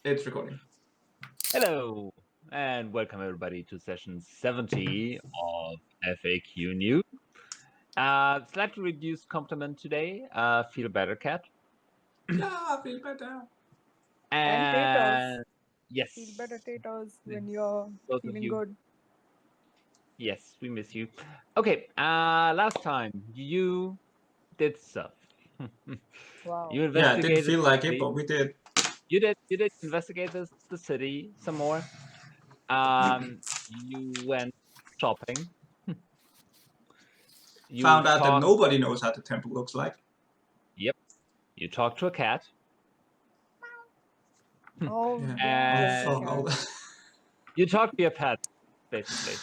It's recording. Hello, and welcome everybody to session 70 of FAQNew. Slightly reduced complement today. Feel better, cat. Yeah, I feel better. And taters. Yes, Feel better taters when you're both of feeling you. good. Yes, we miss you. Okay, last time you did stuff. Wow. You Yeah, it investigated. didn't feel like the it, city. but we did. You did investigate the city some more. You went shopping. You Found out that talked. nobody knows how the temple looks like. Yep. You talked to a cat. Oh, Yeah. yeah. Oh, And all that. you talk to your pet, basically.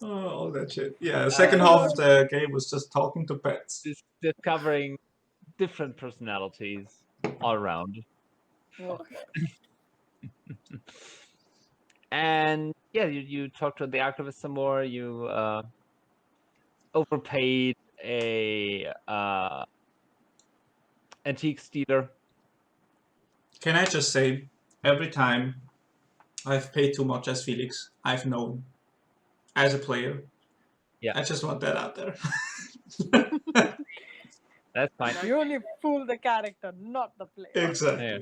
All that shit. Yeah, the second half of the game was just talking to pets. Discovering different personalities all around. Okay. And yeah, you talk to the activist some more. You overpaid a antique stealer. Can I just say, every time I've paid too much as Felix, I've known as a player. Yeah. I just want that out there. That's fine. You only fool the character, not the player. Exactly. Yeah.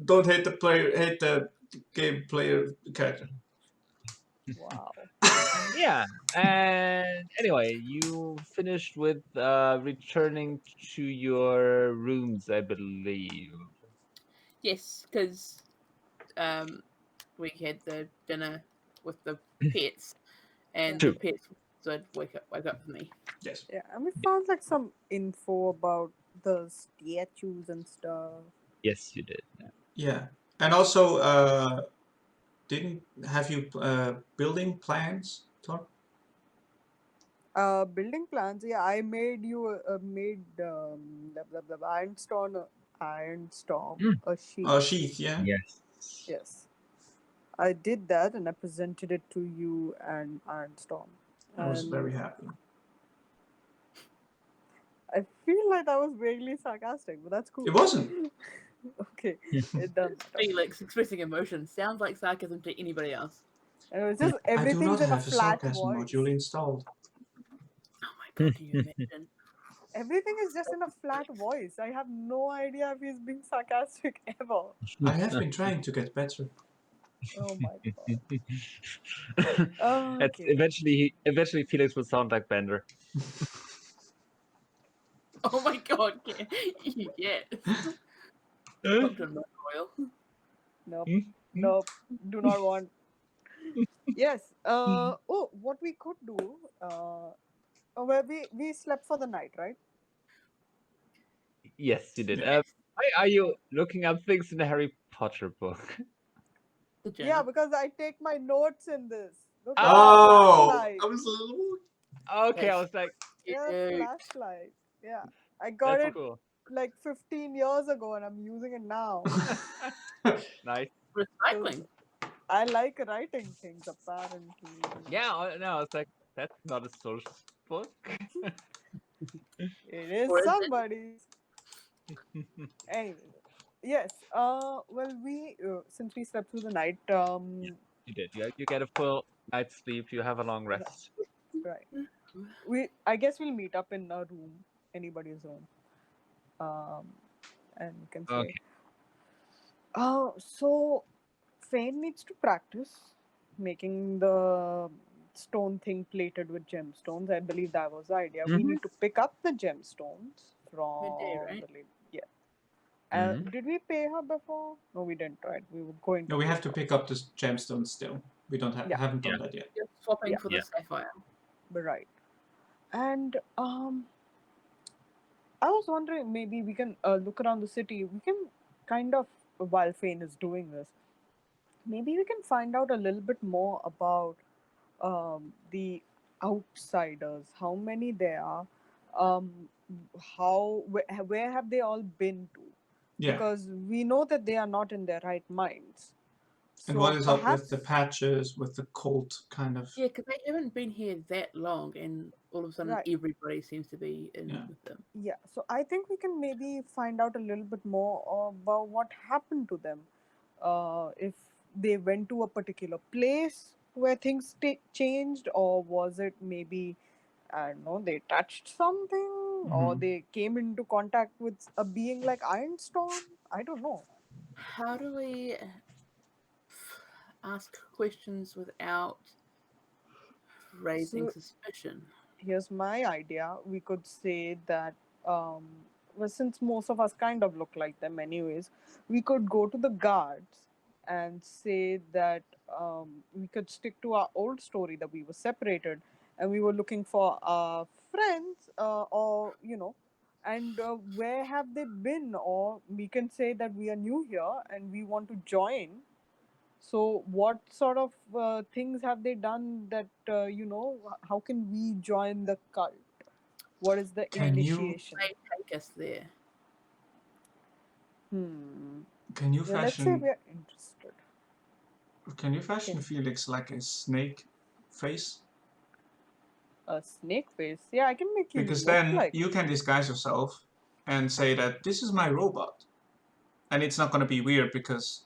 Don't hate the player, hate the game player character. Wow. Yeah. And anyway, you finished with returning to your rooms, I believe. Yes, because we had the dinner with the pets, and True. the pets would wake up for me. Yes. Yeah, and we found like some info about the statues and stuff. Yes, you did. Yeah, and also, didn't have you building plans, Thor? Building plans. Yeah, I made you made Ironstorm a sheet. Sheath, yeah. Yes. Yes, I did that, and I presented it to you and Ironstorm. I was very happy. I feel like that was vaguely sarcastic, but that's cool. It wasn't. Okay, it doesn't matter. Felix expressing emotion sounds like sarcasm to anybody else. And it was just I do everything's not in a have a flat sarcasm voice. module installed. Oh my god, can you imagine? Everything is just in a flat voice. I have no idea if he's being sarcastic ever. I have been trying to get better. Oh my god. It's Okay. eventually Felix will sound like Bender. Oh my god, yes. Captain Royal. Nope. Hmm? Nope. Do not want. Yes. Oh, what we could do. Where we slept for the night, right? Yes, you did. Yeah. Why are you looking up things in the Harry Potter book? The Yeah, journal. because I take my notes in this. Look at Oh, my flashlight. I was a little. Okay, I was like, Yeah, Cute. flashlight. Yeah, I got that's it cool. like 15 years ago, and I'm using it now. Nice. Recycling. I like writing things, apparently. Yeah, no, it's like, that's not a source book. It is Or is it? somebody's. Anyway, yes. Well, we since we slept through the night, You did. You get a full night's sleep. You have a long rest. right. I guess we'll meet up in a room, anybody's room, and we can say. Okay. So Phane needs to practice making the stone thing plated with gemstones. I believe that was the idea. We Mhm. need to pick up the gemstones from Midday, right? the lady. Yeah. Mhm. Did we pay her before? No, we didn't. Right? We were going to. No, we pay have to her. pick up the gemstones still. We don't have, Yeah. haven't done that yet. You're swapping Yeah. for the sapphire. Right. And I was wondering, maybe we can look around the city. We can kind of, while Phane is doing this, maybe we can find out a little bit more about the outsiders, how many there are, where have they all been to? Yeah. Because we know that they are not in their right minds. And what So is up with the perhaps, patches, with the cult kind of? Yeah, because they haven't been here that long, and all of a sudden right. everybody seems to be in Yeah. with them. Yeah, so I think we can maybe find out a little bit more about what happened to them. If they went to a particular place where things changed, or was it maybe, I don't know, they touched something, or Mhm. they came into contact with a being like Ironstorm? I don't know. How do we ask questions without raising So suspicion? here's my idea. We could say that, um, well, since most of us kind of look like them anyways, we could go to the guards and say that, we could stick to our old story that we were separated and we were looking for our friends, or, and where have they been? Or we can say that we are new here and we want to join. So, what sort of things have they done that, how can we join the cult? What is the Can you initiation? They take us there. Hmm. can you Yeah, let's say fashion we are interested. fashion Can Felix like a snake face? a snake face? Yeah, I can make you Because look then like. you can disguise yourself and say that this is my robot, and it's not going to be weird because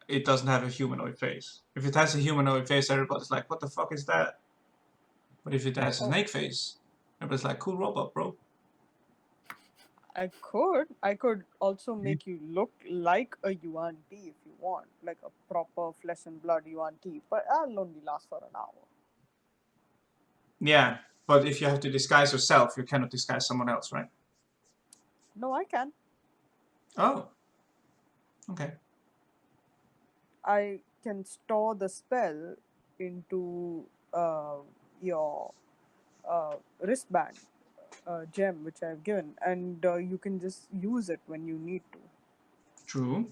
it doesn't have a humanoid face. If it has a humanoid face, everybody's like, "What the fuck is that?" But if it has a Oh, snake face, everybody's like, "Cool robot, bro." I could. I could also make you look like a yuan tea if you want, like a proper flesh and blood yuan tea. But I'll only last for an hour. Yeah, but if you have to disguise yourself, you cannot disguise someone else, right? No, I can. Oh, okay. I can store the spell into your wristband gem which I've given, and you can just use it when you need to. True.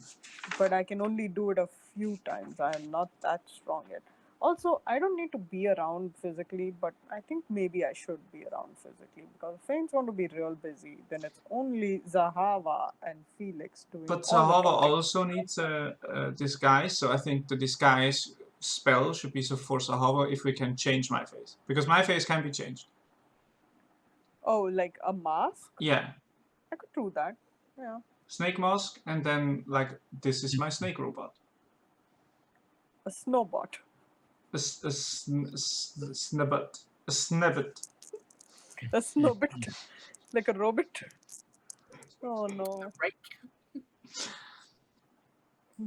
But I can only do it a few times. I am not that strong yet. Also, I don't need to be around physically, but I think maybe I should be around physically because if Fane's going to be real busy, then it's only Zahavah and Felix doing But all the Zahavah talking. also needs a disguise, so I think the disguise spell should be so for Zahavah if we can change my face. Because my face can be changed. Oh, like a mask? Yeah. I could do that. Yeah. Snake mask, and then, like, this is my snake robot. A snowbot. Snibbit. A snibbit. A snowbit. Like a robot. Oh no. Break.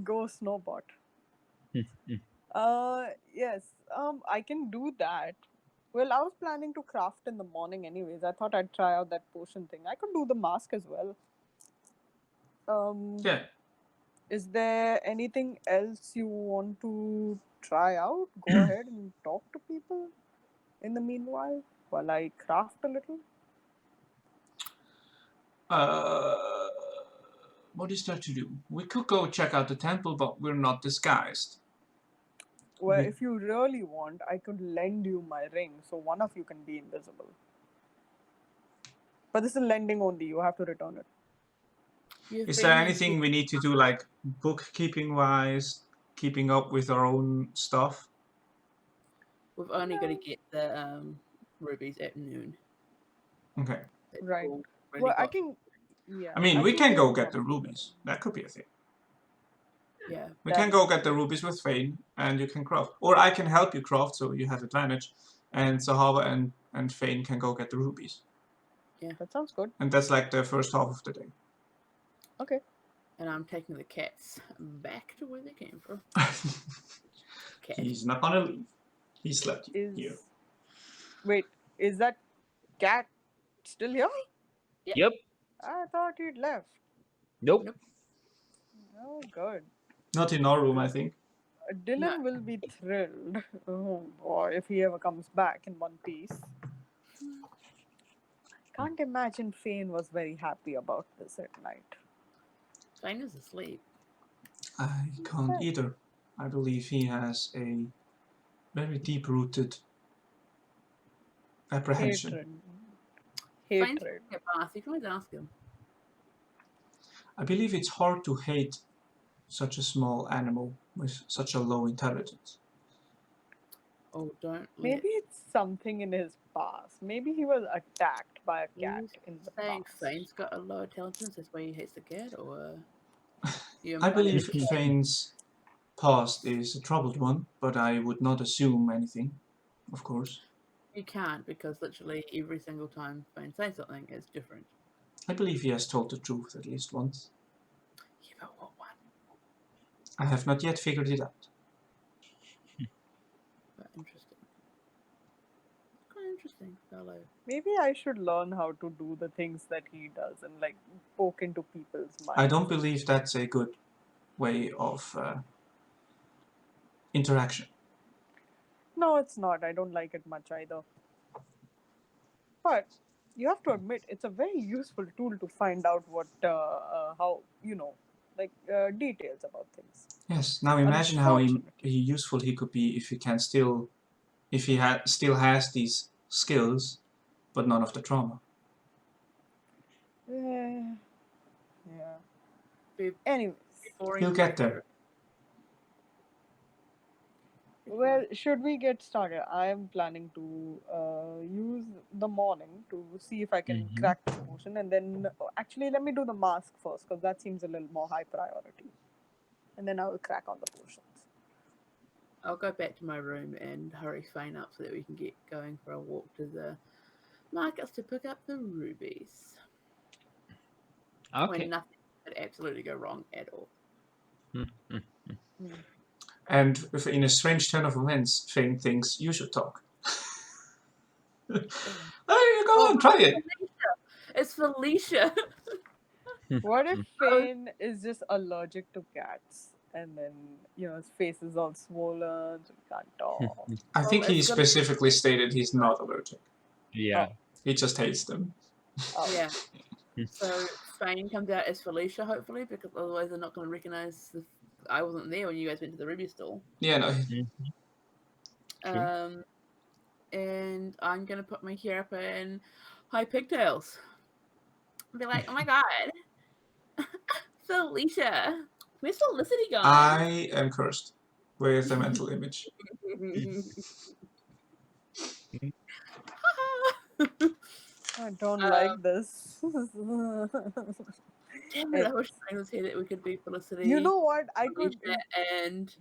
Go snowbot. Yes. I can do that. Well, I was planning to craft in the morning anyways. I thought I'd try out that potion thing. I could do the mask as well. Um, Yeah. is there anything else you want to try out? Go ahead and talk to people in the meanwhile while I craft a little. What is there to do? We could go check out the temple, but we're not disguised. Well, We, if you really want, I could lend you my ring so one of you can be invisible. But this is lending only. You have to return it. You've is been there here anything we need to do, like bookkeeping wise, keeping up with our own stuff? We've only got to get the rubies at noon. Okay. That's Right. all we've Well, really I got. can. Yeah. I mean, I we can get go you get on the that. rubies. That could be a thing. Yeah. We That can go would get be the rubies with Phane, and you can craft. Or I can help you craft, so you have advantage. And Zahavah and Phane can go get the rubies. That sounds good. And that's like the first half of the day. Okay. And I'm taking the cats back to where they came from. Cat. He's not gonna leave. He slept Is here. Wait, is that cat still here? Yep. I thought he'd left. Nope. Oh, good. Not in our room, I think. Dyllan No. will be thrilled. Oh boy, if he ever comes back in one piece. Can't imagine Phane was very happy about this at night. Phane is asleep. I can't Okay. either. I believe he has a very deep-rooted apprehension. Hatred. Phane's Hatred. taking a bath. You can always ask him. I believe it's hard to hate such a small animal with such a low intelligence. Oh, don't let Maybe it's something in his past. Maybe he was attacked by a cat in the saying past. Phane's got a low intelligence, that's why he hates the cat, or you I implying believe that- Phane's past is a troubled one, but I would not assume anything, of course. you can't, because literally every single time Phane says something is different. I believe he has told the truth at least once. Yeah, but what one? I have not yet figured it out. But interesting. Quite interesting fellow. Maybe I should learn how to do the things that he does and like poke into people's minds. I don't believe that's a good way of interaction. No, it's not. I don't like it much either. But you have to admit, it's a very useful tool to find out what, how, details about things. Yes. Now imagine how Unfortunately. useful he could be if he can still, if he still has these skills, but none of the trauma. Yeah. Be Anyways, boring He'll get like there. well, should we get started? I am planning to use the morning to see if I can crack this potion, and then actually let me do the mask first because that seems a little more high priority, and then I will crack on the potions. I'll go back to my room and hurry Phane up so that we can get going for a walk to the markets to pick up the rubies. Okay. When nothing could absolutely go wrong at all. And in a strange turn of events, Phane thinks you should talk. Hey, go on, try it. It's Felicia. What if Phane is just allergic to cats, and then his face is all swollen, so he can't talk? I think he it's gonna be- specifically stated he's not allergic. Yeah. He just hates them. Oh. Yeah. So Phane comes out as Felicia, hopefully, because otherwise they're not going to recognize the. I wasn't there when you guys went to the ruby stall. Yeah, no. And I'm gonna put my hair up in high pigtails. And be like, oh my god, Felicia, where's Felicity gone? I am cursed with a mental image. I don't like this. Damn it! I wish Phane was here that we could be Felicity. You know what? I could. Felicia, and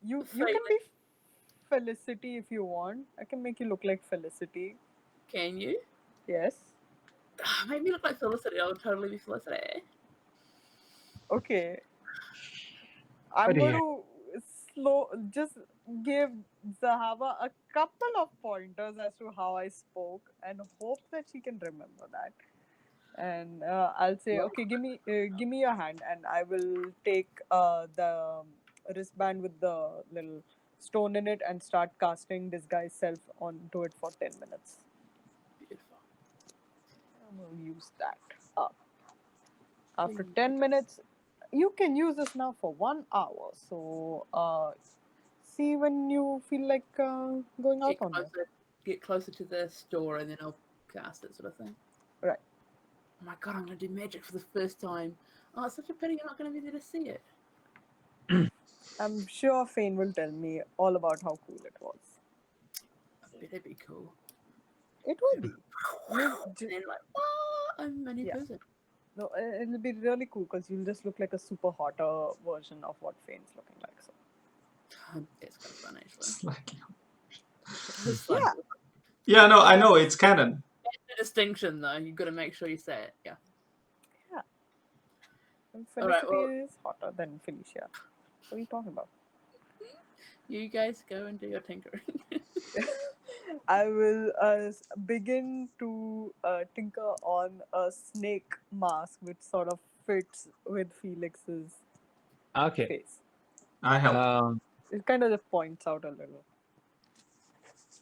You can be Felicity if you want. I can make you look like Felicity. can you? Yes. Make me look like Felicity. I would totally be Felicity. Okay. I'm do you going to just give Zahavah a couple of pointers as to how I spoke and hope that she can remember that. And I'll say, okay, give me your hand, and I will take the wristband with the little stone in it and start casting disguise self onto it for 10 minutes. Beautiful. And we'll use that up. After 10 minutes, you can use this now for 1 hour. So see when you feel like going out on it. Get closer to the store, and then I'll cast it, sort of thing. Right. Oh my god, I'm going to do magic for the first time. Oh, it's such a pity you're not going to be there to see it. I'm sure Phane will tell me all about how cool it was. I bet it'd be cool. It will be. And then like, what? I'm a new person. No, it'll be really cool because you'll just look like a super hotter version of what Phane's looking like. So. It's kind of fun, actually. Slightly. It's like, Yeah, no, I know, it's canon. the distinction, though. You've got to make sure you say it. Yeah. And Alright, Felicity is hotter than Felicia. What are you talking about? You guys go and do your tinkering. I will begin to tinker on a snake mask which sort of fits with Felix's Okay. face. I help. It kind of just points out a little.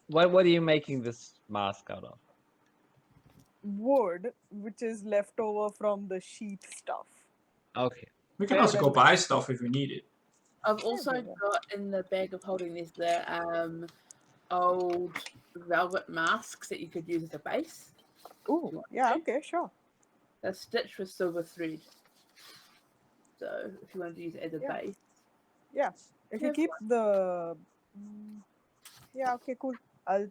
What are you making this mask out of? Wood, which is left over from the sheet stuff. Okay. We can also go buy stuff if we need it. I've also got in the bag of holding this the old velvet masks that you could use as a base. Ooh, yeah, okay, sure. They're stitched with silver thread. So if you wanted to use it as a Yeah. base. Yeah. If you Have keep the yeah, okay, cool. I'll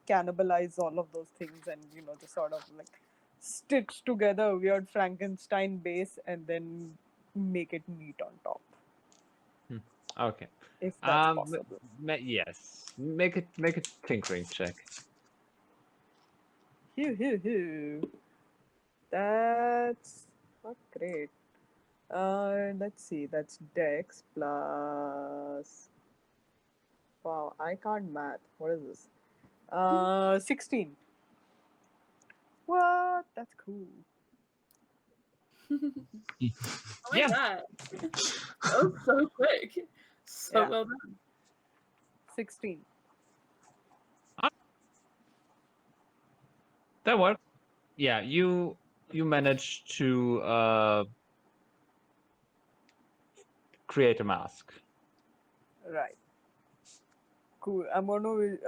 cannibalize all of those things and just sort of like stitch together a weird Frankenstein base and then make it neat on top, Okay. if that's possible. Yes. Make a tinkering check. Hoo. That's not great. Let's see. That's Dex plus. Wow, I can't math. What is this? 16. What? That's cool. Oh my Yeah. god. That was so quick. So Yeah. well done. 16. That works. Yeah, you managed to create a mask. Right. Cool. I'm going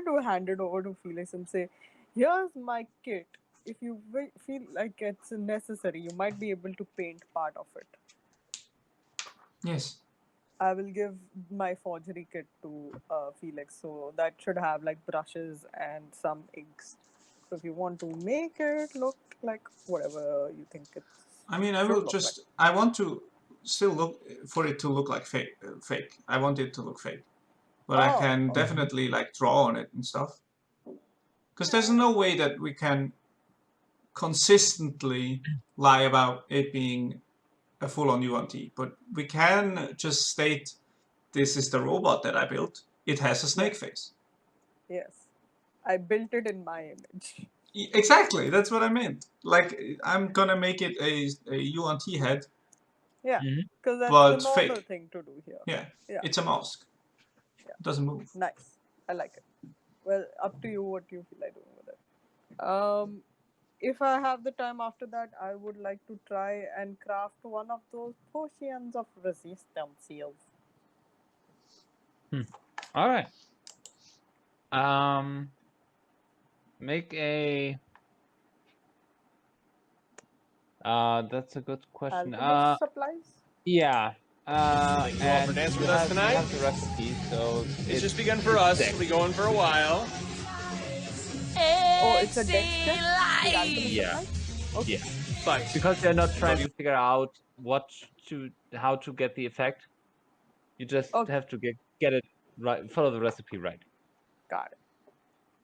to hand it over to Felix and say, "Here's my kit. If you feel like it's necessary, you might be able to paint part of it. Yes. I will give my forgery kit to Felix, so that should have like brushes and some inks. So if you want to make it look like whatever you think it's I mean, I should will look just. I want to still look for it to look like fake. Fake. I want it to look fake, but I can okay. definitely like draw on it and stuff. Because there's no way that we can consistently lie about it being a full-on UNT, but we can just state this is the robot that I built. It has a snake face. Yes. I built it in my image. Exactly, that's what I meant. Like, I'm gonna make it a UNT head, Yeah, Mhm. because that's the but normal fake. thing to do here. Yeah, Yeah. it's a mask. Yeah. It doesn't move. Nice. I like it. Well, up to you what you feel like doing with it. If I have the time after that, I would like to try and craft one of those potions of resistance seals. All right. Make a. That's a good question. Alchemist supplies? Yeah. Thank you all for And dancing you with us have tonight. the recipe, so It's just begun for us. dex. We'll be going for a while. Oh, it's a dex check with alchemist Yeah. supplies? Okay. Yeah. But Because they're not trying you. to figure out how to get the effect. You just Okay. have to get it right. Follow the recipe right. Got it.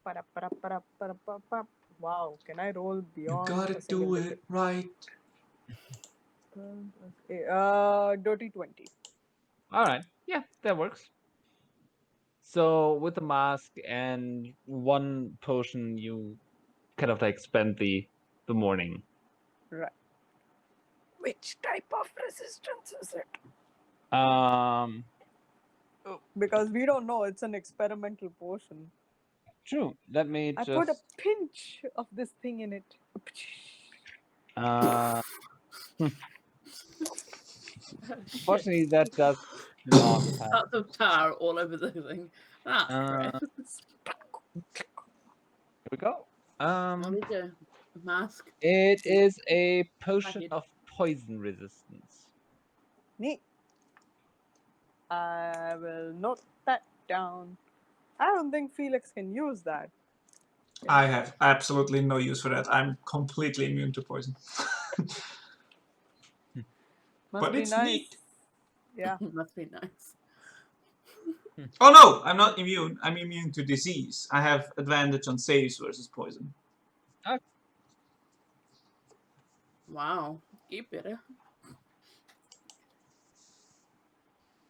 Ba-da-ba-da-ba-da-ba-da-ba-ba. Wow, can I roll You beyond gotta a single do digit? it right. Dirty 20. All right. Yeah, that works. So with the mask and one potion, you kind of like spend the morning. Right. Which type of resistance is it? Because we don't know, it's an experimental potion. True. Let me I just. put a pinch of this thing in it. Fortunately, that does not have. Lots of tar all over the thing. Ah, crap. Here we go. What is a mask? It is a potion it. of poison resistance. Neat. I will note that down. I don't think Felix can use that. I have absolutely no use for that. I'm completely immune to poison. Must But be it's nice. neat. Yeah. Must be nice. Oh no, I'm not immune. I'm immune to disease. I have advantage on saves versus poison. Wow. Get better.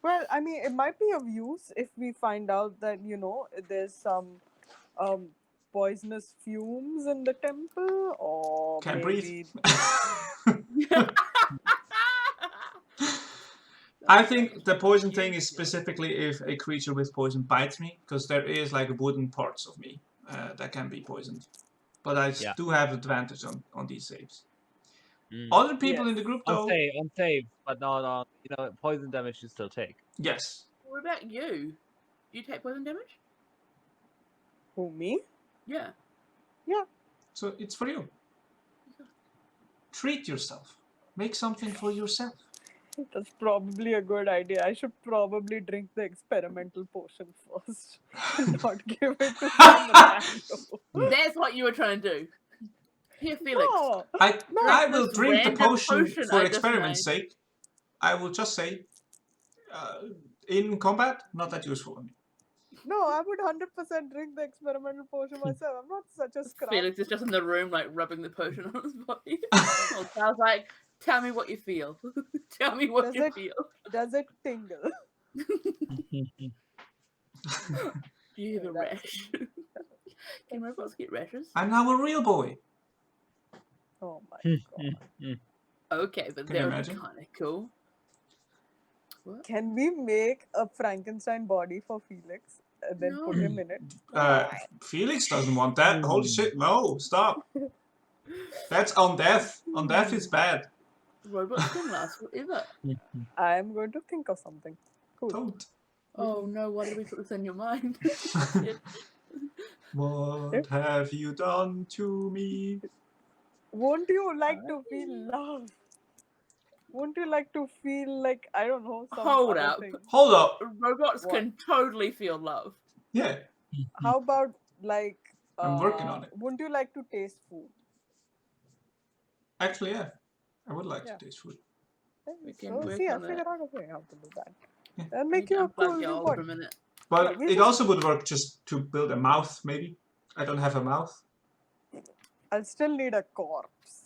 Well, I mean, it might be of use if we find out that, there's some poisonous fumes in the temple, or Can't maybe. breathe. I think the poison thing is specifically if a creature with poison bites me, because there is like wooden parts of me that can be poisoned. But I do have advantage on these saves. Other people in the group, though. On save, but not on poison damage you still take. Yes. What about you? You take poison damage? Who, me? Yeah. Yeah. So it's for you. Treat yourself. Make something for yourself. That's probably a good idea. I should probably drink the experimental potion first and not give it to some rando. That's what you were trying to do. Here, Felix. No, I Drink will this drink the random potion potion for I just experiment's made. sake. I will just say, in combat, not that useful. no, I would 100% drink the experimental potion myself. I'm not such a scrub. Felix is just in the room, like, rubbing the potion on his body. I was like, tell me what you feel. Tell me what Does you it- feel. Does it tingle? Do you have a That's- rash? Can robots get rashes? I'm now a real boy. Oh my god. Okay, but Can that you would be imagine? kind of cool. What? Can we make a Frankenstein body for Felix and then put No. him in it? Felix doesn't want that. Holy shit, no, stop. That's on death. On death is bad. Robots can last forever. I'm going to think of something. Cool. Don't. Oh no, why did we put this in your mind? What have you done to me? Won't you like to feel love? Won't you like to feel like, I don't know, some Hold other up. thing? Hold up. Robots What? can totally feel love. Yeah. How about like I'm working on it. Wouldn't you like to taste food? Actually, yeah. I would like Yeah. to taste food. We can So work see, I on that. figured out a way how to do that. Yeah. I'll We make can you a cool unplug new y'all for a body. minute. But Yeah, we it just- also would work just to build a mouth, maybe. I don't have a mouth. I'll still need a corpse.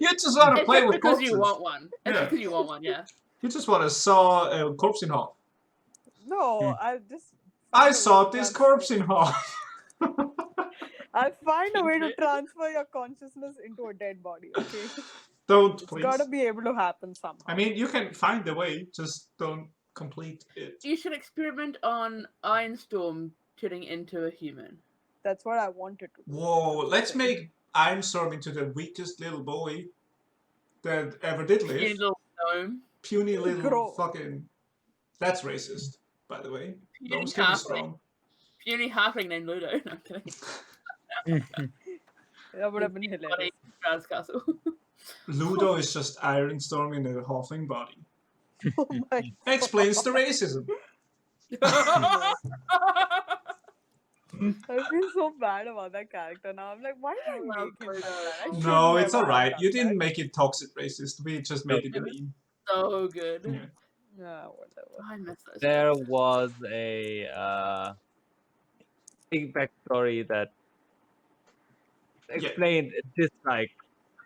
You just want to It's play just with because corpses. you want one. It's Yeah. just because you want one, yeah. You just want to saw a corpse in half. No, I'll just. I find a way saw to this transfer- corpse in half. I'll find a way to Okay. transfer your consciousness into a dead body. Okay, Don't, it's please. gotta be able to happen somehow. I mean, you can find the way, just don't complete it. You should experiment on Ironstorm turning into a human. That's what I wanted to do. Whoa, let's make Ironstorm into the weakest little boy that ever did You live. little gnome. Puny little Grow. fucking... That's racist, by the way. Puny Gnomes can be halfling. strong. Puny halfling named Ludo. No, I'm kidding. That would have been Body hilarious. Drow's Castle. Ludo is just Ironstorm in a halfling body. Oh my Explains the racism. I feel so bad about that character now. I'm like, why did I I make love him like Ludo. that? I should No, it's never have alright. done You didn't that. make it toxic racist. We just made it a meme. So good. Yeah. Yeah, whatever. I miss those. There days. was a big backstory that explained dislike.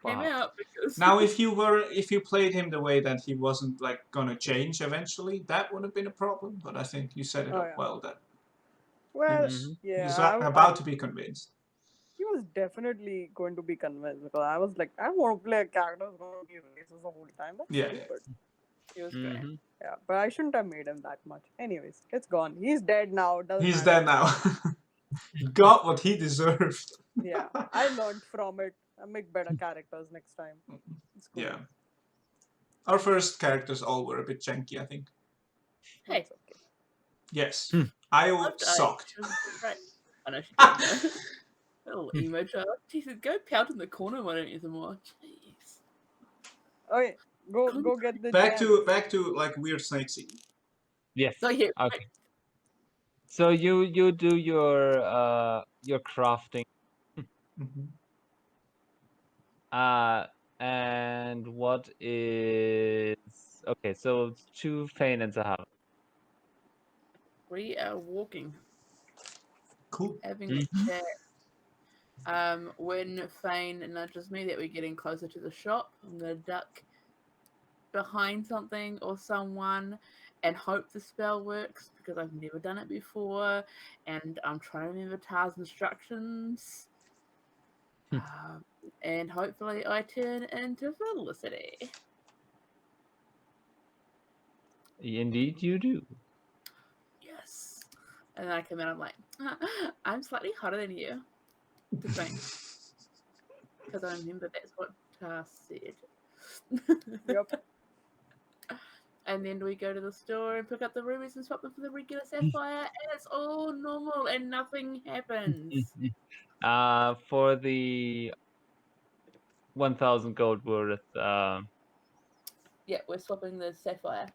Came out because Now, if you played him the way that he wasn't like gonna change eventually, that would have been a problem. But I think you set it Oh, up yeah. well. That Well, Mhm. yeah, he's I- about to be convinced. he was definitely going to be convinced because I was like, I want to play a character who's going to be racist the whole time. That's Yeah. stupid. he was great. Mhm. Yeah, but I shouldn't have made him that much. Anyways, it's gone. He's dead now. Doesn't He's matter. dead now. He got what he deserved. Yeah, I learned from it. I make better characters next time. It's cool. Yeah. Our first characters all were a bit janky, I think. Hey, It's okay. Yes. Hmm. Io loved Ike. sucked. She was great. I know she did. Little emo child. Jesus, go pout in the corner. Why don't you some more? Jeez. Okay, go get the Back gems. to like weird snake scene. Yes. So here, Okay. So you do your crafting. Mhm. And what is okay? So to Phane and Zahavah. we are walking, Cool. having a chat. When Phane nudges me that we're getting closer to the shop, I'm gonna duck behind something or someone and hope the spell works because I've never done it before, and I'm trying to remember Tar's instructions. And hopefully I turn into Felicity. Indeed, you do. Yes. And then I come out, I'm like, I'm slightly hotter than you. To Phane. Because I remember that's what Tar said. Yep. And then we go to the store and pick up the rubies and swap them for the regular sapphire, and it's all normal and nothing happens. For the 1,000 gold worth. Yeah, we're swapping the sapphire.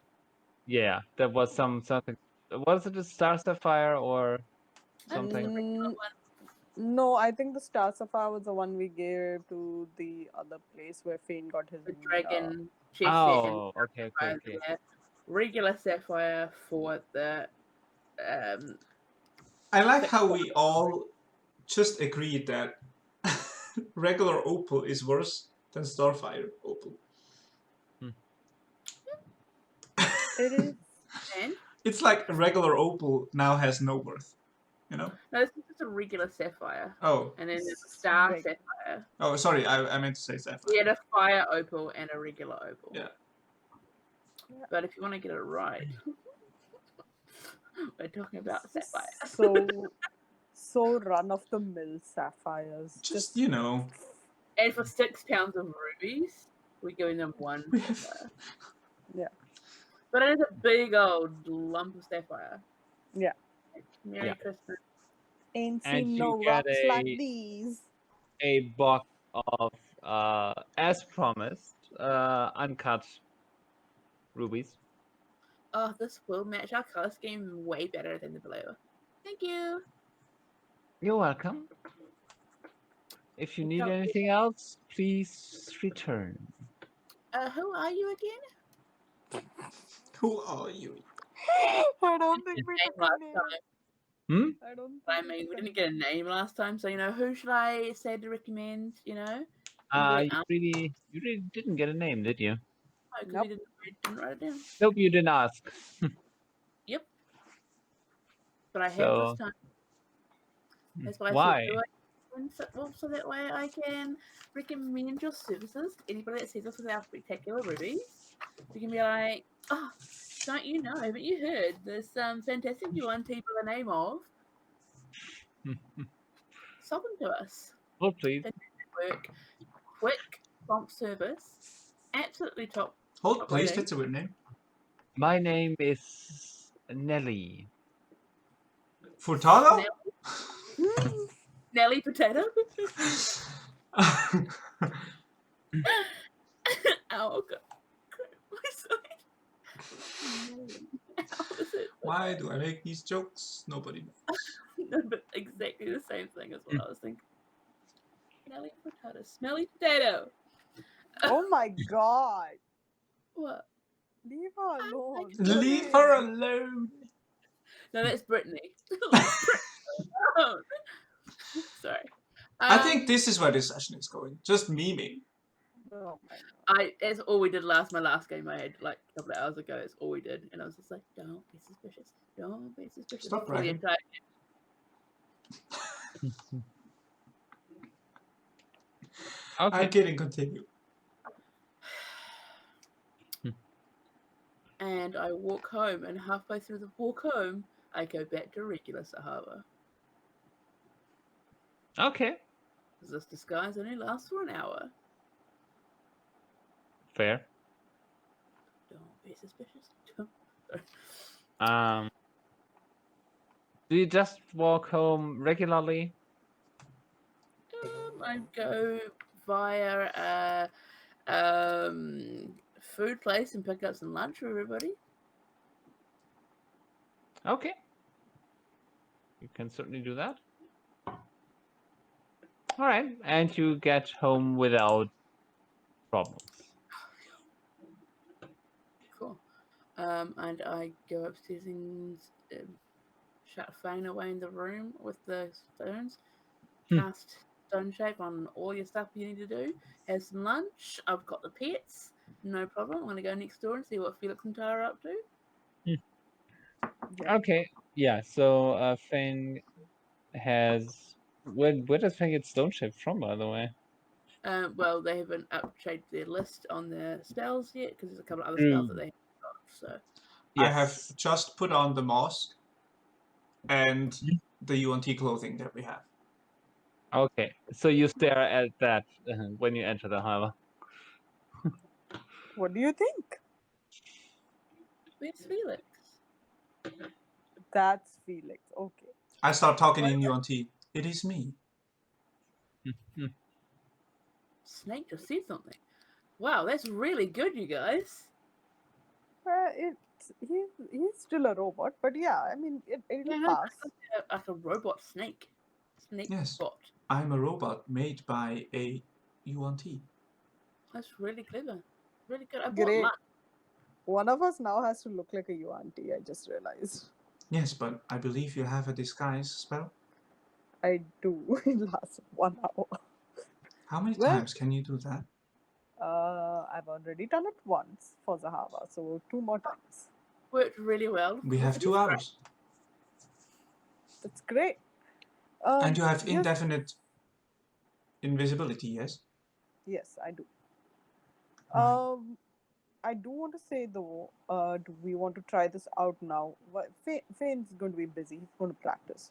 Yeah, there was something. Was it a star sapphire or something? Mm, no, I think the Star Sapphire was the one we gave to the other place where Phane got his. The dragon chest set and Oh, okay. sapphire. Regular sapphire for the I like how we all just agreed that regular opal is worse than starfire opal. It is. and It's like a regular opal now has no worth, you know? no, this is just a regular sapphire. Oh, And then there's a star Reg- sapphire. oh, sorry, I meant to say sapphire. We had a fire opal and a regular opal. Yeah. But if you want to get it right, we're talking about sapphire. So run of the mill sapphires. Just, you know. And for 6 pounds of rubies, we're giving them 1 We have- sapphire. Yeah. But it is a big old lump of sapphire. Yeah. Merry Yeah. Christmas. Ain't And seen you no get rocks like these. a box of, as promised, uncut rubies. Oh, this will match our color scheme way better than the blue. Thank you. You're welcome. If you need Okay. anything else, please return. Who are you again? Who are you? I don't think we Name took a last name. Hmm? I don't think I mean, we didn't get a name last time, so who should I say to recommend? You really didn't get a name, did you? Because Nope. we didn't write it down. Nope, you didn't ask. Yep. But I have So, this time. That's why why? I said, so that way I can recommend your services to anybody that sees us with our spectacular rubies. We can be like, oh, don't you know? Haven't you heard this fantastic new one people the name of? Sell them to us. Oh, please. Work, quick, prompt service, absolutely top. Hold, please, rating. that's a weird name. My name is Nelly. Furtado? Nelly Potato. Oh god. Why do I make these jokes? Nobody knows. No, but exactly the same thing as what I was thinking. Nelly Potato. Smelly potato. Oh my god. What? Leave her alone. Leave her alone. No, that's Brittany. Leave Brittany alone. Sorry. I think this is where this session is going. Just memeing. Oh my god. That's all we did my last game I had like a couple of hours ago. That's all we did, and I was just like, "Don't be suspicious. Don't be suspicious." Stop for the bragging. entire- Okay. I'm kidding, continue. And I walk home, and halfway through the walk home, I go back to regular Zahavah. Okay. Because this disguise only lasts for an hour. Fair. Don't be suspicious. Do you just walk home regularly? I go via a food place and pick up some lunch for everybody. Okay. You can certainly do that. All right, and you get home without problems. Cool. And I go upstairs and shut Phane away in the room with the stones. Cast stone shape on all your stuff you need to do. Have some lunch. I've got the pets. No problem. I'm going to go next door and see what Felix and Tara are up to. Okay. Yeah. So Phane has. Where does Phane get stone shape from, by the way? Well, they haven't updated their list on their spells yet because there's a couple of other spells that they haven't got. So I have just put on the mask and the UNT clothing that we have. Okay. So you stare at that when you enter the harbor. What do you think? where's Felix? That's Felix. Okay. I start talking in UNT. It is me. snake just said something. Wow, that's really good, you guys. He's still a robot, but yeah, I mean, it'll Yeah, no, pass. like a robot snake. Snake Yes. bot. I'm a robot made by a UNT. That's really clever. Really good. I bought Great. lunch. One of us now has to look like a UNT, I just realized. Yes, but I believe you have a disguise spell. I do. It lasts 1 hour. How many Well, times can you do that? I've already done it once for Zahavah, so 2 more times. Worked really well. We have It 2 is great. hours. That's great. And you have Yes, indefinite invisibility, yes? yes, I do. Right. I do want to say though, do we want to try this out now? Fane's going to be busy. He's going to practice.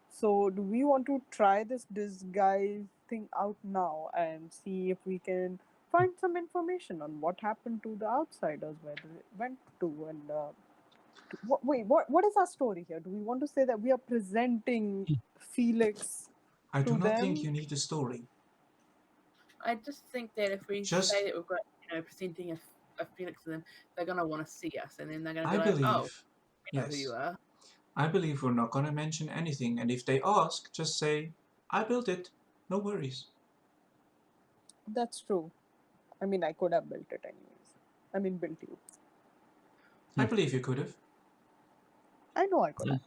So, do we want to try this disguise thing out now and see if we can find some information on what happened to the outsiders, where they went to, and what is our story here? Do we want to say that we are presenting Felix I to do not them? think you need a story. I just think that if we Just- say that we've got, presenting a Felix to them, they're gonna want to see us, and then they're gonna be I like, believe, "Oh, we know who yes. you are." I believe we're not gonna mention anything, and if they ask, just say, I built it. No worries. That's true. I mean, I could have built it anyways. I mean, built you. I believe you could have. I know I could have.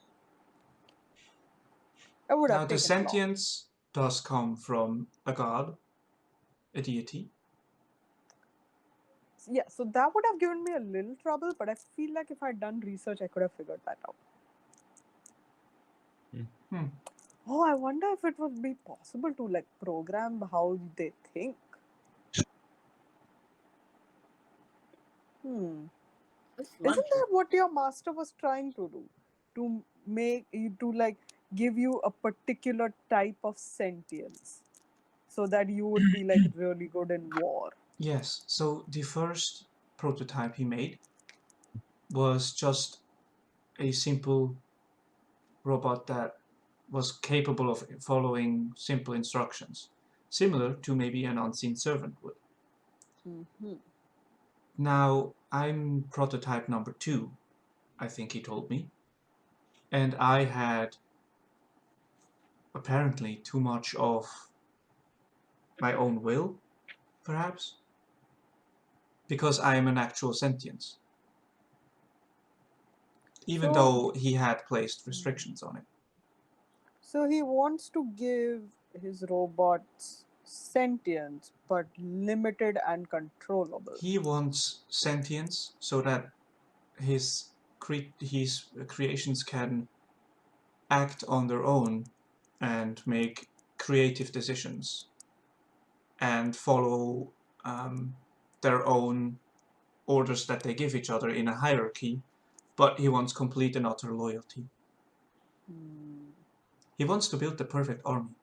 I would Now, have the taken long. sentience does come from a god, a deity. Yeah, so that would have given me a little trouble, but I feel like if I'd done research, I could have figured that out. Hmm. Oh, I wonder if it would be possible to like program how they think. This Isn't lunch that what your master was trying to do? To make you to like give you a particular type of sentience so that you would be like really good in war. Yes, so the first prototype he made was just a simple robot that was capable of following simple instructions, similar to maybe an unseen servant would. Mm-hmm. Now, I'm prototype number 2, I think he told me, and I had apparently too much of my own will, perhaps, because I am an actual sentience, even So- though he had placed restrictions on it. So he wants to give his robots sentience, but limited and controllable. He wants sentience so that his creations can act on their own and make creative decisions and follow their own orders that they give each other in a hierarchy, but he wants complete and utter loyalty. He wants to build the perfect army.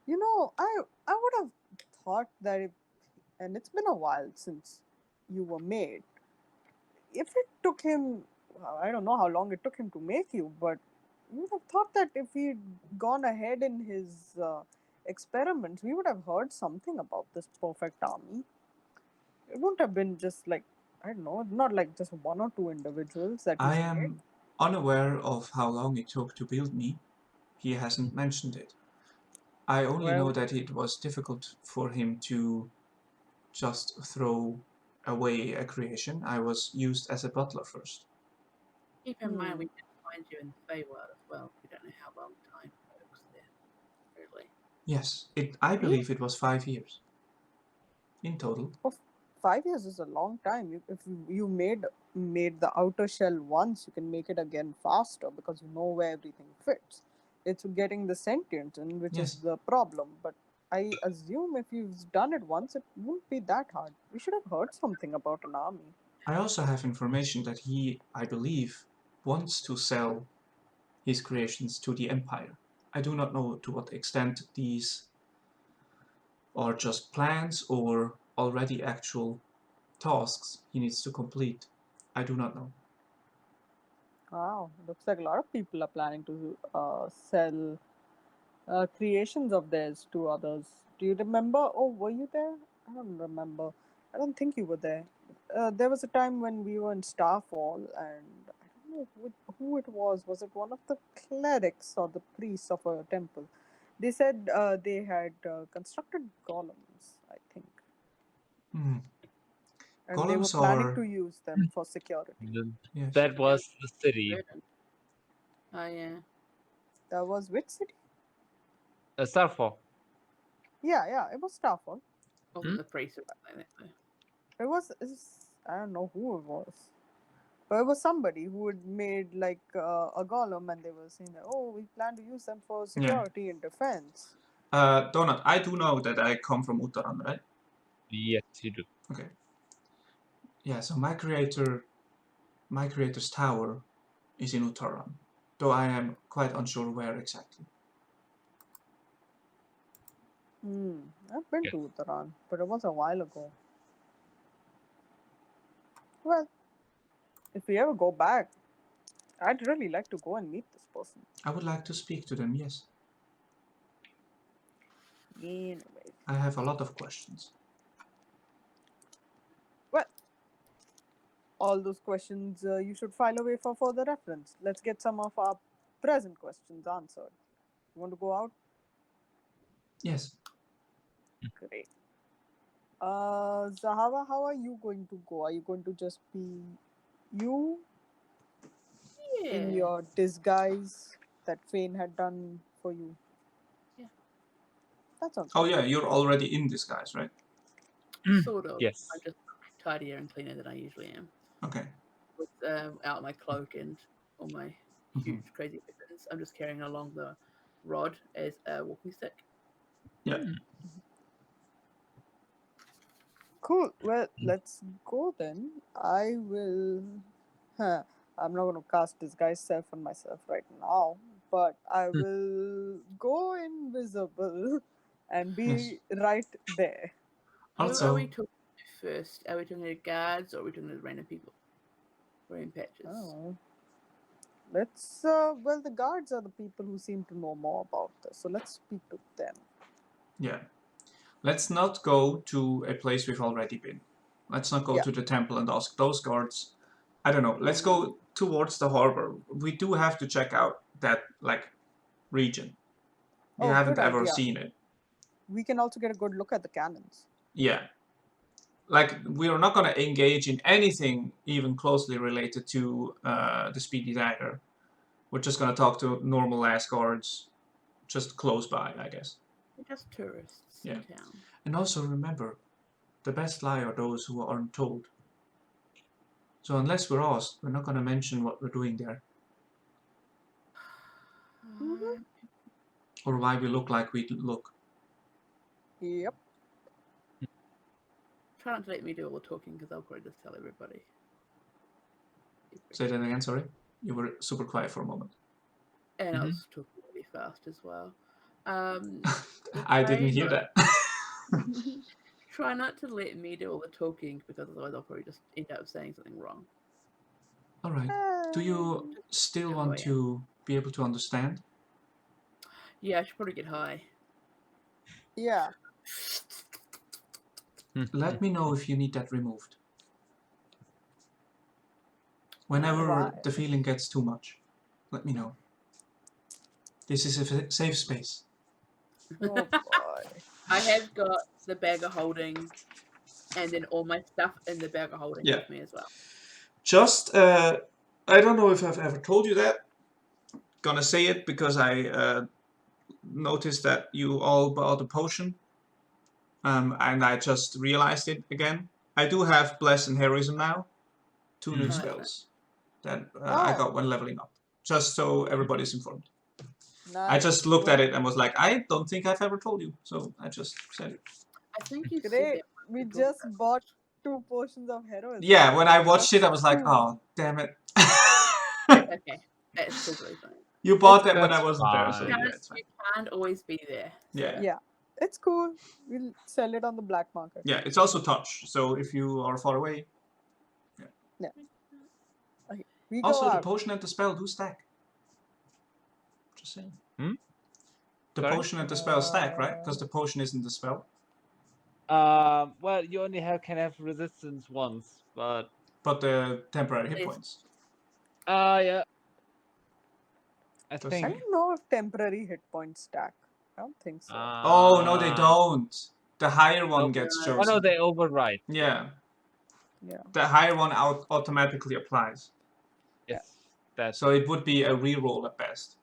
You know, I would have thought that and it's been a while since you were made. If it took him, I don't know how long it took him to make you, but you would have thought that if he'd gone ahead in his experiments, we would have heard something about this perfect army. It wouldn't have been just like, I don't know, not like just 1 or 2 individuals that I he's am made. unaware of how long it took to build me. He hasn't mentioned it. I only know Well, that it was difficult for him to just throw away a creation. I was used as a butler first. Keep in mind, we can find you in the Feywild as well. We don't know how long time works there, really. Yes, I believe it was 5 years in total. 5 years is a long time. If you made the outer shell once, you can make it again faster because you know where everything fits. It's getting the sentience in, which Yes. is the problem. But I assume if you've done it once, it won't be that hard. We should have heard something about an army. I also have information that he, I believe, wants to sell his creations to the Empire. I do not know to what extent these are just plans or already actual tasks he needs to complete. I do not know. Wow, looks like a lot of people are planning to sell creations of theirs to others. Do you remember? Oh, were you there? I don't remember. I don't think you were there. There was a time when we were in Starfall, and I don't know who it was. Was it one of the clerics or the priests of a temple? They said they had constructed golems, I think, Hmm. and they were Golems planning to are use them for security. yes. That was the city. Verdant. Oh yeah. That was which city? Starfall. Yeah, it was Starfall. Wasn't the priest or something like that. It was, I don't know who it was. But it was somebody who had made like a golem, and they were saying that, oh, we plan to use them for security and defense. Donut, I do know that I come from Uttaran, right? Yes, you do. Okay. Yeah, so my creator's tower is in Uttaran, though I am quite unsure where exactly. I've been Yes. to Uttaran, but it was a while ago. Well, if we ever go back, I'd really like to go and meet this person. I would like to speak to them, yes. Anyways. I have a lot of questions. Well, all those questions you should file away for further reference. Let's get some of our present questions answered. You want to go out? Yes. Great. Zahavah, how are you going to go? Are you going to just be you in Yeah. your disguise that Phane had done for you? Yeah. That sounds Oh good. yeah, you're already in disguise, right? Sort of. Yes. I'm just tidier and cleaner than I usually am. Okay. With out my cloak and all my huge crazy weapons. I'm just carrying along the rod as a walking stick. Yeah. Cool. Well, let's go then. I will. I'm not going to cast disguise self on myself right now, but I will go invisible and be right there. Who are Also, we talking to first? Are we talking to guards or are we talking to random people? Random patches. Oh. Let's. Well, the guards are the people who seem to know more about this, so let's speak to them. yeah. Let's not go to a place we've already been. Let's not go Yeah. to the temple and ask those guards. I don't know. Let's go towards the harbor. We do have to check out that region. We Oh, haven't good ever idea. seen it. We can also get a good look at the cannons. Yeah. We are not going to engage in anything even closely related to the Speedy Dagger. We're just going to talk to normal ass guards just close by, I guess. We're just tourists Yeah. in town. And also remember, the best lie are those who aren't told. So unless we're asked, we're not going to mention what we're doing there. Mhm. Or why we look like we look. Yep. Try not to let me do all the talking because I'll probably just tell everybody. Say that again, sorry? You were super quiet for a moment. And I was talking really fast as well. I didn't hear that. Try not to let me do all the talking because otherwise I'll probably just end up saying something wrong. Alright. Do you still Oh, want yeah. to be able to understand? Yeah, I should probably get high. Yeah. Let me know if you need that removed. Whenever Why? the feeling gets too much, let me know. This is a safe space. Oh boy. I have got the bag of holding and then all my stuff in the bag of holding Yeah. with me as well. Just, I don't know if I've ever told you that. Gonna say it because I noticed that you all bought a potion. And I just realized it again. I do have Bless and Heroism now. 2 new Nice. spells that I got when leveling up. Just so everybody's informed. Nice. I just looked at it and was like, I don't think I've ever told you. So I just said it. I think you said Great. that We when just talked bought 2 potions of heroism. Yeah, when I watched it, I was like, Cool. oh, damn it. about- Okay, that's totally fine. You bought them when That's I wasn't there, so fine. yeah, it's fine. You can't always be there. So. Yeah. Yeah. It's cool. We'll sell it on the black market. Yeah, it's also touch. So if you are far away. Okay. We Also, go the out. potion and the spell do stack. Just saying. The Sorry? potion and the spell stack, right? Because the potion isn't the spell. Well, you only can have resistance once, but But the temporary hit Yes. points. yeah. I Does I think. don't know if temporary hit points stack. I don't think so. Oh, no, they don't. The higher one Nope. gets No. Oh no, chosen. they override. Yeah, Yeah. the higher one automatically applies. Yes, that's. So it would be a reroll at best.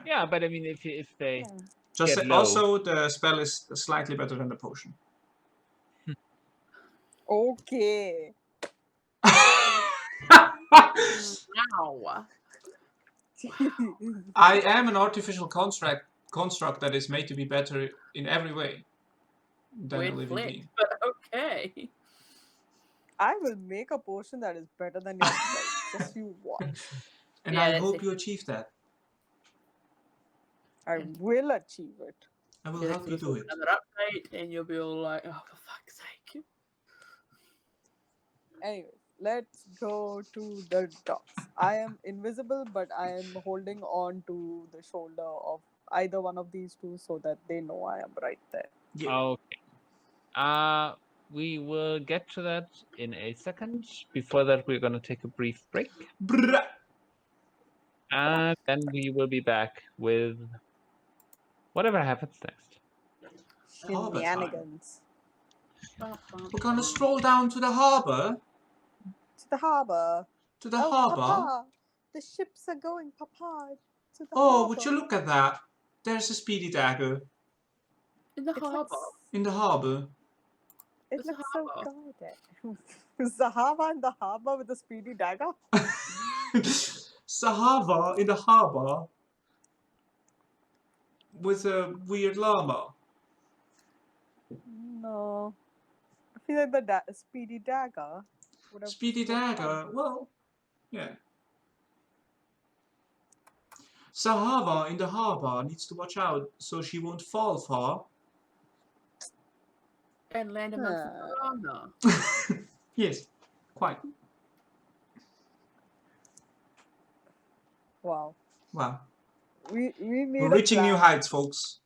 Yeah, but I mean, if they Yeah. Just get say, low. also, the spell is slightly better than the potion. Okay. Wow. I am an artificial construct that is made to be better in every way than a Weird living flex, being. but okay. I will make a potion that is better than your spell. Just you watch. And Yeah, I that's hope it. you achieve that. I And- will achieve it. I will Felix help you will do do it. another update, and you'll be all like, "Oh, for fuck's sake!" Anyways, let's go to the docks. I am invisible, but I am holding on to the shoulder of either one of these two so that they know I am right there. Yeah. Okay. We will get to that in a second. Before that, we're gonna take a brief break, Brrrah. and then we will be back with whatever happens next. Harbor time. Shenanigans. We're gonna stroll down to the harbor. To the harbor. To the Oh, harbor. Papa! The ships are going, Papa! To the Oh, harbor. would you look at that? There's a speedy dagger In the It harbour. looks, in the harbor. it It's looks a so harbor. good. Zahavah in the harbor with a speedy dagger? Zahavah in the harbor with a weird llama. No. I feel like the speedy dagger would have Speedy worked fine. dagger. Well, yeah. Zahavah in the harbor needs to watch out so she won't fall far. And land amongst the piranha. Yes, quite. Wow. Wow. We need We're a reaching plan. new heights, folks.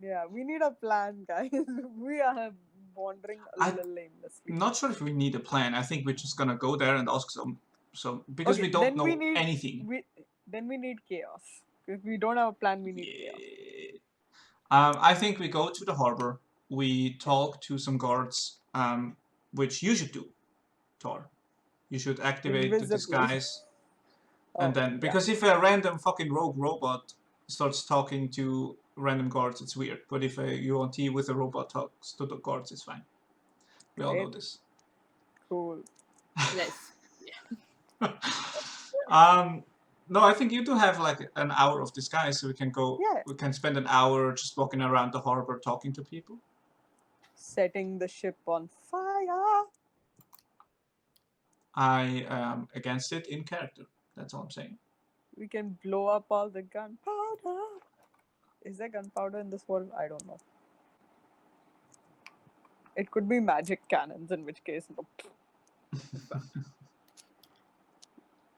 Yeah, we need a plan, guys. We are wandering a I- little aimlessly. I'm not sure if we need a plan. I think we're just gonna go there and ask some because Okay, we don't then know we need- anything. Then we need chaos. If we don't have a plan, we need chaos. Yeah. I think we go to the harbor. We talk to some guards, which you should do, Thor. You should activate the Invisibly. disguise. Oh, And then, yeah. because if a random fucking rogue robot starts talking to random guards, it's weird. But if a UNT with a robot talks to the guards, it's fine. We all know Great. this. Cool. Let's. No, I think you do have like an hour of disguise, so we can go. Yeah. We can spend an hour just walking around the harbor talking to people. Setting the ship on fire. I am against it in character. That's all I'm saying. We can blow up all the gunpowder. Is there gunpowder in this world? I don't know. It could be magic cannons, in which case, no.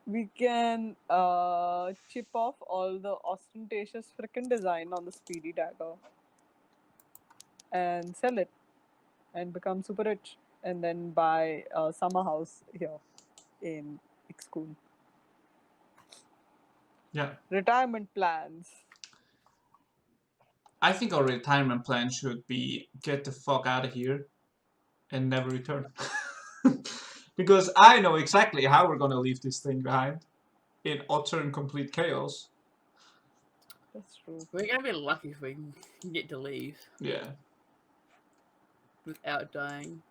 We can chip off all the ostentatious frickin' design on the speedy dagger and sell it and become super rich, and then buy a summer house here in Ixcoon. Yeah. Retirement plans. I think our retirement plan should be get the fuck out of here and never return. Because I know exactly how we're gonna leave this thing behind in utter and complete chaos. That's true. We're gonna be lucky if we can get to leave Yeah. without dying.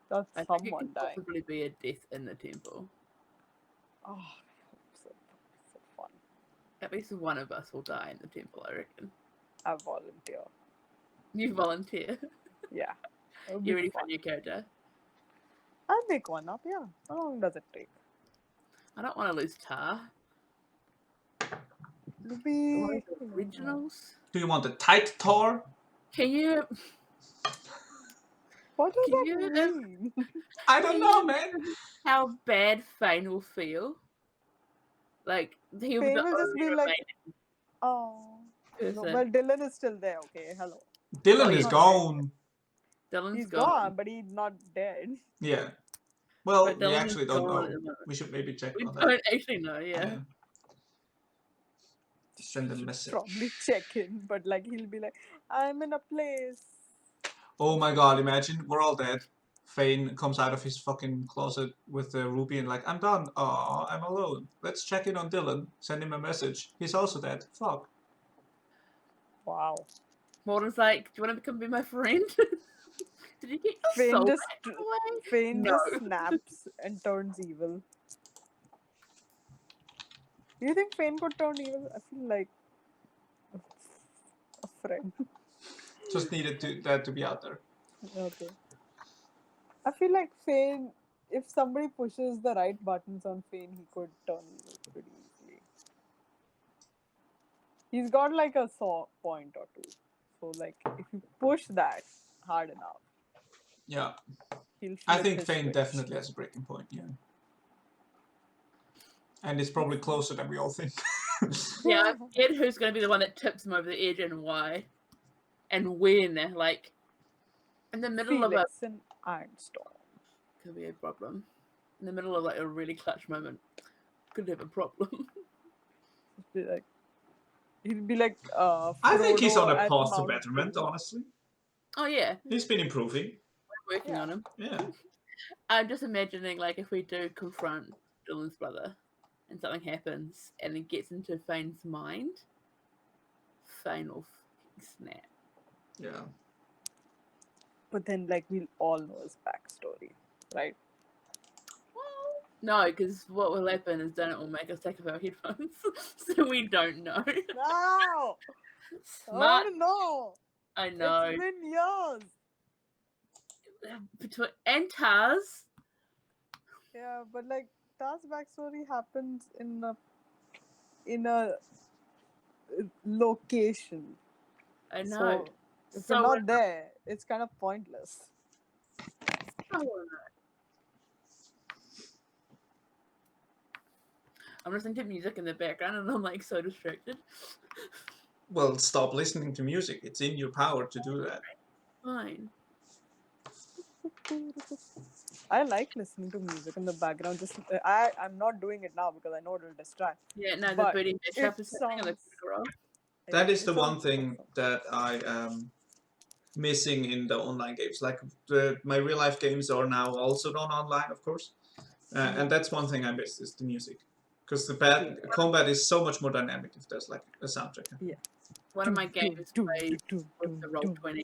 That's I think it someone could dying. possibly be a death in the temple. Oh, so fun. At least one of us will die in the temple, I reckon. I volunteer. You volunteer. Yeah. It'll You be ready fun. for your character? I'll make one up, yeah. How long does it take? I don't want to lose Tar. It'll I be... want the originals. Do you want a tight Thor? Can you? What does Can that you, mean? I don't know, man. How bad Phane will feel? Like he'll be Phane the will just only be like, remaining oh. person. Well, Dyllan is still there. Okay, hello. Dyllan Oh, is yeah. gone. Dyllan's He's gone. gone, but he's not dead. Yeah. Well, But we Dyllan is actually don't gone at know. the moment. We should maybe check We on that. don't actually know, yeah. Send a message. Probably check in, but like he'll be like, I'm in a place. Oh my god, imagine we're all dead. Phane comes out of his fucking closet with the ruby and like, I'm done. Aw, I'm alone. Let's check in on Dyllan. Send him a message. He's also dead. Fuck. Wow. Morden's like, do you want to come be my friend? Did you get your Phane soul just back away? Phane No. just snaps and turns evil. Do you think Phane could turn evil? I feel like a friend. Just needed that to be out there. Okay. I feel like Phane, if somebody pushes the right buttons on Phane, he could turn evil pretty easily. He's got like a saw point or two. So like if you push that hard enough, Yeah. he'll I flip think his Phane switch. definitely has a breaking point, yeah. And it's probably closer than we all think. Yeah, I forget who's going to be the one that tips him over the edge and why. And when. Like, in the middle of a... Felix and Ironstorm. Could be a problem. In the middle of like a really clutch moment. Could have a problem. He'll be like I think he's Frodo on a at path to Mount betterment, Doom. honestly. Oh yeah, He's been improving. we're working Yeah. on him. Yeah. I'm just imagining like if we do confront Dyllan's brother and something happens and it gets into Fane's mind, Phane will snap. Yeah. But then like we'll all know his backstory, right? No, because what will happen is then it will make us take off our headphones, so we don't know. No! I Smart, want to know! I know. It's been years! Between and Taz, Yeah, but like Taz's backstory happens in a location. I know. So if So you're we're not there, it's kind of pointless. so I'm listening to music in the background and I'm like so distracted. Well, stop listening to music. It's in your power to do that. Fine. I like listening to music in the background. Just I'm not doing it now because I know it'll distract. Yeah, no, the But booty mashup it is happening on the sounds- critical role. That Yeah, is it the one sounds thing awesome. that I am missing in the online games. Like my real life games are now also done online, of course, and that's one thing I miss is the music, because the combat is so much more dynamic if there's like a soundtrack. Yeah. One of my games plays with the Roll20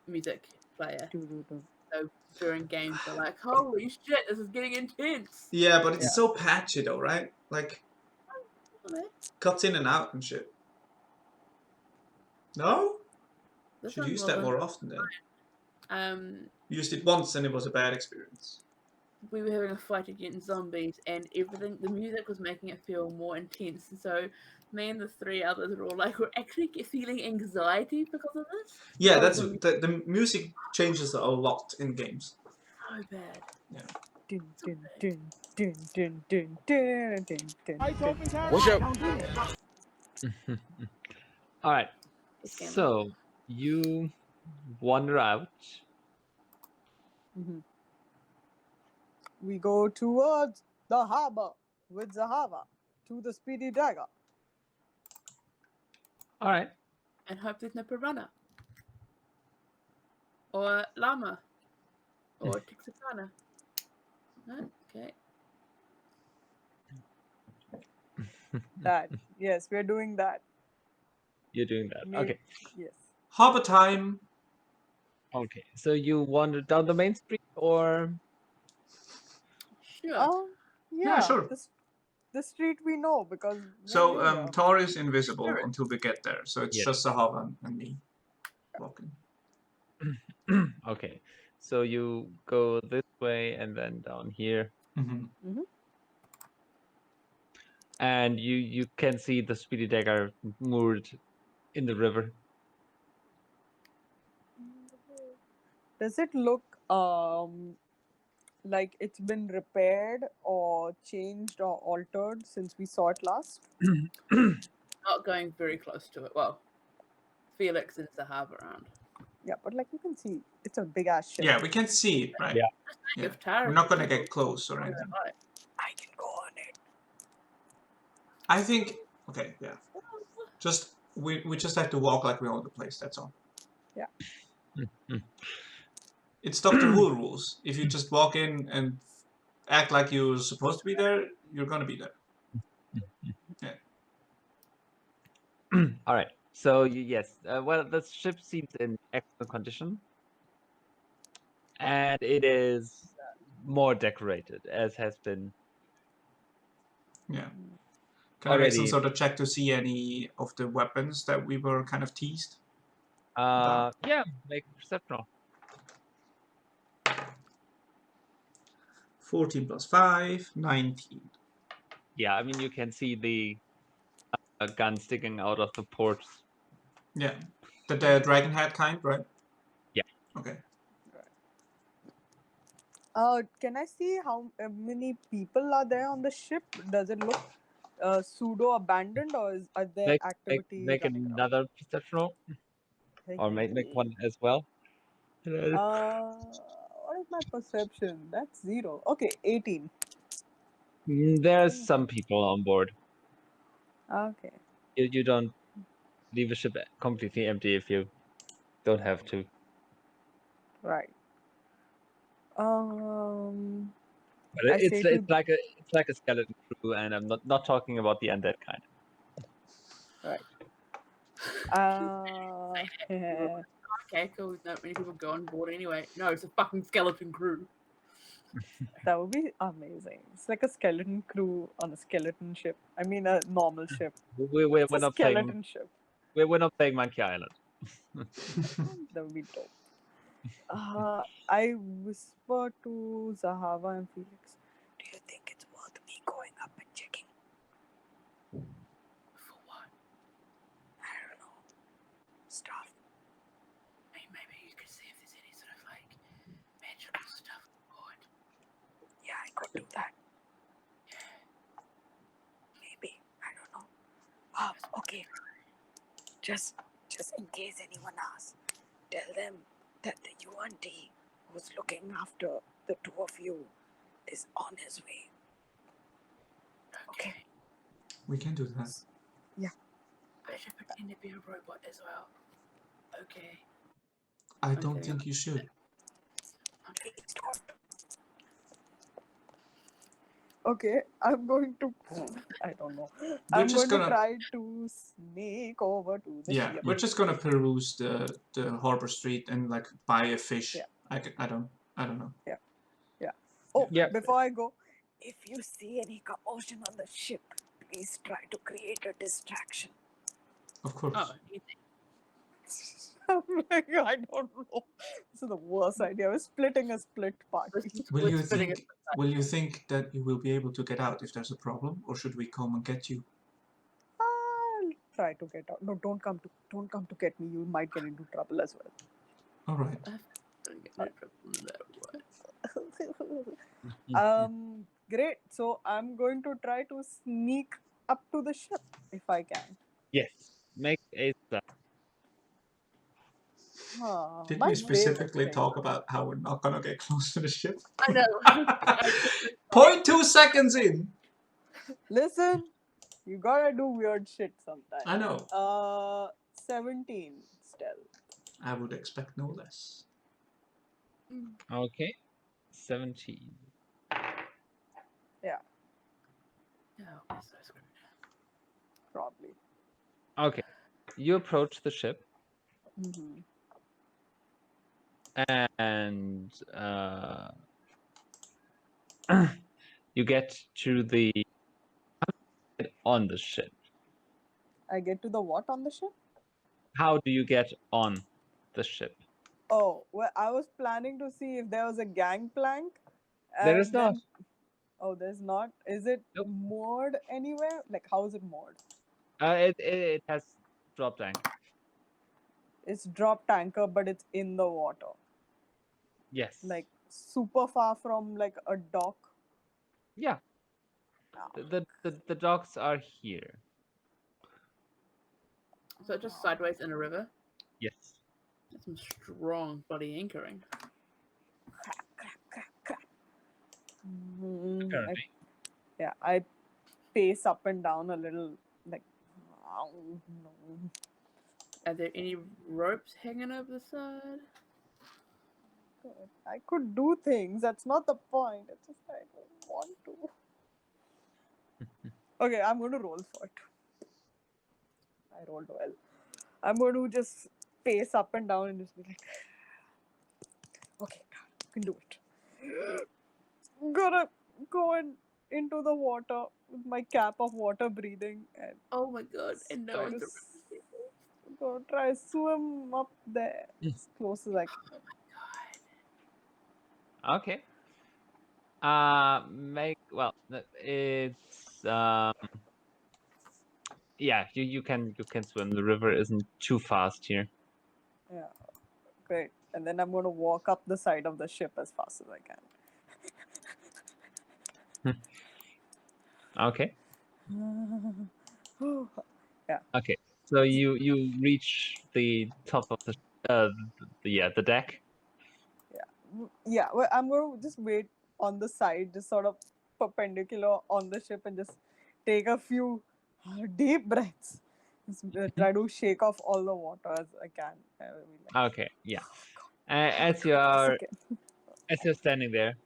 music player. So during games, they're like, "Holy shit, this is getting intense!" Yeah, but it's Yeah. so patchy though, right? Like cuts in and out and shit. No, This should one use that wasn't. more often then. Used it once and it was a bad experience. We were having a fight against zombies, and everything. The music was making it feel more intense. And so, me and the three others were all like, "We're actually feeling anxiety because of this." Yeah, So that's the the music changes a lot in games. so bad. Dun, dun, dun, dun, dun, dun, dun, dun, dun, dun. What's up? All right. It's gambling. So you wander out. Mhm. We go towards the harbor with Zahavah to the speedy dagger. All right. And hope there's no piranha. Or llama. Or Texarkana. Okay. That. Yes, we're doing that. You're doing that. Maybe- Okay. Yes. Harbor time. Okay. So you wander down the main street, or Sure. Yeah, sure. The street we know because So we're new here. Tor is invisible Sure. until we get there, so it's Yes. just Zahavah and me walking. okay. So you go this way and then down here, Mm-hmm. and you can see the speedy dagger moored in the river. Does it look like it's been repaired or changed or altered since we saw it last? Not going very close to it. Well, Felix and Zahavah around. Yeah, but like you can see, it's a big ass ship. Yeah, we can see it, right? Yeah. Yeah. If Tara We're not can gonna do get it, close or why anything. not? I can go on it. I think. Okay, yeah. Just we just have to walk like we own the place. That's all. Yeah. It's Doctor Who rules. If you just walk in and act like you're supposed to be there, you're gonna be there. All right. So yes, well, the ship seems in excellent condition, and it is more decorated, as has been Yeah. Can I make some already. sort of check to see any of the weapons that we were kind of teased? Yeah, make a perception roll. 14 plus 5, 19. Yeah, I mean you can see the gun sticking out of the ports. Yeah. The dragon head kind, right? Yeah. Okay. Can I see how many people are there on the ship? Does it look pseudo abandoned, or are there activity Make running around? another perception roll, or make one as well. What is my perception? That's 0. Okay, 18. There's some people on board. Okay. You don't leave a ship completely empty if you don't have to. Right. But I it's say it's like a skeleton crew, and I'm not talking about the undead kind. Right. Okay, cool. Not many people go on board anyway. No, it's a fucking skeleton crew. That would be amazing. It's like a skeleton crew on a skeleton ship. I mean, a normal ship. We're It's a not playing. skeleton ship. We're not playing Monkey Island. That would be dope. I whisper to Zahavah and Felix, do you think it's worth me going up and checking? For what? I don't know. Stuff. Maybe you could see if there's any sort of like magical stuff on board. Yeah, I could do that. Maybe. I don't know. Okay. Just in case anyone asks, tell them that the UNT who's looking after the two of you is on his way. Okay. We can do that. I should pretend to be a robot as well. Okay. I don't Okay. think you should. Please don't. Okay, I'm going to. I don't know. I'm just going to gonna- try to sneak over to the Yeah, ship. we're just gonna peruse the harbor street and like buy a fish. Yeah. I don't know. Oh, Yeah. before I go, if you see any commotion on the ship, please try to create a distraction. Of course. Oh, easy. I'm like, I don't know. This is the worst idea. We're splitting a split party. Will We're you spinning think? Will you think that you will be able to get out if there's a problem, or should we come and get you? I'll try to get out. No, don't come to get me. You might get into trouble as well. All right. Don't get no trouble no matter what. Great. So I'm going to try to sneak up to the ship if I can. Yes. Make a step. Did My we favorite specifically thing. talk about how we're not gonna get close to the ship? I know. 0.2 seconds in. Listen, you gotta do weird shit sometimes. I know. 17 stealth. I would expect no less. Okay. 17. Yeah, No, I'm so screwed. probably. Okay. You approach the ship, Mm-hmm. and you get to the on the ship. I get to the what on the ship? How do you get on the ship? Oh, well, I was planning to see if there was a gangplank. There is and not. then- Oh, there's not? Is it Nope. moored anywhere? Like, how is it moored? It has dropped anchor. It's dropped anchor, but it's in the water. Yes. Like, super far from, like, a dock. Yeah. Ah. The docks are here. So just sideways in a river. Yes. That's some strong body anchoring. Apparently. I pace up and down a little, like, oh, no. Are there any ropes hanging over the side? I could do things. That's not the point. It's just I don't want to. Okay, I'm going to roll for it. I rolled well. I'm going to just pace up and down and just be like, okay, you can do it. Gotta go into the water with my cap of water breathing and Oh my god! And no try one's to around. go try swim up there as close as I can. Oh my god! Okay. It's yeah, you can swim. The river isn't too fast here. Yeah, great. And then I'm going to walk up the side of the ship as fast as I can. Okay. Yeah. Okay. So you reach the top of the deck. Yeah, well, I'm going to just wait on the side, just sort of perpendicular on the ship and just take a few deep breaths. Just, try to shake off all the water as I can. I will be like, Okay. Yeah. oh, God, As you this are again. as you're standing there,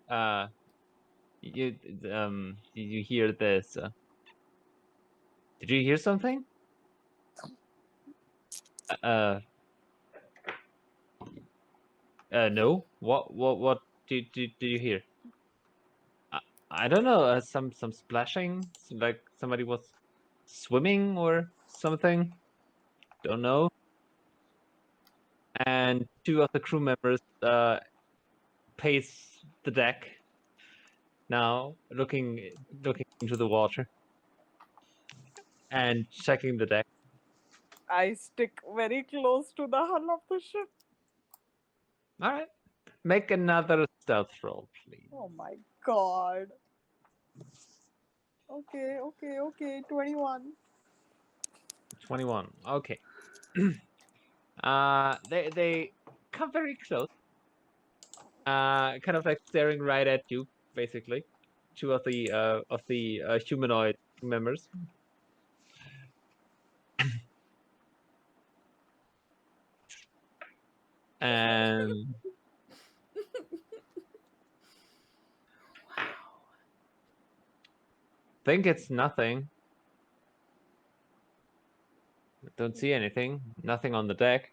you you hear this. Did you hear something? No. What did you hear? I don't know. Some splashing, like somebody was swimming or something. Don't know. And two of the crew members pace the deck now, looking into the water and checking the deck. I stick very close to the hull of the ship. All right. Make another stealth roll, please. Oh my God. Okay. 21. 21. Okay. They come very close. Kind of like staring right at you, basically. Two of the humanoid members. And think it's nothing. Don't see anything. Nothing on the deck.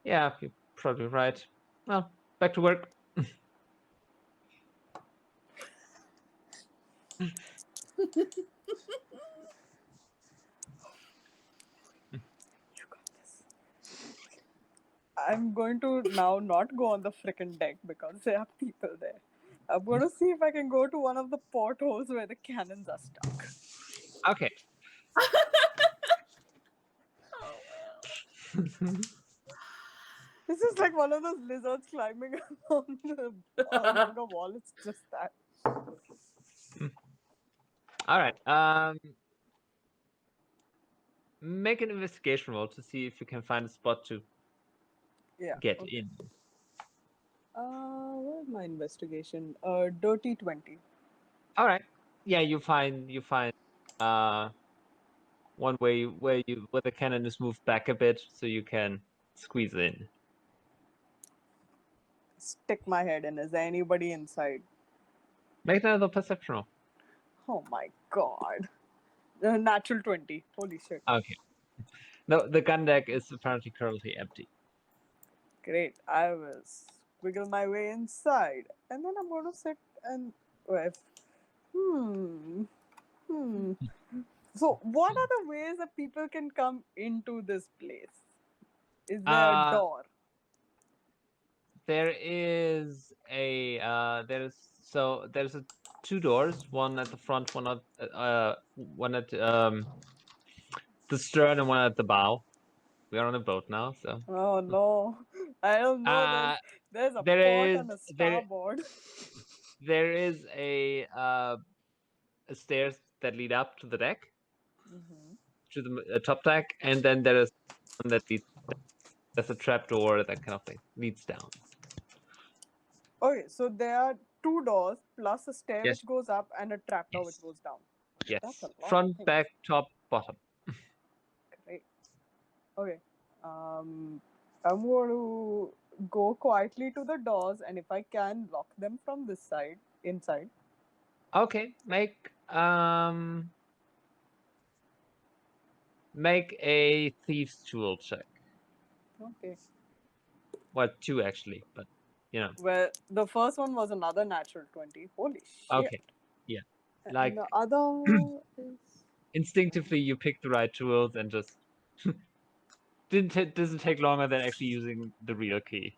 Yeah, you're probably right. Well, back to work. You got this. I'm going to now not go on the frickin' deck because there are people there. I'm going to see if I can go to one of the portholes where the cannons are stuck. Okay. Oh well. This is like one of those lizards climbing along a wall. It's just that. All right. Make an investigation roll to see if you can find a spot to get in. Where's my investigation? Dirty 20. All right. Yeah, you find one way where the cannon is moved back a bit so you can squeeze in. Stick my head in. Is there anybody inside? Make another perception roll. Oh my God. Natural 20. Holy shit. Okay. No, the gun deck is apparently currently empty. Great. I will squiggle my way inside. And then I'm going to sit and... So, what are the ways that people can come into this place? Is there a door? There's two doors, one at the front, one at the stern and one at the bow. We are on a boat now, so. Oh no. I don't know. There's a port and a starboard. There is a stairs that lead up to the deck, to the top deck, and then there is one that leads. there's a trapdoor that kind of like leads down. Okay, so there are 2 doors plus a stair Yes. which goes up and a trapdoor Yes. which goes down. Yes. That's a lot of Front, things. back, top, bottom. Great. Okay. I'm going to go quietly to the doors, and if I can, lock them from this side, inside. Okay, make a thieves tool check. Okay. Well, 2 actually, but you know. Well, the first one was another natural 20. Holy shit. Okay, yeah. And Like the other is. instinctively, you pick the right tools and just doesn't take longer than actually using the real key.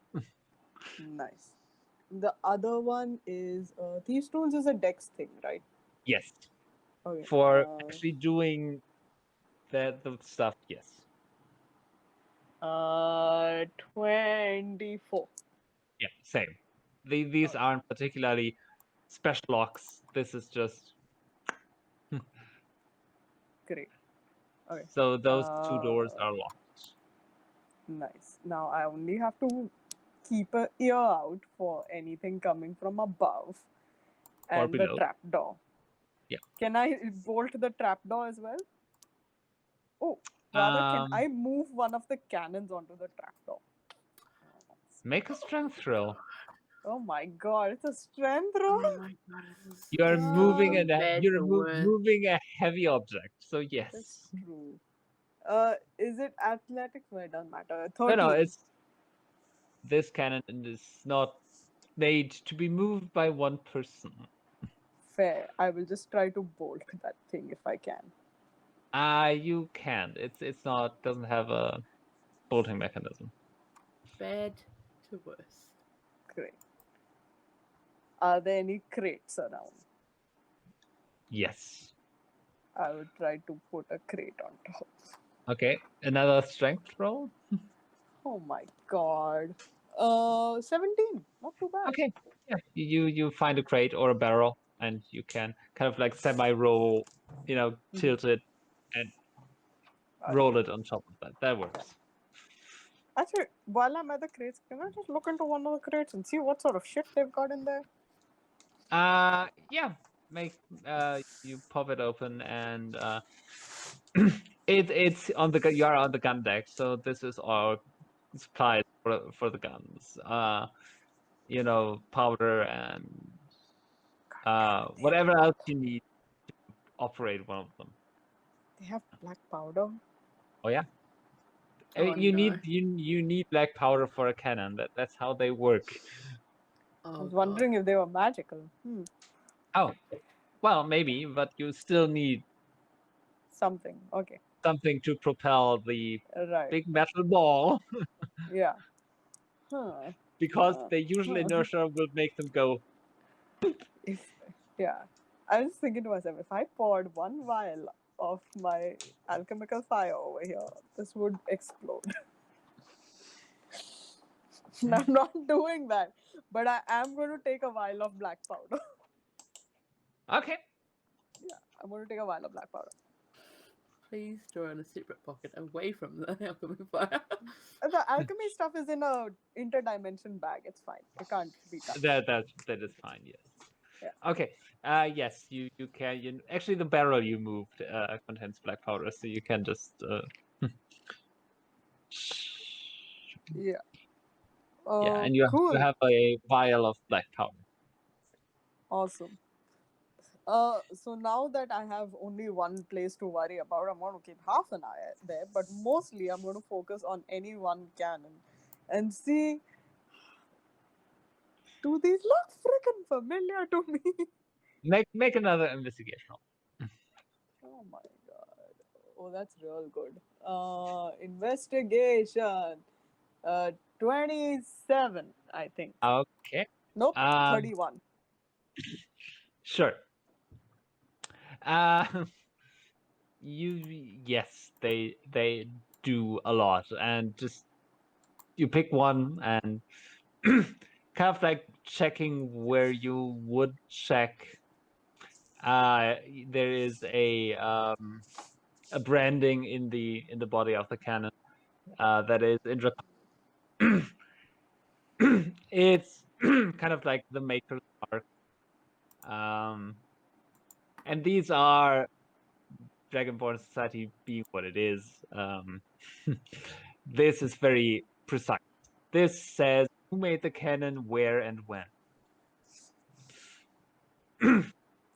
Nice. The other one is. Thieves' Tools is a dex thing, right? Yes, Okay. for actually doing the stuff. Yes. 24. Yeah, same. These Okay. aren't particularly special locks. This is just Great. Okay. so those 2 doors are locked. Nice. Now I only have to keep an ear out for anything coming from above Or and the below. trapdoor. Yeah. Can I bolt the trapdoor as well? Oh, rather, can I move one of the cannons onto the trapdoor? Make a strength roll. Oh my god, it's a strength roll. Oh my god, this is You are Wow. moving from bad to worse. moving a heavy object. So yes. That's true. Is it athletics? No, it doesn't matter. No, 13. no, it's this cannon is not made to be moved by one person. Fair. I will just try to bolt that thing if I can. You can't. It's not doesn't have a bolting mechanism. Bad to worse. Great. Are there any crates around? Yes. I will try to put a crate on top. Okay. Another strength roll. Oh my god. 17. Not too bad. Okay. Yeah. You find a crate or a barrel, and you can kind of like semi-roll, tilt it and roll it on top of that. That works. Actually, while I'm at the crates, can I just look into one of the crates and see what sort of shit they've got in there? Yeah. You pop it open and it's on the you are on the gun deck, so this is all supplies for the guns. Powder and whatever else you need to operate one of them. They have black powder. Oh yeah. Oh, You no. need black powder for a cannon. That's how they work. I Oh, was God. wondering if they were magical. Oh, well, maybe, but you still need Something. Okay. something to propel the Right. big metal ball Yeah. Huh. because the usual Huh. inertia will make them go. Yeah. I was thinking to myself, if I poured one vial of my alchemical fire over here, this would explode. I'm not doing that. But I am going to take a vial of black powder. Okay. Yeah, I'm going to take a vial of black powder. Please store in a separate pocket away from the alchemy fire. The alchemy stuff is in a interdimension bag. It's fine. It can't be touched. That is fine. Yes. Yeah. Okay. Yes, you can. Actually, the barrel you moved contains black powder, so you can just. Yeah. Yeah, and you Cool. have a vial of black powder. Awesome. So now that I have only one place to worry about, I'm going to keep half an eye there, but mostly I'm going to focus on any one cannon and see, do these look freaking familiar to me? Make another investigation roll. Oh my god. Oh, that's real good. Investigation. 27, I think. Okay. Nope, 31. Sure. Yes, they do a lot, and just you pick one and kind of like checking where you would check. There is a branding in the body of the cannon that is It's kind of like the Maker's Mark. And these are Dragonborn society being what it is. This is very precise. This says who made the cannon, where, and when.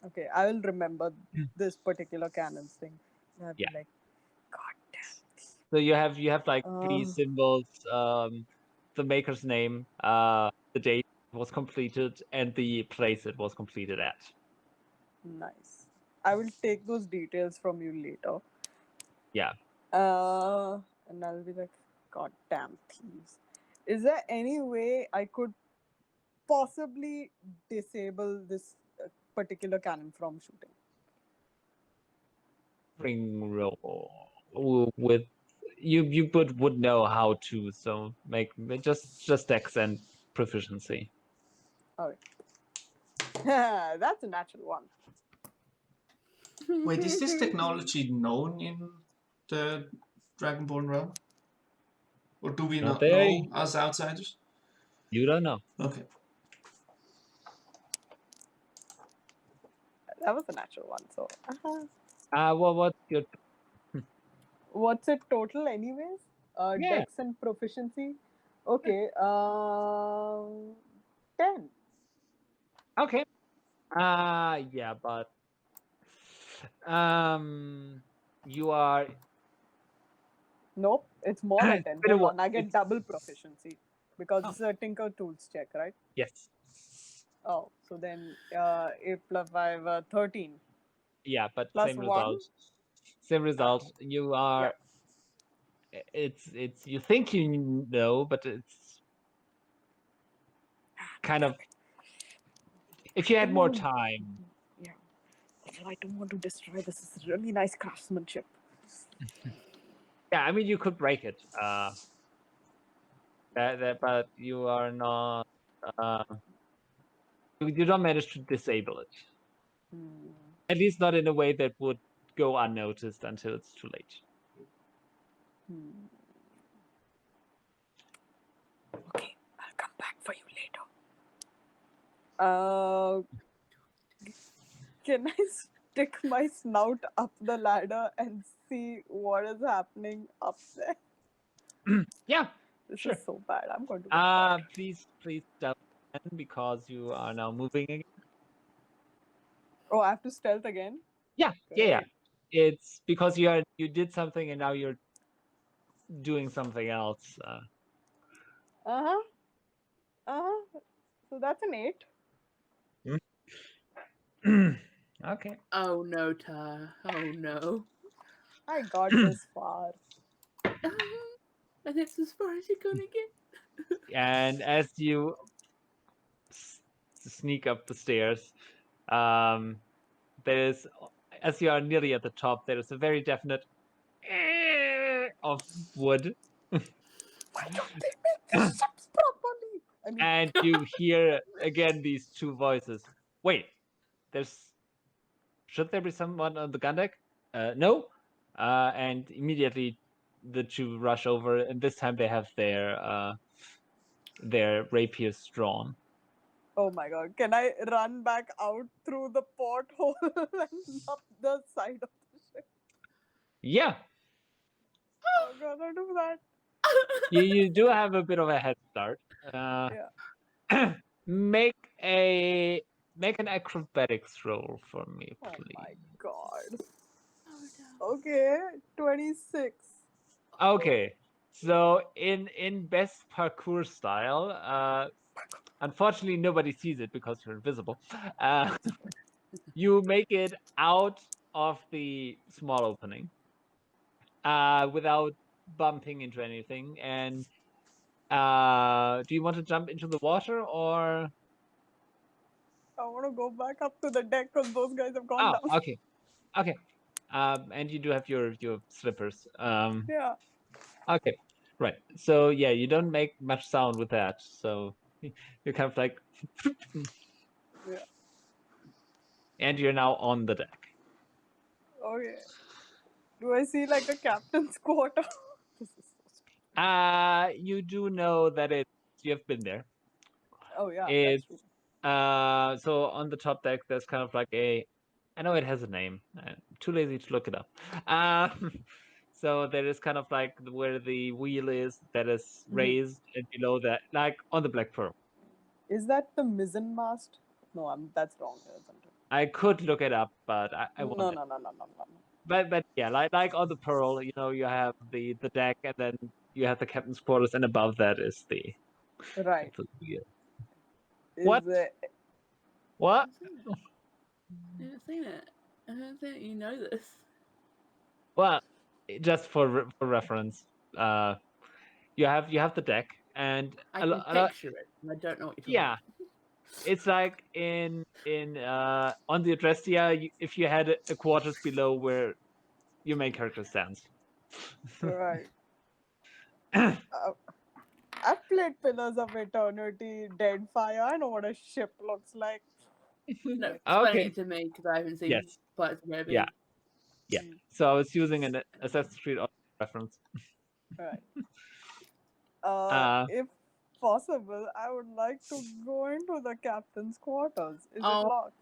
Okay, I will remember this particular cannons thing. And I'll be Yeah. like, God damn. So you have like three Oh. symbols: the maker's name, the date it was completed, and the place it was completed at. Nice. I will take those details from you later. Yeah. And I'll be like, God damn thieves. Is there any way I could possibly disable this particular cannon from shooting? Ring roll with you would know how to, so make just dex and proficiency. Alright. That's a natural one. Wait, is this technology known in the Dragonborn realm? Or do we Not not there. know as outsiders? You don't know. Okay. That was a natural one, so. Well, what's your What's it total, anyways? Yeah. Dex and proficiency? Okay, 10. Okay. Yeah, but you are Nope, it's more than 10. Bit of Hold what- on, I get it's- double proficiency because Oh. this is a Tinker Tools check, right? yes. Oh, so then 8 plus 5, 13. Yeah, but Plus same one? result. Same result. You are. It's. You think you know, but it's kind of. If you had Don't more want to- time, Yeah. Also, I don't want to destroy this. This is really nice craftsmanship. yeah. I mean, you could break it. But you are not. You don't manage to disable it. Hmm. At least not in a way that would go unnoticed until it's too late. Hmm. Okay, I'll come back for you later. Can I stick my snout up the ladder and see what is happening up there? Yeah. This Sure. is so bad. I'm going to get caught. Please stealth again because you are now moving again. Oh, I have to stealth again? Yeah. Great. It's because you did something and now you're doing something else. Uh-huh. Uh-huh. So that's an 8. Okay. Oh no, Tar. Oh no. I got this far. And it's as far as you're gonna get. And as you sneak up the stairs, there's as you are nearly at the top, there is a very definite of wood. Why don't they make the ships properly? I mean, And you hear again these two voices. Wait, should there be someone on the gun deck? No. And immediately the two rush over, and this time they have their rapiers drawn. oh my god. Can I run back out through the porthole and up the side of the ship? Yeah, I'm gonna do that. you do have a bit of a head start. Yeah. Make an acrobatics roll for me, Oh please. my god. Oh no. Okay, 26. Okay, so in best parkour style, unfortunately nobody sees it because you're invisible. You make it out of the small opening without bumping into anything. And do you want to jump into the water or? I want to go back up to the deck because those guys have gone Oh, down. okay. And you do have your slippers. Yeah. Okay, right. So yeah, you don't make much sound with that. So you're kind of like, Yeah. and you're now on the deck. Okay. Do I see like a captain's quarter? This is so stupid. You do know that you have been there. Oh yeah, that's It's true. so on the top deck there's kind of like I know it has a name. I'm too lazy to look it up. So there is kind of like where the wheel is that is raised, and below that, like on the Black Pearl. Is that the mizzen mast? No, that's wrong, isn't it? I could look it up, but I No, won't. no, no, no, no, no. But yeah, like on the Pearl, you have the deck, and then you have the captain's quarters, and above that is the Right. wheel. Is What? What? I've never seen it. I haven't seen it. You know this. Well, just for reference, you have the deck, and I can picture it, and I don't know what you're talking yeah, it's like in on the Adrestia, if you had a quarters below where your main character stands. right. I've played Pillars of Eternity, Deadfire. I know what a ship looks like. No, Like, explain Okay. it to me because I haven't seen Yes. Pirates of the Yeah. Caribbean. Yeah. So I was using an Assassin's Creed reference. right. Uh, If possible, I would like to go into the captain's quarters. Is it Oh. locked?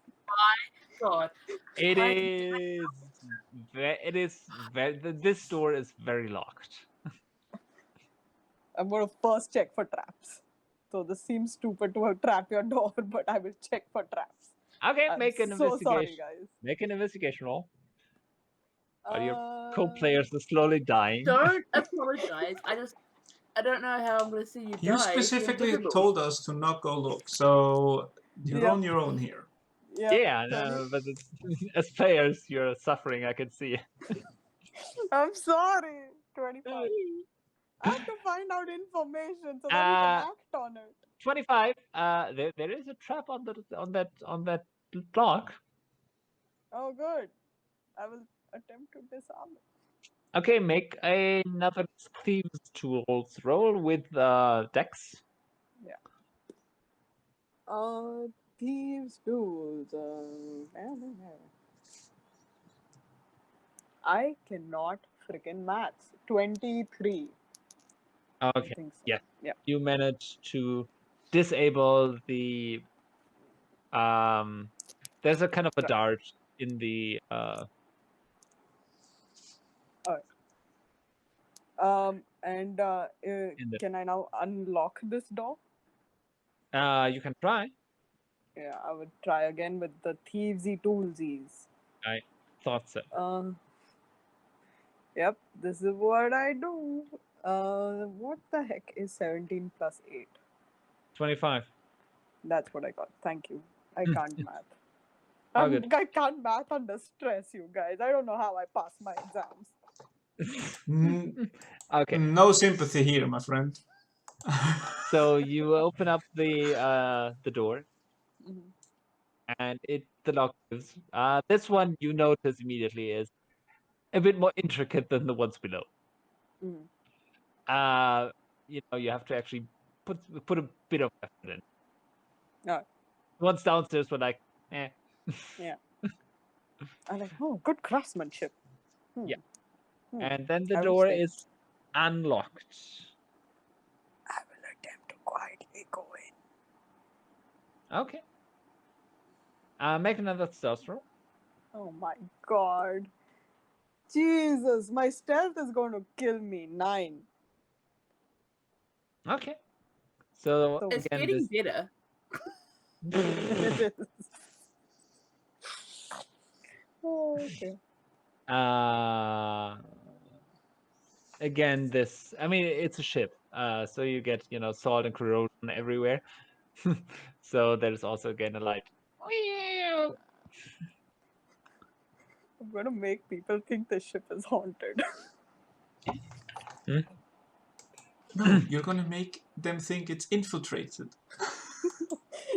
God, it I- is. It is very. This door is very locked. I'm going to first check for traps. So this seems stupid to trap your door, but I will check for traps. Okay, I'm make an so investigation. sorry, guys. Make an investigation roll. Are your Uh, co-players are slowly dying? don't apologize. I don't know how I'm going to see you die. You if you're specifically invisible. told us to not go look, so you're Yep. on your own here. Yeah, 20 no, but as players, you're suffering. I can see. I'm sorry. 25. I have to find out information so that we can act on it. 25. There is a trap on that block. Oh, good. I will attempt to disarm it. Okay, make another thieves tools roll with Dex. Thieves tools. I cannot freaking maths. 23. I Okay. think so. Yes. Yeah. You managed to disable the there's a kind of a Right. dart in the And the can I now unlock this door? you can try. Yeah, I would try again with the thievesy toolsies. I thought so. Yep, this is what I do. What the heck is 17 plus 8? 25. That's what I got. Thank you. I can't math. All good. I can't math under stress, you guys. I don't know how I pass my exams. Okay. No sympathy here, my friend. So you open up the door, Mhm. and the lock moves. This one you notice immediately is a bit more intricate than the ones below. Mhm. You have to actually put a bit of effort in. Alright. The ones downstairs were like, eh. Yeah. I'm like, oh, good craftsmanship. Yeah. Hmm. And then the I will door stay. is unlocked. I will attempt to quietly go in. Okay. Make another stealth roll. Oh my god. Jesus, my stealth is going to kill me. 9. Okay. So It's again, getting better. It is. Oh, okay. Again, I mean, it's a ship, so you get salt and corrosion everywhere. So there's also again a light. I'm going to make people think the ship is haunted. No, you're gonna make them think it's infiltrated.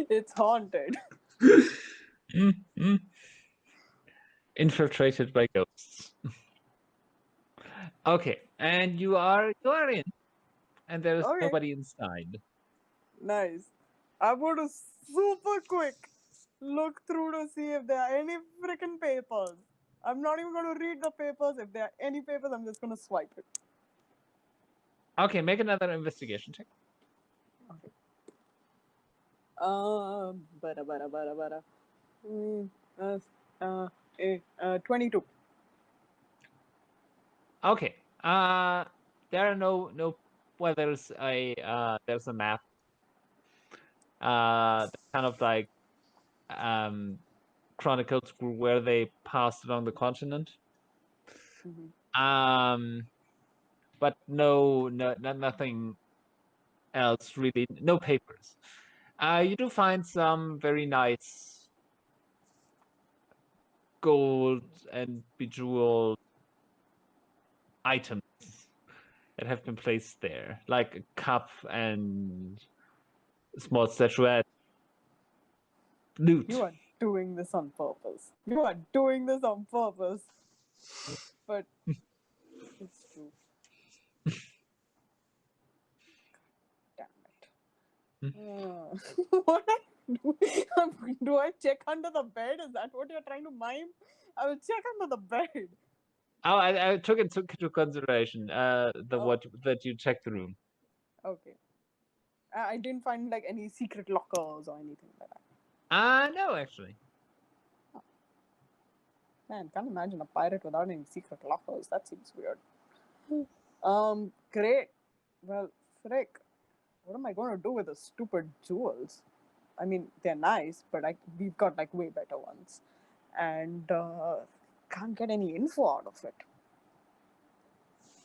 It's haunted. Infiltrated by ghosts. Okay, and you are in, and there is Okay. nobody inside. Nice. I'm going to super quick look through to see if there are any freaking papers. I'm not even going to read the papers. If there are any papers, I'm just going to swipe it. Okay, make another investigation check. Okay. Bara. Mm, 22. Okay. There are no. Well, there's a map. Kind of like chronicles where they passed along the continent. Mhm. But nothing else really. No papers. You do find some very nice gold and bejeweled items that have been placed there, like a cup and a small statuette. Loot. You are doing this on purpose. You are doing this on purpose. But it's true. Damn it. What I do? Do I check under the bed? Is that what you're trying to mime? I will check under the bed. Oh, I took into consideration Oh. that you checked the room. Okay. I didn't find like any secret lockers or anything like that. No, actually. Man, can't imagine a pirate without any secret lockers. That seems weird. Great. Well, frick. What am I going to do with the stupid jewels? I mean, they're nice, but we've got like way better ones. And can't get any info out of it.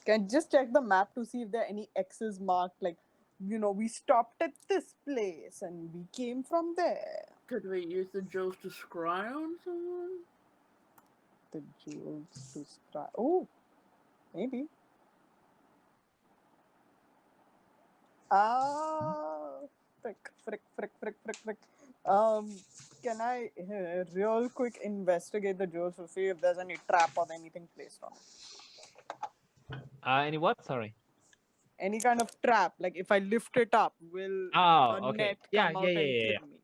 Can I just check the map to see if there are any X's marked, like, we stopped at this place and we came from there. Could we use the jewels to scry on someone? The jewels to scry. Oh, maybe. Frick. Can I real quick investigate the jewels to see if there's any trap or anything placed on it? Any what? Sorry. Any kind of trap, like if I lift it up, will Oh, a okay. net Yeah, come out and yeah. kill me?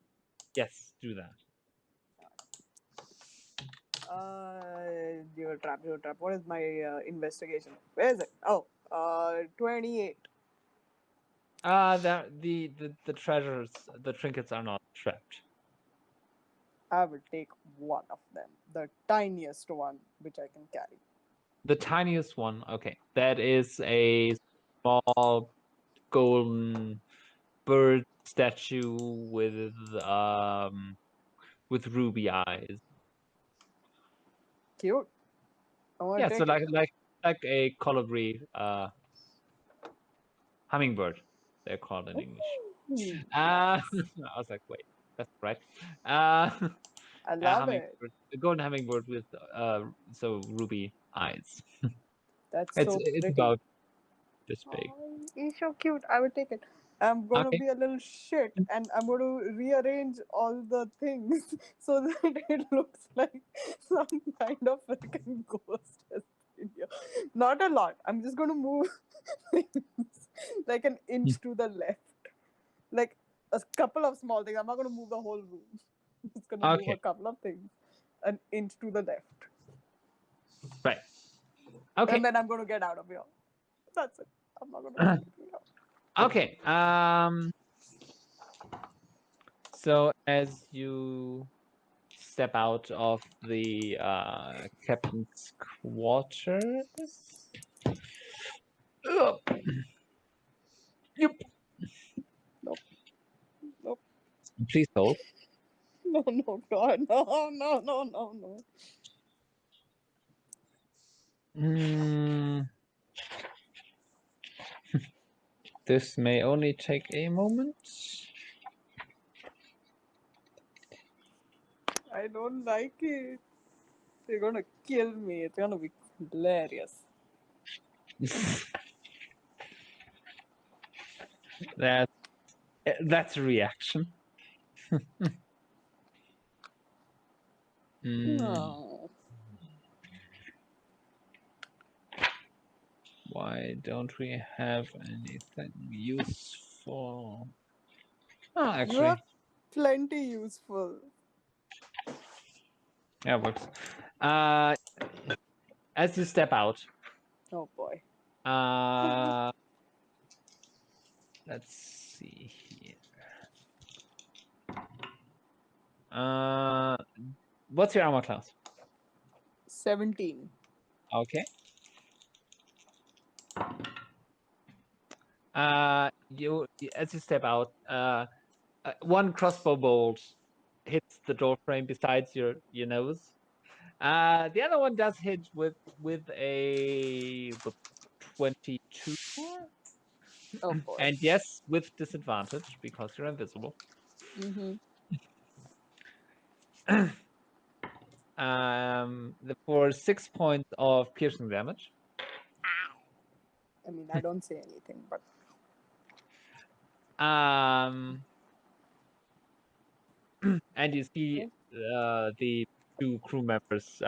Yes, do that. Jewel trap. What is my investigation? Where is it? Oh, 28. The treasures, the trinkets are not trapped. I will take one of them, the tiniest one which I can carry. The tiniest one, okay. That is a small golden bird statue with ruby eyes. Cute. I want Yeah, to so take it. like a colibri hummingbird, they're called in English. Ooh, I nice. was like, wait, that's right. I love it. Hummingbird, a golden hummingbird with so ruby eyes. That's It's so it's pretty. about this big. Oh, he's so cute. I would take it. I'm going to Okay. be a little shit and I'm going to rearrange all the things so that it looks like some kind of freaking ghost has been here. Not a lot. I'm just going to move things like an inch to the left. Like a couple of small things. I'm not going to move the whole room. I'm just going to move Okay. a couple of things an inch to the left. Right. Okay. And then I'm going to get out of here. That's it. I'm not going to do anything else. Okay. So as you step out of the captain's quarters. Ugh. Yep. Nope. Please hold. No, God, no. This may only take a moment. I don't like it. They're gonna kill me. It's gonna be hilarious. That's a reaction. No. Why don't we have anything useful? Oh, You actually, are plenty useful. yeah, it works. As you step out, Oh boy. let's see here. What's your armor class? 17. Okay. You as you step out, one crossbow bolt hits the door frame besides your nose. The other one does hit with a 22, Oh boy. and yes, with disadvantage because you're invisible. Mm-hmm. For 6 points of piercing damage. I mean, I don't say anything, but And you see the two crew members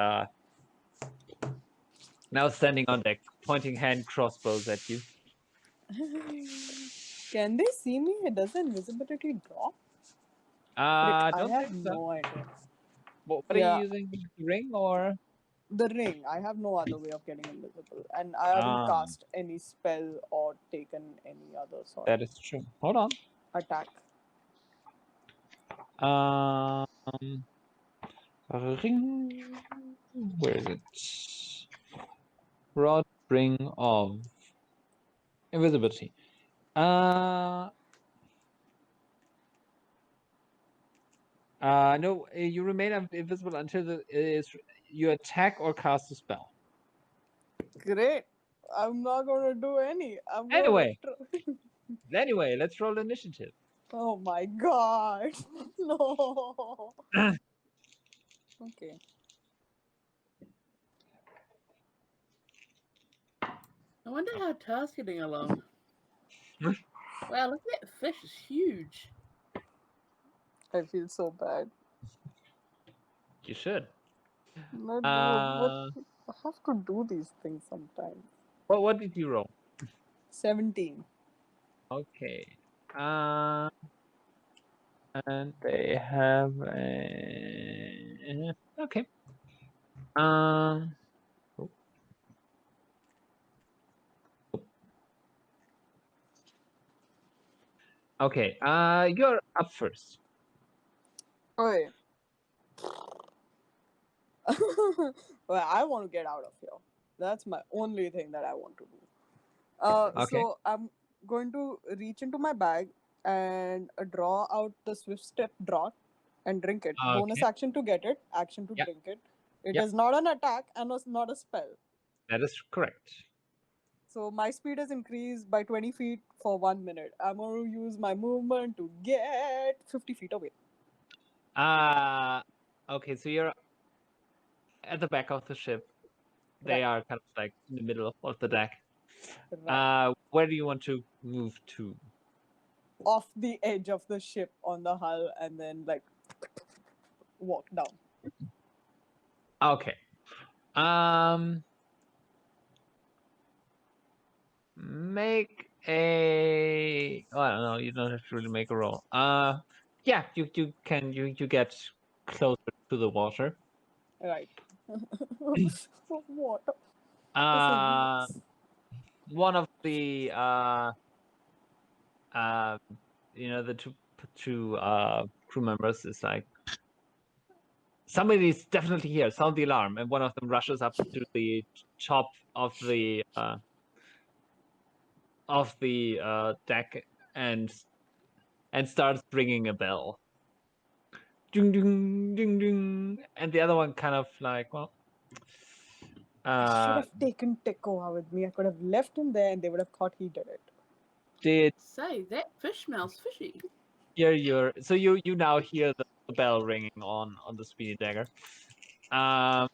now standing on deck, pointing hand crossbows at you. can they see me? Does the invisibility drop? Frick, I Don't have think so. no idea. What are Yeah. you using? The ring or? The ring. I have no other way of getting invisible, and I haven't cast any spell or taken any other sort That is true. Hold on. attack. Ring. Where is it? Rod ring of invisibility. No, you remain invisible until you attack or cast a spell. Great. I'm not gonna do any. I'm Anyway. gonna. Anyway, let's roll initiative. Oh my god. No. Okay. I wonder how Tar's getting along. Wow, look at that fish, it's huge. I feel so bad. You should. No, Uh, but I have to do these things sometimes. what did you roll? 17. Okay. And they have a okay. Oh. Okay. You're up first. Okay. Well, I want to get out of here. That's my only thing that I want to do. Okay. So I'm going to reach into my bag and draw out the Swift Step Draught and drink it. Bonus Okay. action to get it, action to Yep. drink it. It Yep. is not an attack and was not a spell. That is correct. So my speed is increased by 20 feet for 1 minute. I'm going to use my movement to get 50 feet away. Okay, so you're at the back of the ship. They are kind of like in the middle of the deck. Right. Where do you want to move to? Off the edge of the ship on the hull and then like walk down. Okay. Make a. Oh, I don't know. You don't have to really make a roll. Yeah, you get closer to the water. Right. Water. One of the the two crew members is like, somebody's definitely here. Sound the alarm, and one of them rushes up to the top of the deck and starts ringing a bell. Ding ding ding ding, and the other one kind of like, well, I should have taken Tekoa with me. I could have left him there and they would have thought he did it. Say, that fish smells fishy. So you now hear the bell ringing on the speedy dagger. The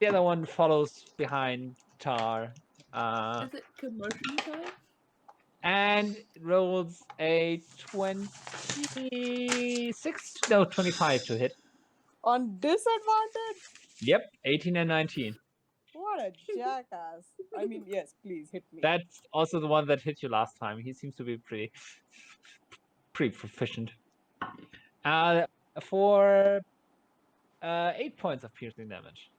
other one follows behind Tar. Is it commotion time? And rolls a 25 to hit. On disadvantage? Yep, 18 and 19. What a jackass. I mean, yes, please hit me. That's also the one that hit you last time. He seems to be pretty proficient. For 8 points of piercing damage.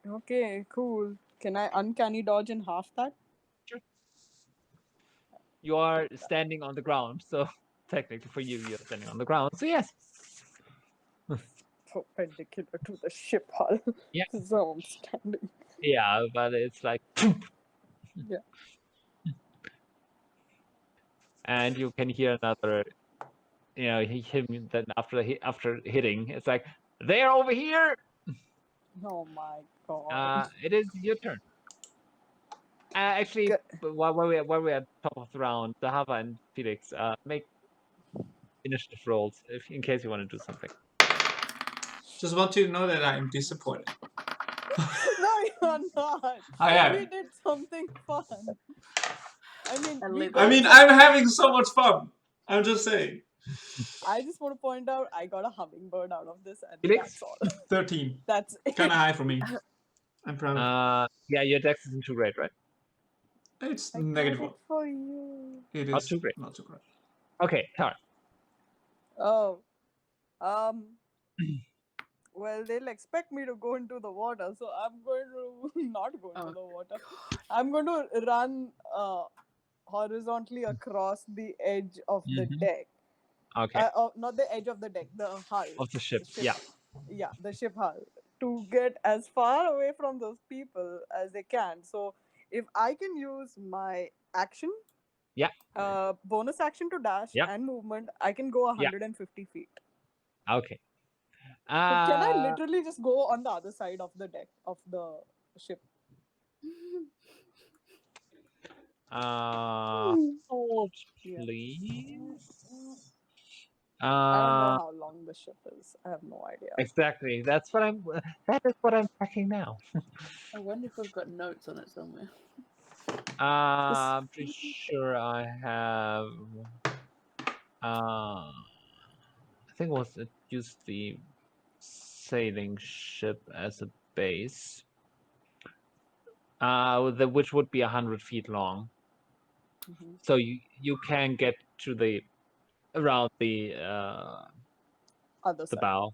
Okay, cool. Can I uncanny dodge in half that? Sure. you are standing on the ground. So technically for you, you're standing on the ground. So yes. Perpendicular to the ship hull. Yeah. So I'm standing. Yeah, but it's like. Yeah. And you can hear another, him then after hitting, it's like, they're over here. Oh my god. It is your turn. Actually, Good. while we're at top of the round, Zahavah and Felix, make initiative rolls in case you want to do something. Just want you to know that I'm disappointed. No, you're not. I am. We did something fun. I mean, And we leave got I mean, some- I'm having so much fun. I'm just saying. I just want to point out I got a hummingbird out of this, and Felix? that's all. 13. That's it. Kind of high for me. I'm proud. Yeah, your dex isn't too great, right? It's I got negative it 1. for you. It Not is too great. not too great. Okay, Tara. Oh. Well, they'll expect me to go into the water, so I'm going to not go into Oh, the water. I'm going to run horizontally across the edge of the Mhm. deck. Okay, Not the edge of the deck, the hull. of the ship. The Yeah. Yeah, the ship hull. To get as far away from those people as they can. So if I can use my action, Yeah. bonus action to dash Yep. and movement, I can go 150 feet. Okay. So can I literally just go on the other side of the deck of the ship? Hold, Yeah. please. I don't know how long the ship is. I have no idea. Exactly. That is what I'm checking now. I wonder if we've got notes on it somewhere. I'm pretty sure I have. I think it used the sailing ship as a base. Which would be 100 feet long. Mhm. So you can get to around the Other side. bow.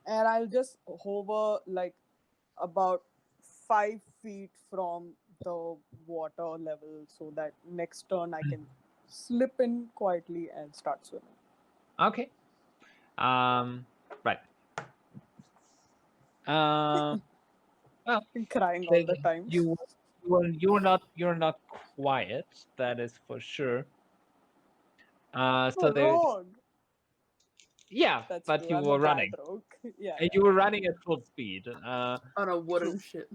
And I'll just hover like about 5 feet from the water level so that next turn I can slip in quietly and start swimming. Okay. Right. Well, I'm crying all the time. you're not quiet. That is for sure. So there. Rogue. Yeah, That's but true. you I'm were a running. bad rogue. Yeah. And you were running at full speed. On a wooden True. ship.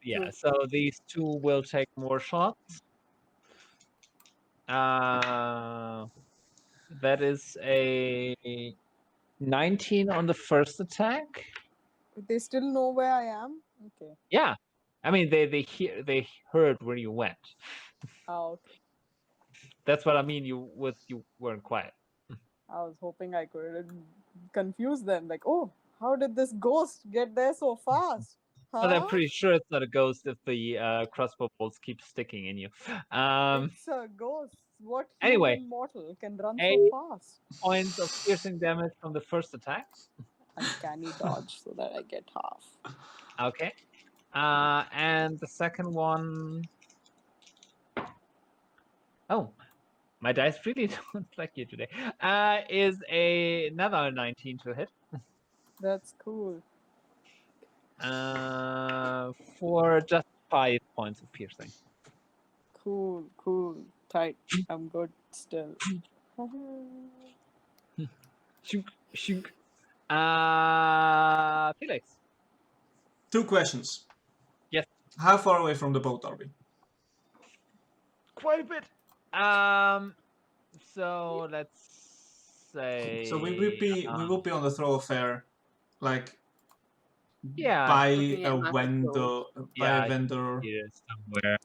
Yeah. True. So these two will take more shots. That is a 19 on the first attack. They still know where I am? Okay. Yeah, I mean they heard where you went. Oh, okay. That's what I mean. You weren't quiet. I was hoping I could confuse them. Like, oh, how did this ghost get there so fast? But I'm Huh? pretty sure it's not a ghost if the crossbow bolts keep sticking in you. It's a ghost. What Anyway, human mortal can run a- so fast? points of piercing damage from the first attack. Uncanny dodge so that I get half. Okay. And the second one. Oh, my dice really don't like you today. Is another 19 to hit. That's cool. For just 5 points of piercing. Cool. Tight. I'm good still. Shunk, shunk. Felix. 2 questions. Yes. How far away from the boat are we? Quite a bit. So let's say. So we would be on the thoroughfare, like Yeah. by Looking a at my vendor, Yeah, a vendor. here somewhere.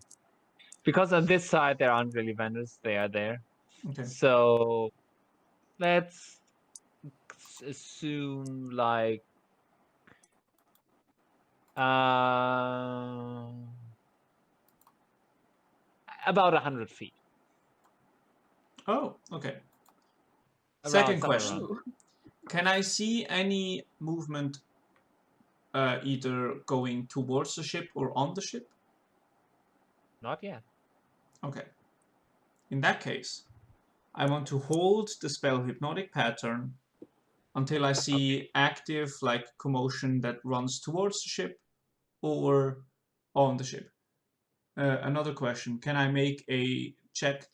Because on this side there aren't really vendors. They are there. Okay. So let's assume like about 100 feet. Oh, okay. Around Second somewhere question. around. Can I see any movement either going towards the ship or on the ship? Not yet. Okay. In that case, I want to hold the spell Hypnotic Pattern until I see active commotion that runs towards the ship or on the ship. Another question: can I make a check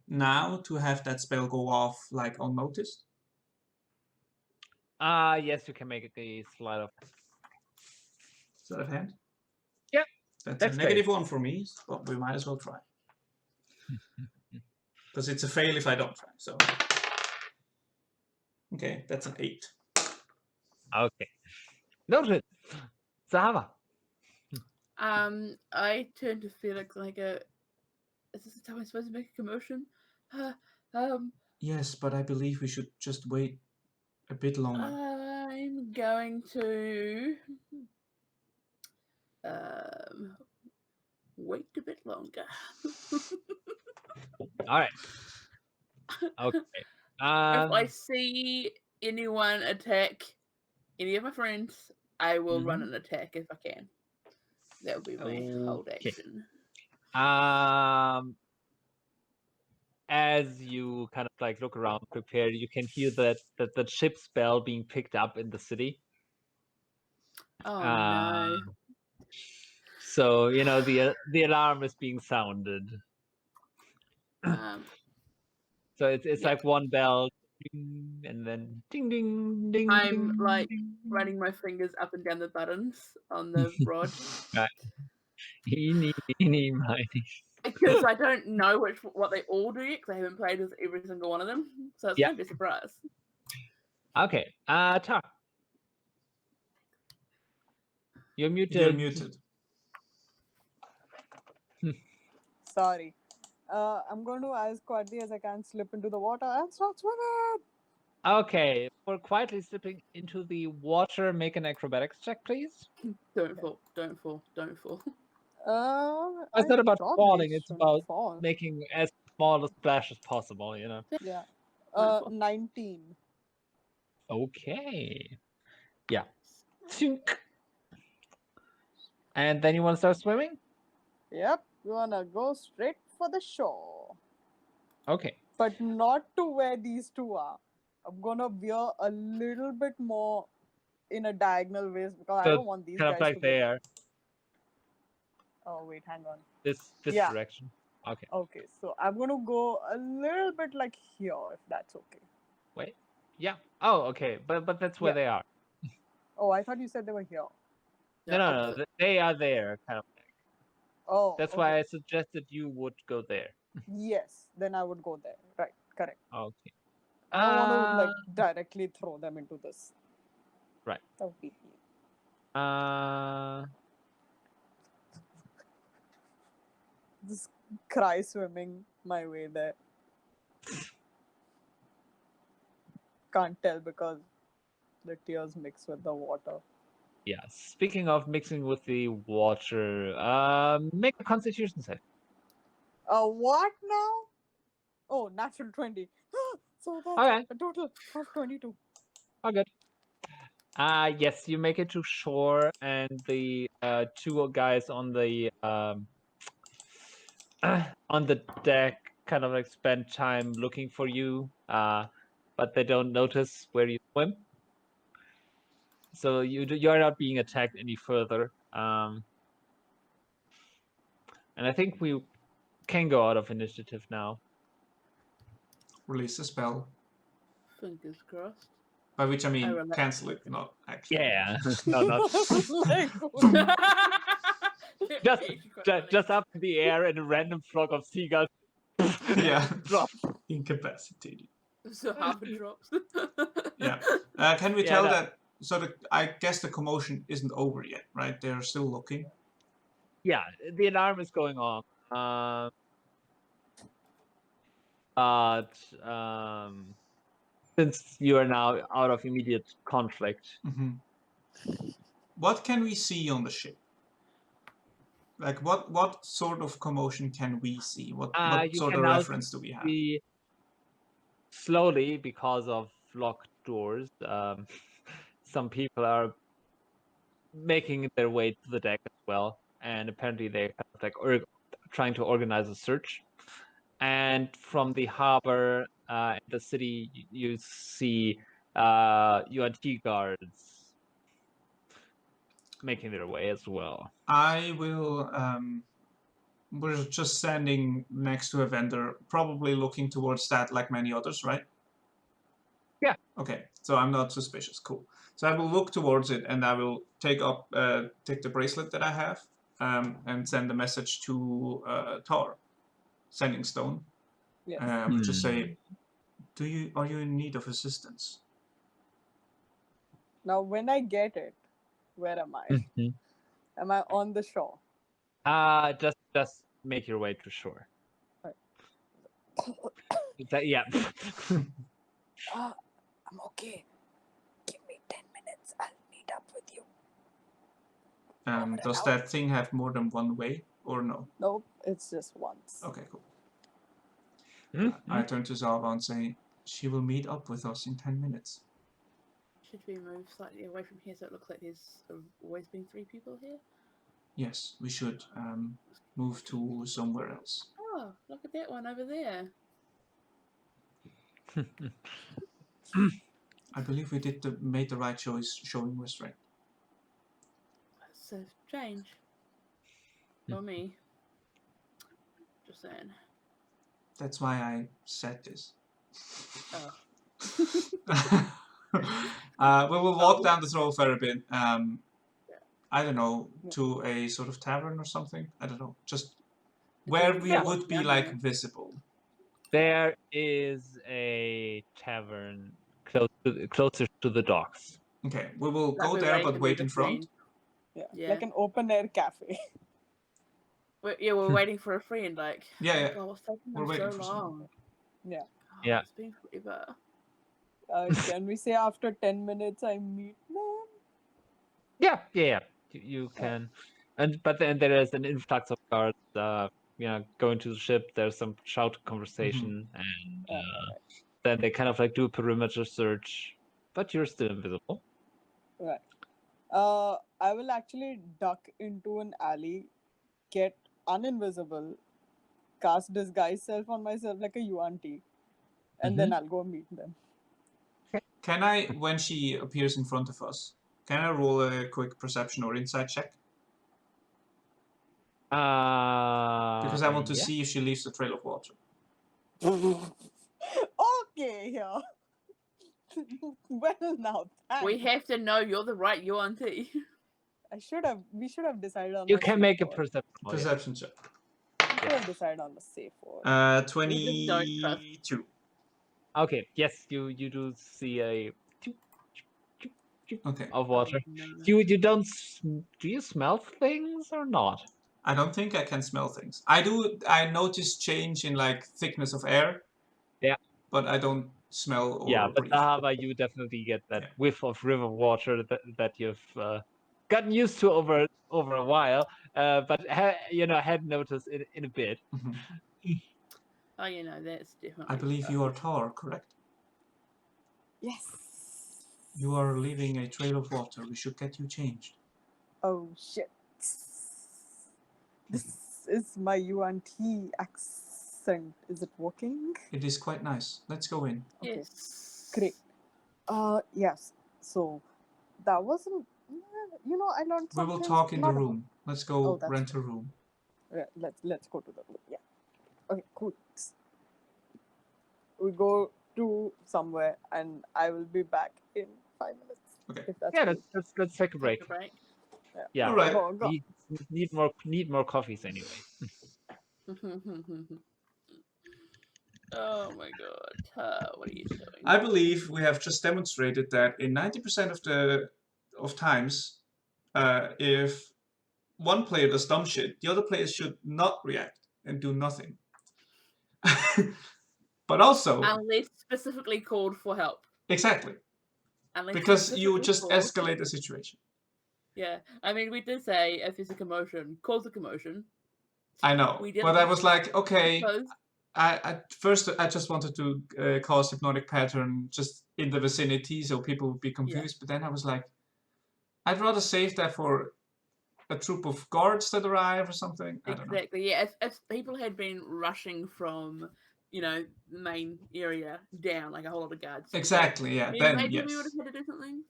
now to have that spell go off unnoticed? Yes, you can make a sleight of. Sleight of hand? Yep. That's That's a -1 for me, but we might as well try. Because it's a fail if I don't try. So okay, that's an 8. Okay. Noted. Zahavah. I turn to Felix and I go, "Is this the time I'm supposed to make a commotion?" Yes, but I believe we should just wait a bit longer. I'm going to wait a bit longer. All right. Okay. If I see anyone attack any of my friends, I will run an attack if I can. That would be my hold Okay. action. As you kind of look around, prepare, you can hear that the ship's bell being picked up in the city. Oh no. So the alarm is being sounded. So it's like one bell, ding, and then ding ding ding. I'm ding, ding. running my fingers up and down the buttons on the rod. Right. Eeny, meeny, miny. Because I don't know what they all do yet, because I haven't played with every single one of them. So it's going to be a surprise. Okay. Tar. You're muted. You're muted. Sorry. I'm going to, as quietly as I can, slip into the water and start swimming. Okay. For quietly slipping into the water, make an acrobatics check, please. Don't fall. Don't fall. Don't fall. It's not about probably falling, it's shouldn't about fall. making as small a splash as possible, Yeah. Don't fall. 19. Okay. Yeah. Tink. And then you want to start swimming? Yep. We want to go straight for the shore. Okay. But not to where these two are. I'm going to veer a little bit more in a diagonal way because I So don't want these kind guys of like to go. there, Oh, wait, hang on. this Yeah. direction. Okay. Okay, so I'm going to go a little bit like here, if that's okay. Wait. Yeah. Oh, okay. But that's where Yeah. they are. Oh, I thought you said they were here. No. They are there, kind of. Oh, That's okay. why I suggested you would go there. Yes, then I would go there. Right, correct. Okay. I don't want to directly throw them into this. Right. That would be mean. Just cry swimming my way there. Can't tell because the tears mix with the water. Yeah. Speaking of mixing with the water, make a Constitution save. What now? Oh, natural 20. So that's Okay. a total of 22. Oh, good. Yes, you make it to shore, and the two guys on the on the deck kind of spend time looking for you, but they don't notice where you swim. So you're not being attacked any further. And I think we can go out of initiative now. Release the spell. Fingers crossed. By which I mean relax. cancel it, not actually. Yeah, no, not just up in the air and a random flock of seagulls. Yeah. Drop. Incapacitated. Zahavah drops. Yeah. Can we tell that? So I guess the commotion isn't over yet, right? They're still looking. Yeah, the alarm is going off. But since you are now out of immediate conflict. What can we see on the ship? Like what sort of commotion can we see? What sort of reference do we have? Slowly, because of locked doors, some people are making their way to the deck as well, and apparently they're kind of trying to organize a search. And from the harbor in the city, you see UNT guards making their way as well. I will. We're just standing next to a vendor, probably looking towards that, like many others, right? Yeah. Okay, so I'm not suspicious. Cool. So I will look towards it, and I will take the bracelet that I have, and send a message to Tar, Sending Stone. Yes. Just say, are you in need of assistance? Now, when I get it, where am I? Am I on the shore? Just make your way to shore. Right. Yeah. I'm okay. Give me 10 minutes. I'll meet up with you. Does that thing have more than one way, or no? Nope, it's just once. Okay, cool. I turn to Zahavah and say, she will meet up with us in 10 minutes. Should we move slightly away from here so it looks like there's always been 3 people here? Yes, we should move to somewhere else. Oh, look at that one over there. I believe we made the right choice showing restraint. That's a change. For me. Just saying. That's why I said this. Oh. We will walk down the thoroughfare a bit. I don't know, to a sort of tavern or something. I don't know, just where we would be like visible. There is a tavern closer to the docks. Okay, we will Like go we're there, waiting but to wait meet in a front. friend. Yeah, like an open air cafe. We're waiting for a friend, like. Yeah. Oh, what's taking We're them waiting so for long? someone. Yeah. Oh, Yeah. It's been forever. Can we say after 10 minutes I meet them? Yeah. You can, but then there is an influx of guards. Going to the ship. There's some shouted conversation, and then they kind of like do a perimeter search, but you're still invisible. Right. I will actually duck into an alley, get uninvisible, cast disguise self on myself like a UNT, and then I'll go meet them. Can I, when she appears in front of us, can I roll a quick perception or insight check? Because I want to see if she leaves a trail of water. Okay, yeah. Well, now thanks. We have to know you're the right UNT. We should have decided on You the can safe make a word. Perception check. We should have decided on the safe word. 22. Okay. Yes, you do see a Okay. of water. Oh, no. You don't. Do you smell things or not? I don't think I can smell things. I notice change in like thickness of air. Yeah. But I don't smell or but breathe. Zahavah, you definitely get that whiff of river water that you've gotten used to over a while, but had noticed in a bit. Oh, that's definitely. I believe you are Tar, correct? Yes. You are leaving a trail of water. We should get you changed. Oh shit. This is my UNT accent. Is it working? It is quite nice. Let's go in. Okay. Yes. Great. Yes. So that wasn't. I learned We something. will talk in the room. Let's go rent a room. Let's go to the room. Yeah. Okay. Cool. We go to somewhere, and I will be back in 5 minutes. Okay. If that's Yeah. Let's take a break. Yeah. All right. Go. Need more coffees anyway. Oh my god, what are you doing? I believe we have just demonstrated that in 90% of times, if one player does dumb shit, the other players should not react and do nothing. But also, unless specifically called for help. Exactly. Unless because you just escalate the situation. Yeah, I mean, we did say if there's a commotion, cause a commotion. I know, but I was like, okay. I just wanted to cause hypnotic pattern just in the vicinity so people would be confused. But then I was like, I'd rather save that for a troop of guards that arrive or something. I don't know. Exactly. Yeah. If people had been rushing from, the main area down, like a whole lot of guards. Exactly, yeah, Then then maybe we yes. would have had to do something.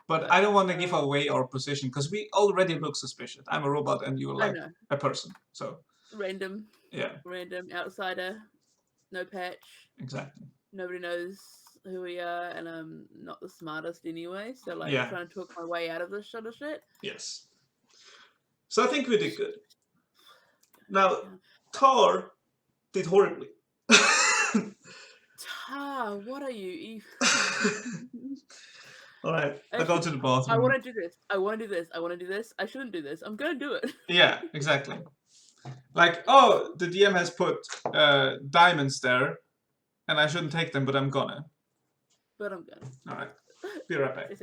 But I don't want to give away our position because we already look suspicious. I'm a robot and you're I like know. a person. So Random yeah, outsider, no patch. exactly. Nobody knows who we are, and I'm not the smartest anyway. So like Yeah. trying to talk my way out of this sort of shit. Yes. So I think we did good. Now, Tar did horribly. Tar, what are you? All right, I'll go to the bathroom. I want to do this. I want to do this. I want to do this. I shouldn't do this. I'm gonna do it. Yeah, exactly. Like, oh, the DM has put diamonds there, and I shouldn't take them, but I'm gonna. But I'm gonna. All right, be right back. It's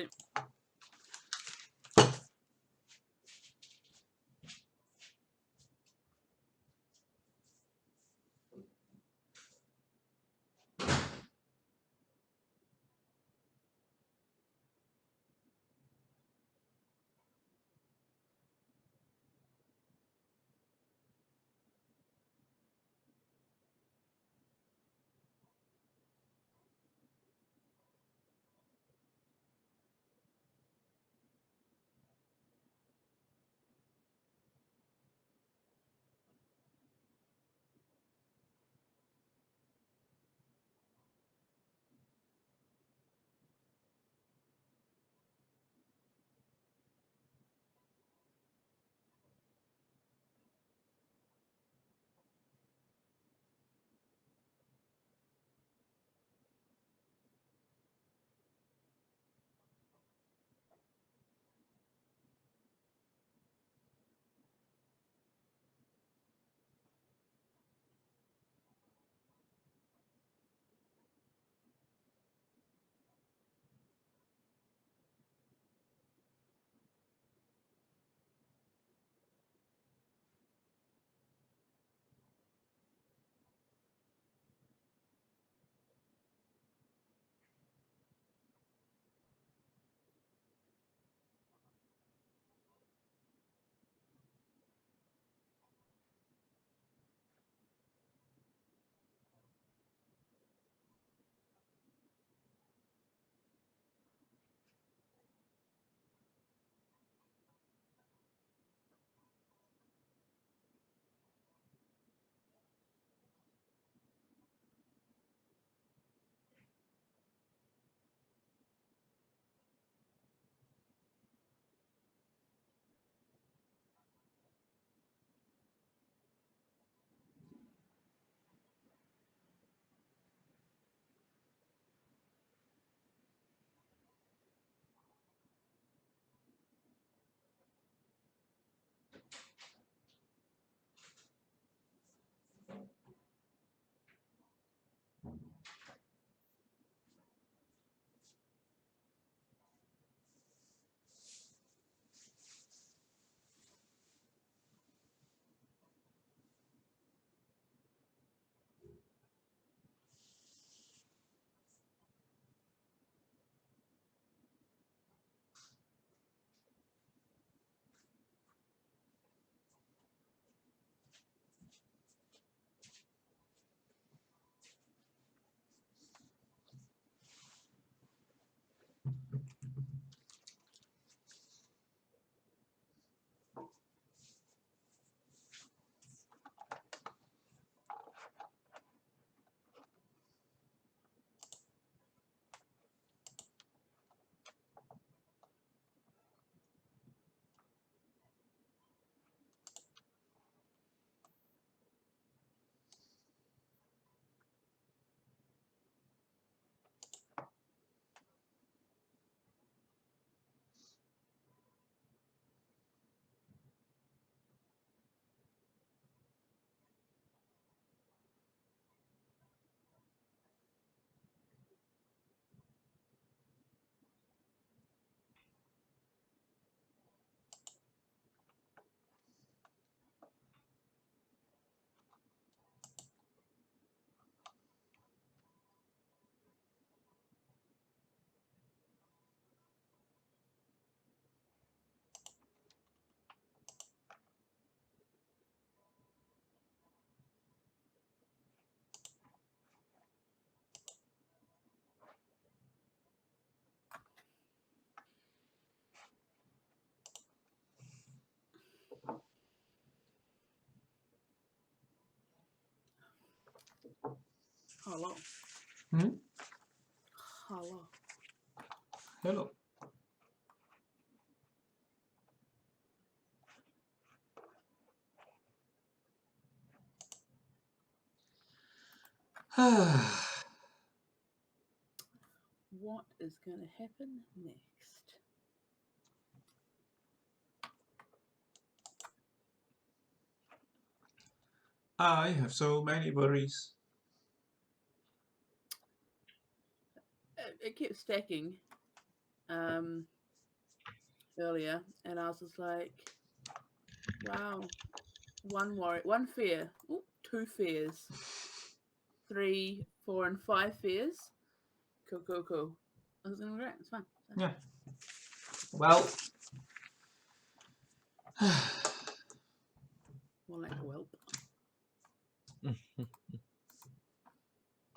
Hello. Hmm? Hello. Hello. What is going to happen next? I have so many worries. It kept stacking earlier, and I was just like, wow, one worry, one fear, ooh, 2 fears, 3, 4, and 5 fears. Cool. This is gonna be great. It's fine. Yeah. Well. More like whelp.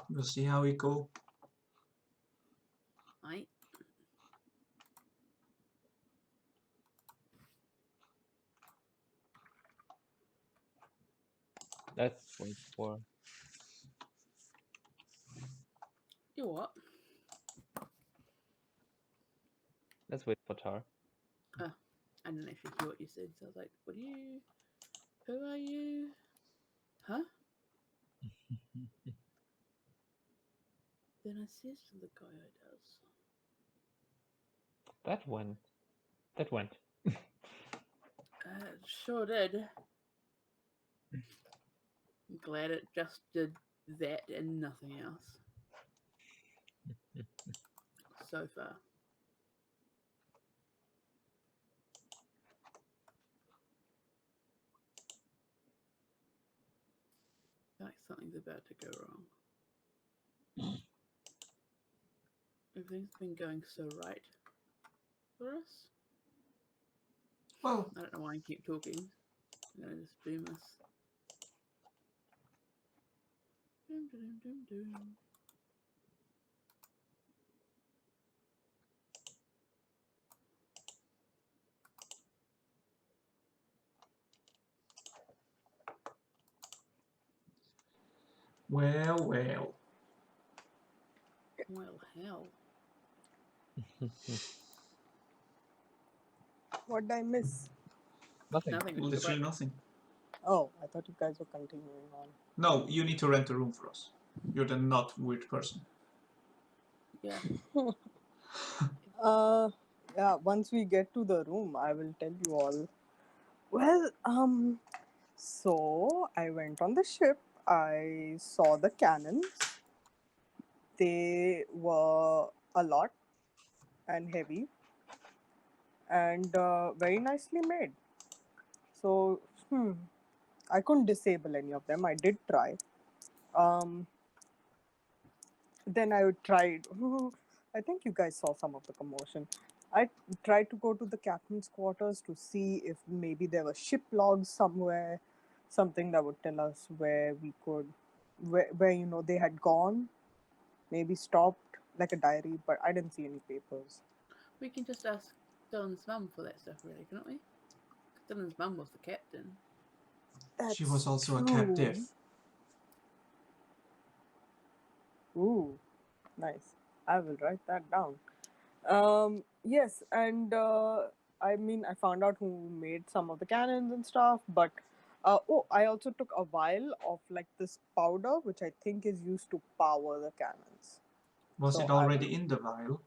We'll see how we go. Right. Let's wait for. You what? Let's wait for Tar. I didn't actually hear what you said, so I was like, what are you? Who are you? Huh? Then I says to the guy I does. That went. That went. Sure did. I'm glad it just did that and nothing else. So far. I feel like something's about to go wrong. Everything's been going so right for us. Well, I don't know why I keep talking. I'm gonna just boom this. Doom. well. Well, hell. What did I miss? Nothing. Nothing. Literally nothing. Oh, I thought you guys were continuing on. No, you need to rent a room for us. You're the not weird person. Yeah. Yeah, once we get to the room, I will tell you all. Well, so I went on the ship. I saw the cannons. They were a lot and heavy and very nicely made. So, I couldn't disable any of them. I did try. Then I tried. I think you guys saw some of the commotion. I tried to go to the captain's quarters to see if maybe there were ship logs somewhere, something that would tell us where we could, where they had gone, maybe stopped, like a diary. But I didn't see any papers. We can just ask Dylan's mum for that stuff, really, can't we? Dylan's mum was the captain. That's She was also a true. captive. Ooh, nice. I will write that down. Yes, and I mean, I found out who made some of the cannons and stuff, but I also took a vial of like this powder, which I think is used to power the cannons. Was So it already in the vial?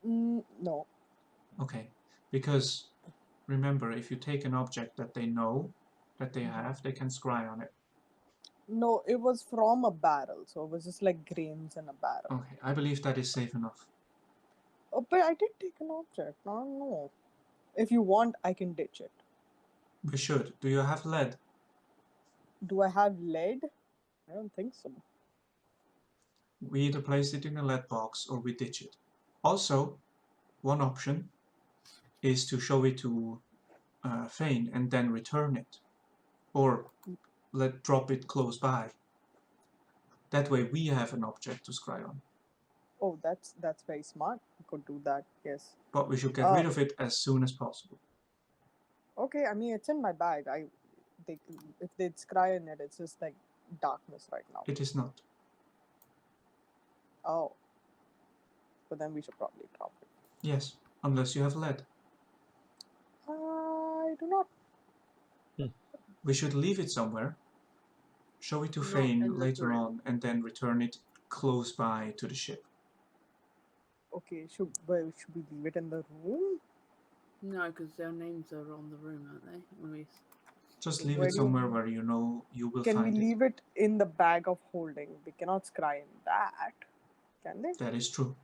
No. Okay, because remember, if you take an object that they know that they have, they can scry on it. No, it was from a barrel, so it was just like grains in a barrel. Okay, I believe that is safe enough. Oh, but I did take an object. No. If you want, I can ditch it. We should. Do you have lead? Do I have lead? I don't think so. We either place it in a lead box or we ditch it. Also, one option is to show it to Phane and then return it, or drop it close by. That way we have an object to scry on. Oh, that's very smart. We could do that. Yes. But we should get rid of it as soon as possible. Okay, I mean it's in my bag. If they'd scry in it, it's just like darkness right now. It is not. Oh. But then we should probably drop it. Yes, unless you have lead. I do not. We should leave it somewhere, show it to Not Phane in this later room. on, and then return it close by to the ship. Okay, should we leave it in the room? No, because their names are on the room, aren't they? When we Just leave Where it do you- somewhere where you know you will Can we find it. leave it in the bag of holding? They cannot scry in that. Can they? That is true.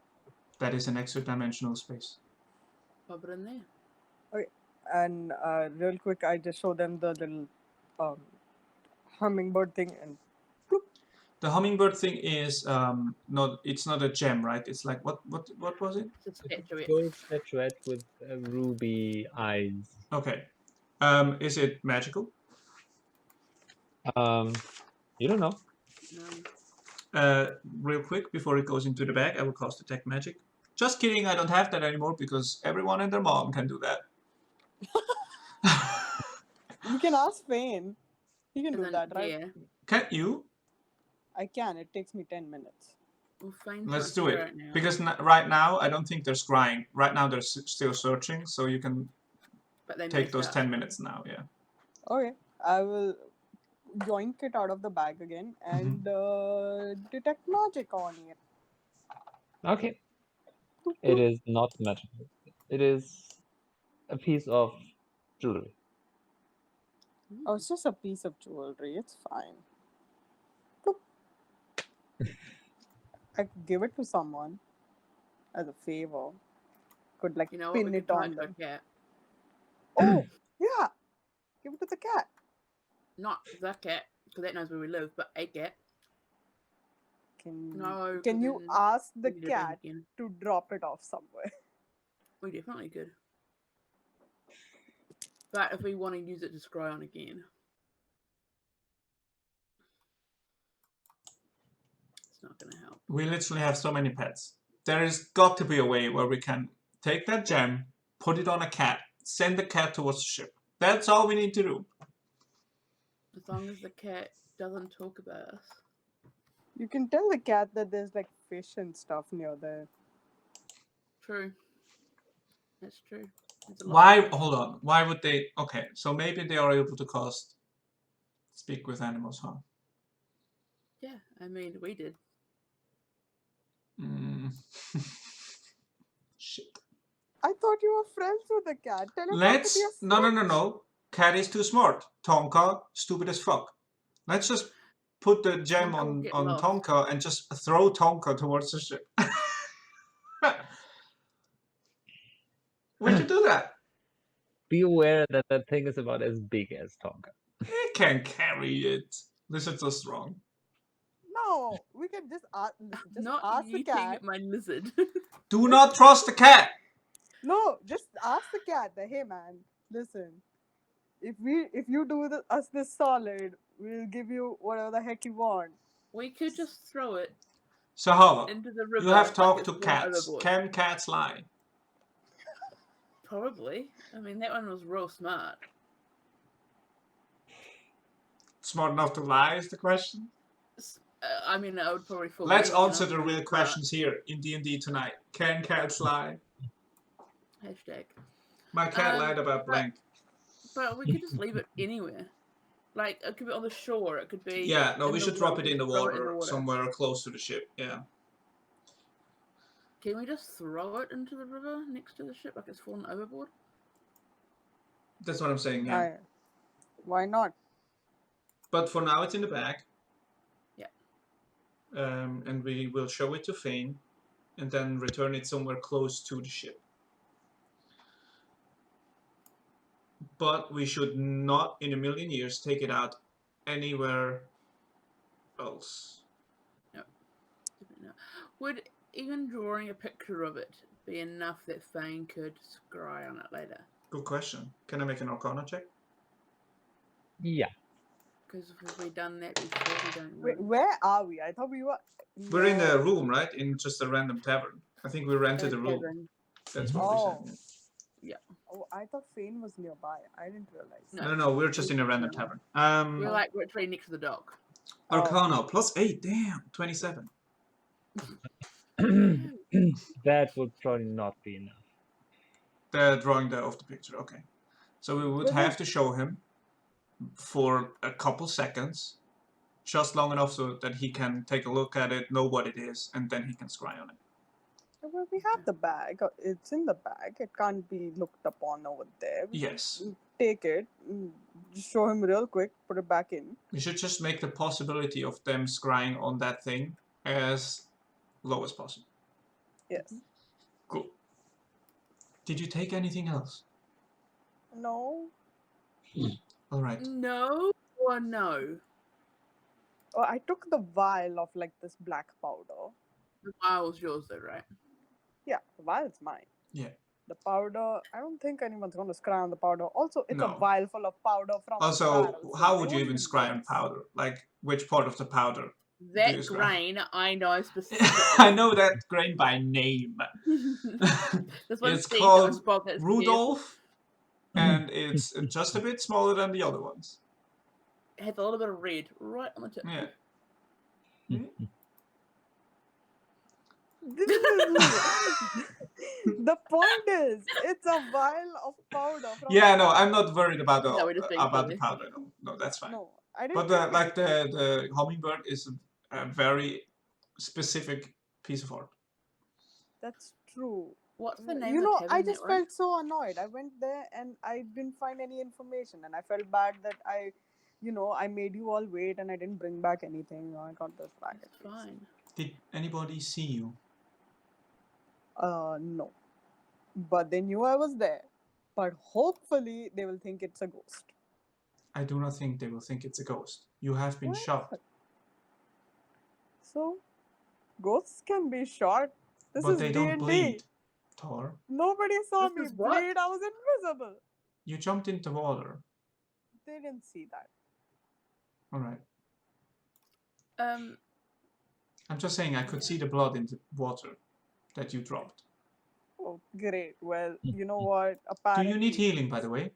That is an extra dimensional space. pop it in there. And real quick, I just show them the little hummingbird thing and The hummingbird thing is not. It's not a gem, right? It's like what was it? It's a It's a statuette. gold statuette with ruby eyes. Okay. Is it magical? You don't know. No. Real quick, before it goes into the bag, I will cast Detect Magic. Just kidding, I don't have that anymore because everyone and their mom can do that. we can ask Phane. He can And do then, that, right? yeah. Can't you? I can. It takes me 10 minutes. Well, Phane's Let's not do here it. right now. Because right now, I don't think they're scrying. Right now, they're still searching, so you can But they may take those start 10 minutes now, yeah. Okay. I will yoink it out of the bag again and detect magic on it. Okay. It is not magical. It is a piece of jewelry. Oh, it's just a piece of jewelry. It's fine. Bloop. I could give it to someone as a favor. Could like You know what? pin We it could on try them. to cat. Oh, yeah. Give it to the cat. Not the cat, because that knows where we live, but a cat. No. Can 'cause you then ask we the need it back cat again. to drop it off somewhere? We definitely could. But if we want to use it to scry on again, it's not going to help. We literally have so many pets. There has got to be a way where we can take that gem, put it on a cat, send the cat towards the ship. That's all we need to do. As long as the cat doesn't talk about us. You can tell the cat that there's like fish and stuff near there. True. That's true. There's a lot Why? of- Hold on. Why would they? Okay, so maybe they are able to cast Speak with Animals, huh? Yeah, I mean, we did. Shit. I thought you were friends with the cat. Tell him not to Let's. be a No. snitch. Cat is too smart. Tonka, stupid as fuck. Let's just put the gem Tonka will on get on lost. Tonka and just throw Tonka towards the ship. We should do that. Be aware that that thing is about as big as Tonka. It can carry it. Lizards are strong. No, we can just ask Not ask the eating cat. my lizard. Do not trust the cat. No, just ask the cat that, hey man, listen, if you do us this solid, we'll give you whatever the heck you want. We could just throw it Zahavah, into the river. you have like talked it's to gone cats. overboard. Can cats lie? Probably. I mean, that one was real smart. Smart enough to lie is the question. I mean, I would probably fall. Let's me, and answer I'm the really real smart. questions here in D&D tonight. Can cats lie? Hashtag. My cat lied about blank. But we could just leave it anywhere. Like, it could be on the shore. It could be. Yeah, no, in we the should drop it water, in the throw it water somewhere close to the ship. Yeah. Can we just throw it into the river next to the ship like it's fallen overboard? That's what I'm saying, yeah. Why not? But for now, it's in the bag. Yeah. And we will show it to Phane and then return it somewhere close to the ship. But we should not, in a million years, take it out anywhere else. No. Would even drawing a picture of it be enough that Phane could scry on it later? Good question. Can I make an Arcana check? Yeah. Because if we've done that before, we don't Wait, win. where are we? I thought we were. We're in the room, right? In just a random tavern. I think we rented the room. Tavern. That's what we said. Yeah. Oh, I thought Phane was nearby. I didn't realize. No. No, we're just in a random tavern. We're like literally next to the dock. Arcana, +8, damn, 27. That would probably not be enough. The drawing there of the picture, okay. So we would But have to show him for a couple seconds, just long enough so that he can take a look at it, know what it is, and then he can scry on it. Well, we have the bag. It's in the bag. It can't be looked upon over there. We Yes. should take it, just show him real quick, put it back in. We should just make the possibility of them scrying on that thing as low as possible. Yes. Cool. Did you take anything else? No. All right. No or no? Oh, I took the vial of like this black powder. The vial's yours though, right? Yeah, the vial's mine. Yeah. The powder, I don't think anyone's going to scry on the powder. Also, it's a No. vial full of powder from the Also, barrel, so how they would you won't even even scry on notice. powder? Like, which part of the powder? That you scry? grain I know specifically. I know that grain by name. This one's It's Steve, called that one's Bob, that's Jeff. Rudolph, and it's just a bit smaller than the other ones. It has a little bit of red right on the tip. Yeah. This is the point is, it's a vial of powder from Yeah, the no, I'm barrel. not worried about the No, we're just being silly. powder. No, that's fine. No, I didn't But take like anything. the hummingbird is a very specific piece of art. That's true. What's the name You of know, the I tavern just that we're in? felt so annoyed. I went there and I didn't find any information, and I felt bad that I made you all wait and I didn't bring back anything. I got this back. It's at least. fine. Did anybody see you? No. But they knew I was there. But hopefully they will think it's a ghost. I do not think they will think it's a ghost. You have been Why shot. not? So, ghosts can be shot. This But is they D&D. don't bleed, Thor. Nobody saw This me is what? bleed. I was invisible. You jumped into water. They didn't see that. Alright. I'm just saying I could see the blood in the water that you dropped. Oh, great. Well, you know what? Do Apparently. you need healing, by the way?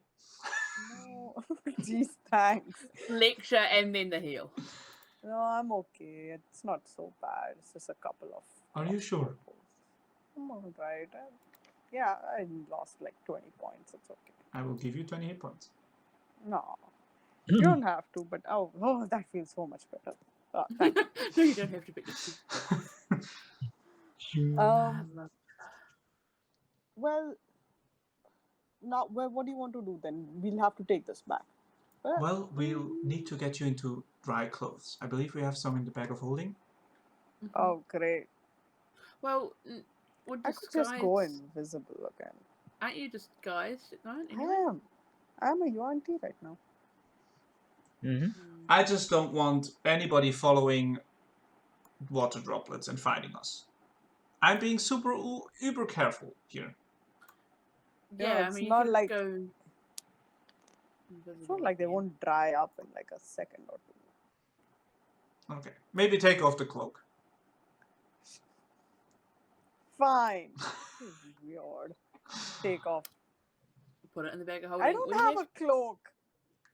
No. Jeez, thanks. lecture and then the heal. No, I'm okay. It's not so bad. It's just a couple of. Are you sure? purples. I'm alright. Yeah, I lost like 20 points. It's okay. I will give you 20 hit points. No, you don't have to, but oh, that feels so much better. Thank you. No, you don't have to pick this. Well, now, what do you want to do then? We'll have to take this back. Well, we'll need to get you into dry clothes. I believe we have some in the bag of holding. Oh, great. Well, would I could just go invisible again. Aren't you just guys at the moment? I Anyway? am. I'm a UNT right now. I just don't want anybody following water droplets and finding us. I'm being super uber careful here. Yeah, it's I mean, not you could like- go It's not like they won't dry up in like a second or two. Okay. Maybe take off the cloak. Fine. This is weird. Take off. put it in the bag of holding. I don't We have a cloak.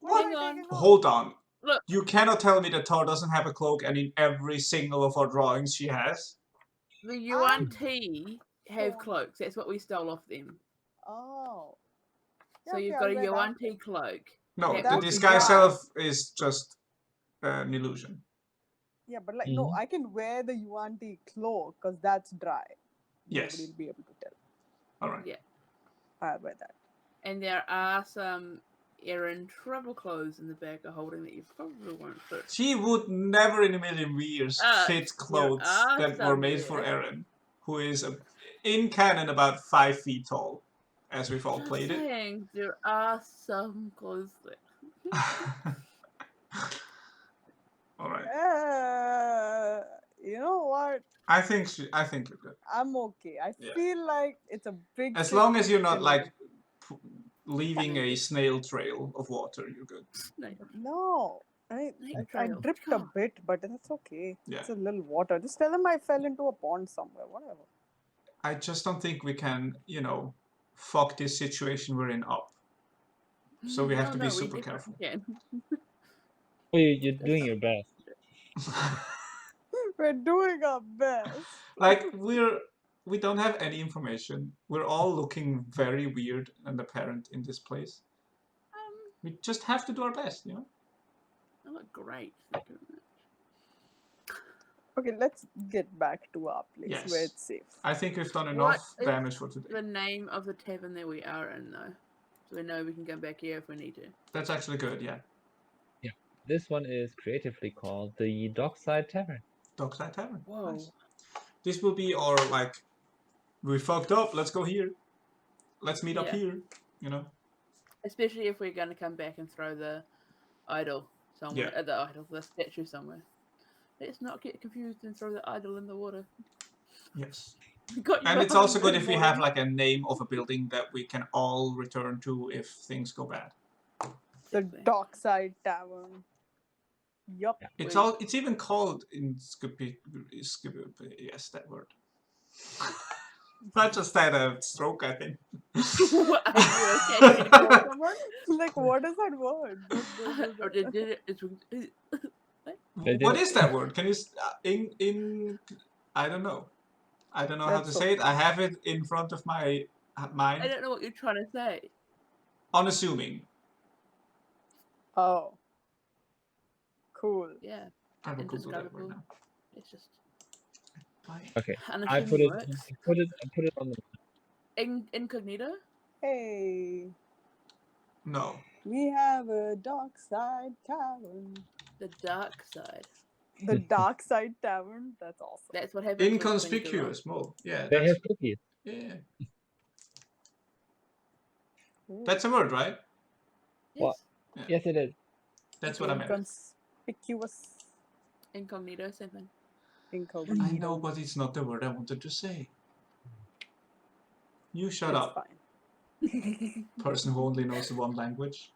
Hang am I on. taking off? Hold on. Look. You cannot tell me that Thor doesn't have a cloak and in every single of our drawings she has. The UNT have cloaks. That's what we stole off them. Oh. So Yeah, you've okay, got I'll a wear UNT that. cloak. No, That the would be disguise dry. self is just an illusion. Yeah, but like, no, I can wear the UNT cloak because that's dry. Yes. Nobody will be able to tell. Alright. Yeah. I'll wear that. And there are some Erin travel clothes in the bag of holding that you probably won't fit. She would never in a million years fit clothes are that were made some for there. Erin, who is in canon about 5 feet tall, as we've all Just played it. saying, there are some clothes there. Alright. You know what? I think you're good. I'm okay. I Yeah. feel like it's a big. As long as you're not thing. like leaving a snail trail of water, you're good. No. I trail. dripped a bit, but that's okay. Yeah. It's a little water. Just tell them I fell into a pond somewhere. Whatever. I just don't think we can, fuck this situation we're in up. So we have to be super careful. Well, you're doing your best. We're doing our best. Like we don't have any information. We're all looking very weird and apparent in this place. We just have to do our best, you know. I look great. Thank you very much. Okay, let's get back to our place where Yes. it's safe. I think we've done What enough is damage for today. The name of the tavern that we are in, though, so we know we can go back here if we need to. That's actually good, yeah. This one is creatively called the Dockside Tavern. Dockside Tavern. Whoa. Nice. This will be our, like, we fucked up, let's go here. Let's meet up Yeah. here, you know. Especially if we're going to come back and throw the idol somewhere. Yeah. The statue somewhere. Let's not get confused and throw the idol in the water. Yes. Got you And it's wrong, also good if we have, Morgan. like, a name of a building that we can all return to if things go bad. The Exactly. Dockside Tavern. Yup. Yeah. It's Wait. all. It's even called in yes, that word. I just had a stroke, I think. What, are you okay? Did you call someone? Like, what is that word? Or did it? What is that word? Can you in? I don't know. I don't know how to That's say it. I have it in front of my I mind. don't know what you're trying to say. Unassuming. Oh. Cool. Yeah, I will Google that indescribable. word now. It's just Okay, I unassuming put it. works. I put it on the. Incognito. Hey, No. we have a Dockside Tavern. The dark side. The Dockside Tavern? That's awesome. That's what happens. when things go wrong. Inconspicuous. Well, yeah. They That's, have cookies. yeah. Cool. That's a word, right? What? Yes. Yes, it is. That's what I meant. Inconspicuous. Incognito, same thing. Incognito. I know, but it's not the word I wanted to say. You shut It's up, fine. person who only knows the one language.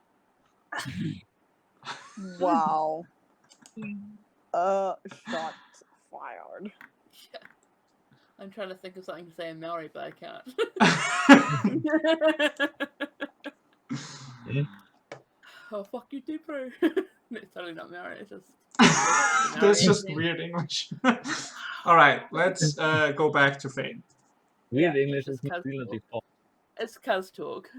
Wow. Shot fired. I'm trying to think of something to say in Maori, but I can't. Oh, fuck you too, bro. It's totally not Maori, it's just... That's Maori just accent. weird English. Alright, let's go back to Phane. Weird Yeah, English it's is just New Zealand casual. default. It's cuz talk.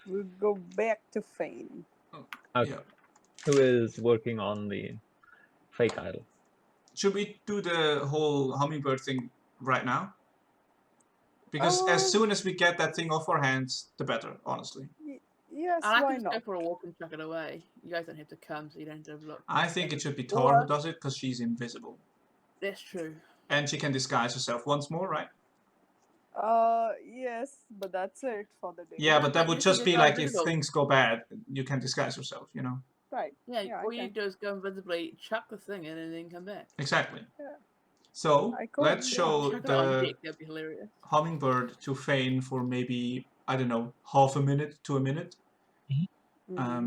We'll go back to Phane. Okay. Yeah. Who is working on the fake idol? Should we do the whole hummingbird thing right now? Because as soon as we get that thing off our hands, the better, honestly. Yes, And I why can just go not? for a walk and chuck it away. You guys don't have to come, so you don't have to look. I think it should be Tor Or- who does it, because she's invisible. That's true. And she can disguise herself once more, right? Yes, but that's it for the day. Yeah, No, but that but would you can just be go like if invisible. things go bad, you can disguise yourself, you know? Right. Yeah, Yeah, all I you can. do is go invisibly, chuck the thing in, and then come back. Exactly. Yeah. So, I could, let's yeah. show Chuck it on the deck, that'd be hilarious. hummingbird to Phane for maybe, I don't know, half a minute to a minute.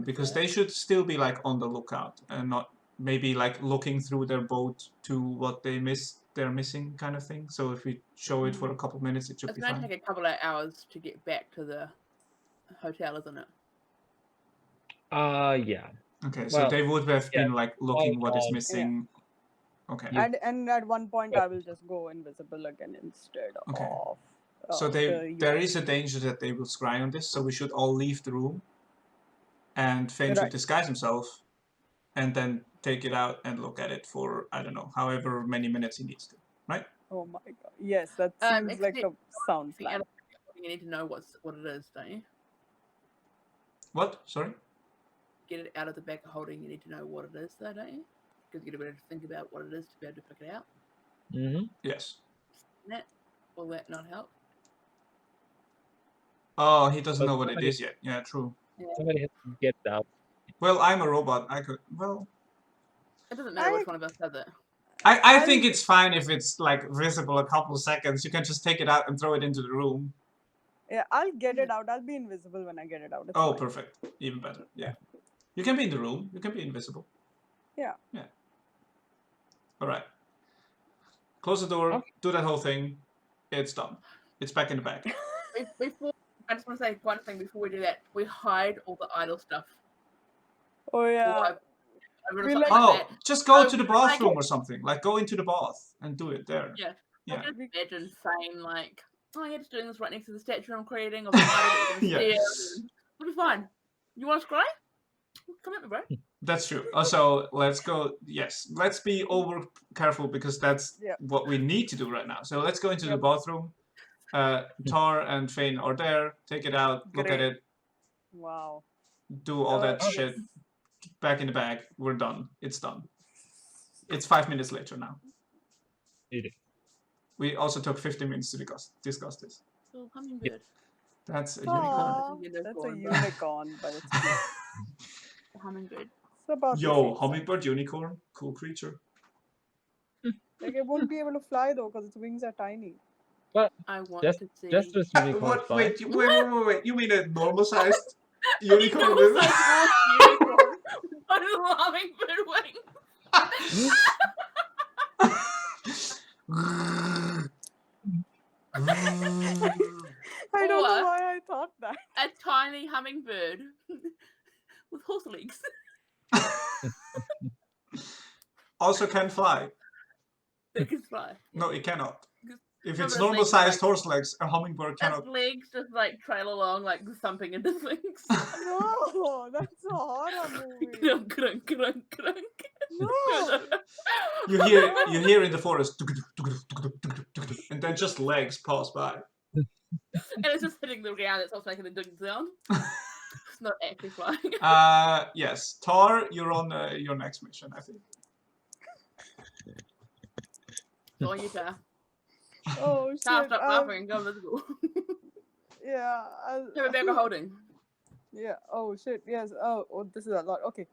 Because they should still be like on the lookout and not maybe like looking through their boat to what they're missing kind of thing. So if we show it for a couple minutes, it should It's be going to fine. take a couple of hours to get back to the hotel, isn't it? Yeah. Okay, so Well, they would have yeah, been like looking what is all- missing. Okay. And at one point, I will just go invisible again instead Okay. of. So the there UI. is a danger that they will scry on this, so we should all leave the room. And Phane should Right. disguise himself and then take it out and look at it for, I don't know, however many minutes he needs to, right? Oh my god. Yes, that seems like a except- sound The plan. other thing, you need to know what it is, don't you? What? Sorry? Get it out of the back of holding, you need to know what it is, though, don't you? Because you got to be able to think about what it is to be able to pick it out. Mm-hmm. Yes. Will that not help? Oh, he doesn't But know what it somebody- is yet. Yeah, true. Somebody has to get it out. Well, I'm a robot. I could. Well, It doesn't matter which one of us does it. I think it's fine if it's like visible a couple seconds. You can just take it out and throw it into the room. Yeah, I'll get it out. I'll be invisible when I get it out. It's Oh, fine. perfect. Even better. Yeah. You can be in the room. You can be invisible. Yeah. Yeah. All right. Close the door. Okay. Do that whole thing. It's done. It's back in the bag. Before, I just want to say one thing before we do that. We hide all the idle stuff. Oh yeah. Everyone's We like, like- Oh, that. just go So, to the like- bathroom or something. Like, go into the bath and do it there. Yeah. Yeah. I can imagine Phane like, oh, yeah, just doing this right next to the statue I'm creating of the idol that we're gonna Yeah. steal. It'll be fine. You want to scry? Come at me, bro. That's true. Also, let's go. Yes, let's be over careful because that's Yeah. what we need to do right now. So let's go into the Yep. bathroom. Tar and Phane are there. Take it out. Look at Great. it. Wow. Do all that Yes. shit. Back in the bag. We're done. It's done. It's 5 minutes later now. It is. We also took 15 minutes to discuss this. So, hummingbird. That's a Aw, unicorn. that's a unicorn, but it's cute. The hummingbird. It's about the Yo, same size. hummingbird unicorn. Cool creature. Like it won't be able to fly though because its wings are tiny. I want Just- to see. Just as unicorns What? fly. Wait. You mean a normal sized unicorn No, with like wolf unicorn. What is a hummingbird wing? I don't know Or- why I thought that. A tiny hummingbird with horse legs. Also can fly. That can fly. No, it cannot. If No, it's but its normal legs are sized like- horse legs, a hummingbird Its cannot. legs just like trail along, like thumping into things. No, that's a horror movie. Crunk, crunk, crunk, crunk. No. You hear in the forest, and then just legs pass by. And it's just hitting the ground. It's also making the ding sound. It's not actually flying. Yes, Tar, you're on your next mission, I think. It's on you, Tar. Oh shit. Tar, stop laughing and go invisible. Yeah. Have a bag of holding. Yeah. Oh shit. Yes. Oh, this is a lot. Okay.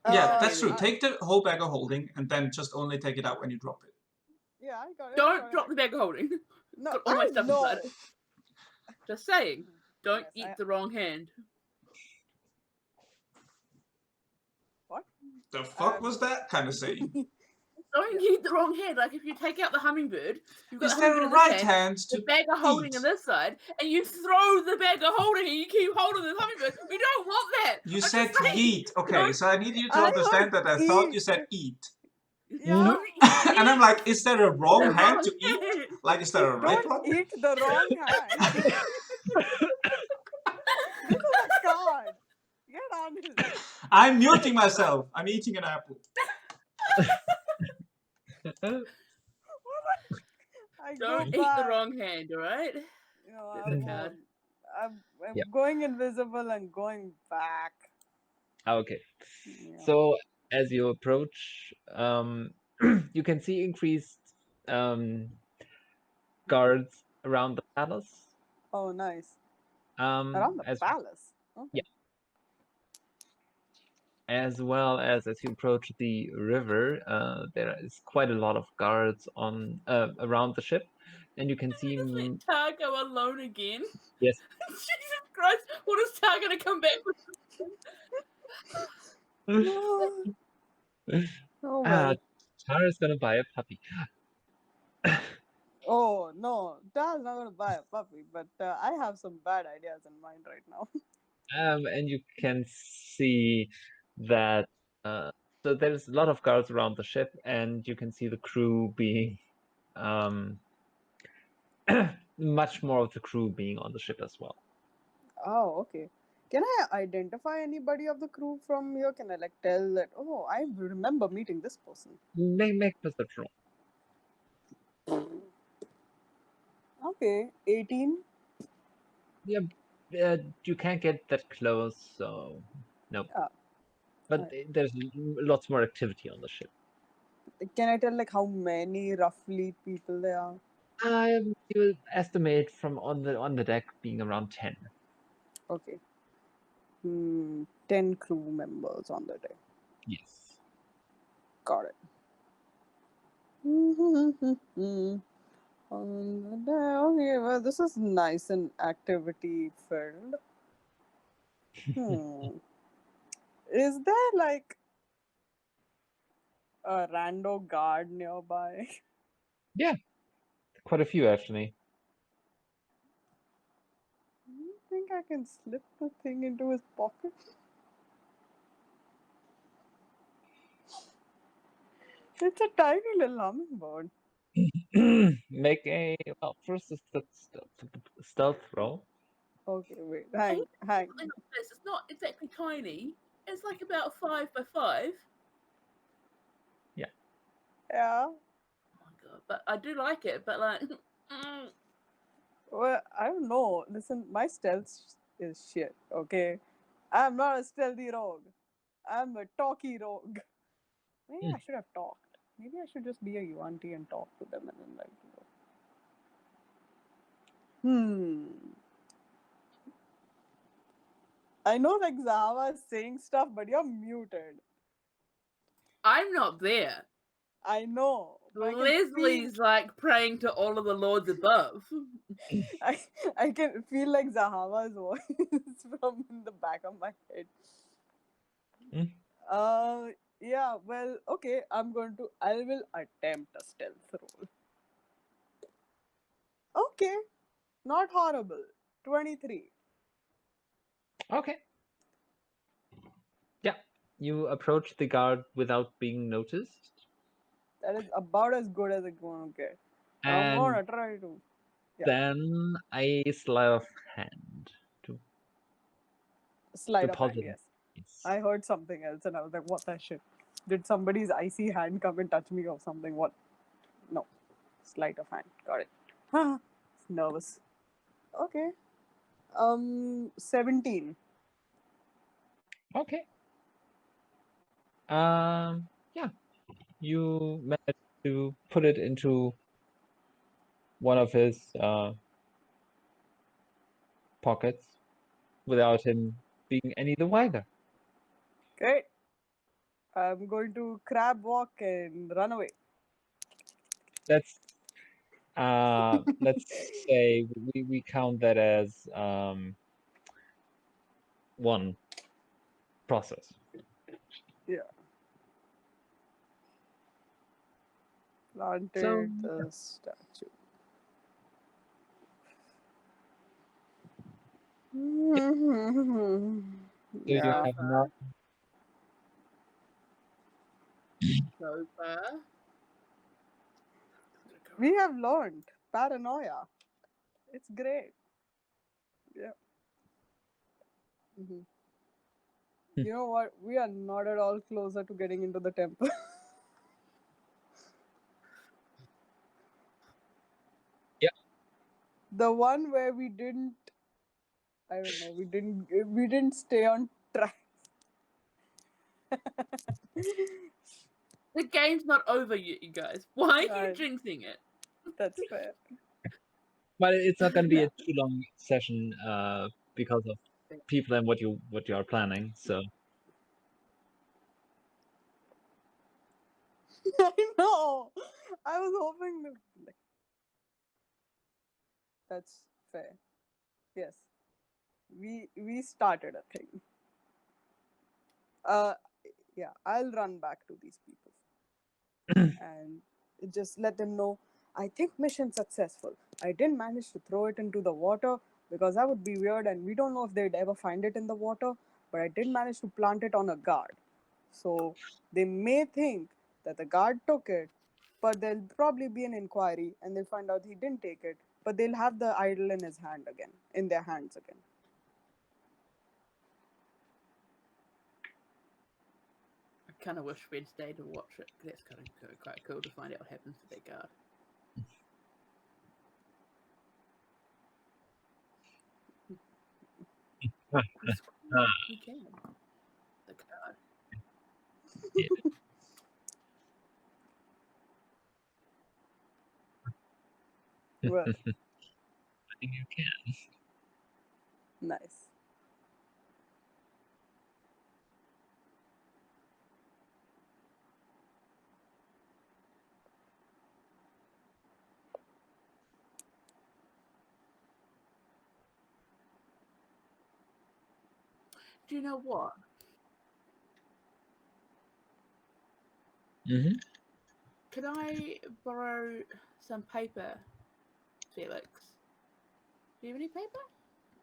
Yeah, that's true. I- Take the whole bag of holding, and then just only take it out when you drop it. Yeah, I got it. Don't drop the bag of holding. No, got all my I stuff know. inside. Just saying. Don't Yes, eat the wrong hand. What? The fuck was that kind of saying? Don't eat the wrong hand. Like if you take out the hummingbird, you've got Is the there hummingbird a in this right hand, hand the to bag of holding eat? on this side, and you throw the bag of holding and you keep holding the hummingbird. We don't want that. You I'm said just saying. yeet. Okay, so I need you to I understand that heard I thought you eat. said eat. Yeah. And I'm like, is there a wrong The hand wrong to eat? hand. Like, is there a right Don't one? eat the wrong hand. This is a card. Get on this. I'm muting myself. I'm eating an apple. I Don't go eat back. the wrong hand, alright? No, That's I the won't. card. I'm Yeah. going invisible and going back. Okay. Yeah. So as you approach, you can see increased guards around the palace. Oh, nice. Around the As palace. Okay. Yeah. as well as you approach the river, there is quite a lot of guards on around the ship, and you can see Just let Tar go alone again. yes, Jesus Christ, what is Tar gonna come back with? No. Oh well. Tara's gonna buy a puppy. Oh no, Dad's not gonna buy a puppy, but I have some bad ideas in mind right now. And you can see that so there's a lot of guards around the ship, and you can see the crew being much more of the crew being on the ship as well. Oh, okay. Can I identify anybody of the crew from here? Can I like tell that? Oh, I remember meeting this person. Make perception roll. Okay, 18. Yeah, you can't get that close, so no. Ah, But alright. there's lots more activity on the ship. Can I tell like how many roughly people there are? You will estimate from on the deck being around 10. Okay. 10 crew members on the deck. Yes. Got it. On the deck. Okay, well, this is nice and activity filled. Is there like a rando guard nearby? Quite a few actually. Do you think I can slip the thing into his pocket? It's a tiny little hummingbird. Make first a stealth roll. Okay, wait, Hey, hang. something like this. It's not exactly tiny. It's like about 5 by 5. Yeah. Oh my god! But I do like it. But like, Well, I don't know. Listen, my stealth is shit. Okay, I'm not a stealthy rogue. I'm a talky rogue. Maybe I should have talked. Maybe I should just be a Yuan-Ti and talk to them and then like. I know like Zahavah is saying stuff, but you're muted. I'm not there. I know. But Leslie's like praying to all of the lords above. I can feel like Zahavah's voice from in the back of my head. Yeah, well, okay, I will attempt a stealth roll. Okay, not horrible. 23. Okay. Yeah, you approach the guard without being noticed. That is about as good as it's gonna get. I'm And gonna try to. Yeah. then a sleight of hand to Sleight of hand, positive. yes. I heard something else and I was like, what the shit? Did somebody's icy hand come and touch me or something? What? No. Sleight of hand. Got it. Nervous. Okay. 17. Okay. Yeah. You managed to put it into one of his pockets without him being any the wiser. Great. I'm going to crab walk and run away. Let's say we count that as one process. Yeah. Planted So, the statue. do you Yeah. have not? So far. We have learned paranoia. It's great. Yeah. You know what? We are not at all closer to getting into the temple. Yeah. The one where we didn't. I don't know. We didn't stay on track. The game's not over yet, you guys. Why are you Right. jinxing it? That's fair. But it's not going to be a too long session because of people and what you are planning. So I know. I was hoping that. That's fair. Yes. We started a thing. Yeah, I'll run back to these people and just let them know I think mission successful. I didn't manage to throw it into the water because that would be weird and we don't know if they'd ever find it in the water, but I did manage to plant it on a guard. So they may think that the guard took it, but there'll probably be an inquiry and they'll find out he didn't take it, but they'll have the idol in his hand again, in their hands again. I kind of wish we'd stayed to watch it. That's kind of quite cool to find out what happens to that guard. We can. The guard. yeah. Well, I think you can. nice. Do you know what? Could I borrow some paper, Felix? Do you have any paper?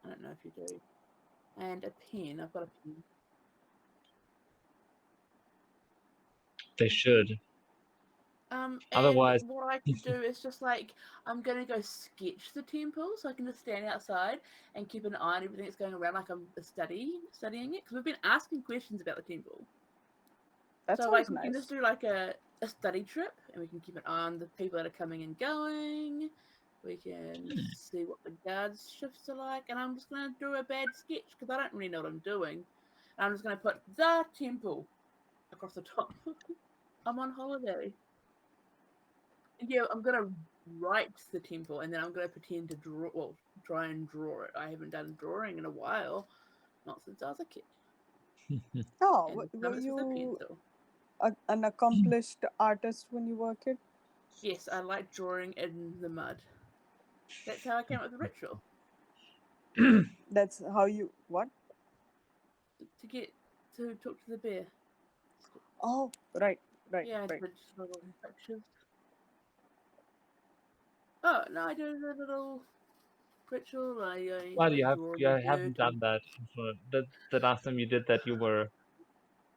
I don't know if you do. And a pen. I've got a pen. They should. And Otherwise- what I could do is just like, I'm gonna go sketch the temple, so I can just stand outside and keep an eye on everything that's going around, like I'm studying it, because we've been asking questions about the temple. That So sounds like we nice. can just do like a study trip, and we can keep an eye on the people that are coming and going. We can see what the guards' shifts are like, and I'm just gonna do a bad sketch because I don't really know what I'm doing. And I'm just gonna put the temple across the top. I'm on holiday. Yeah, I'm gonna write the temple, and then I'm gonna pretend to draw. Well, try and draw it. I haven't done drawing in a while, not since I was a kid. Oh, And were it's with a you pencil. an accomplished artist when you were a kid? Yes, I like drawing in the mud. That's how I came up with the ritual. That's how you what? To get to talk to the bear. Oh, right. Yeah, I did little pictures. Oh no, I did a little ritual. I Well, you draw you the haven't bird. done that. For the last time you did that, you were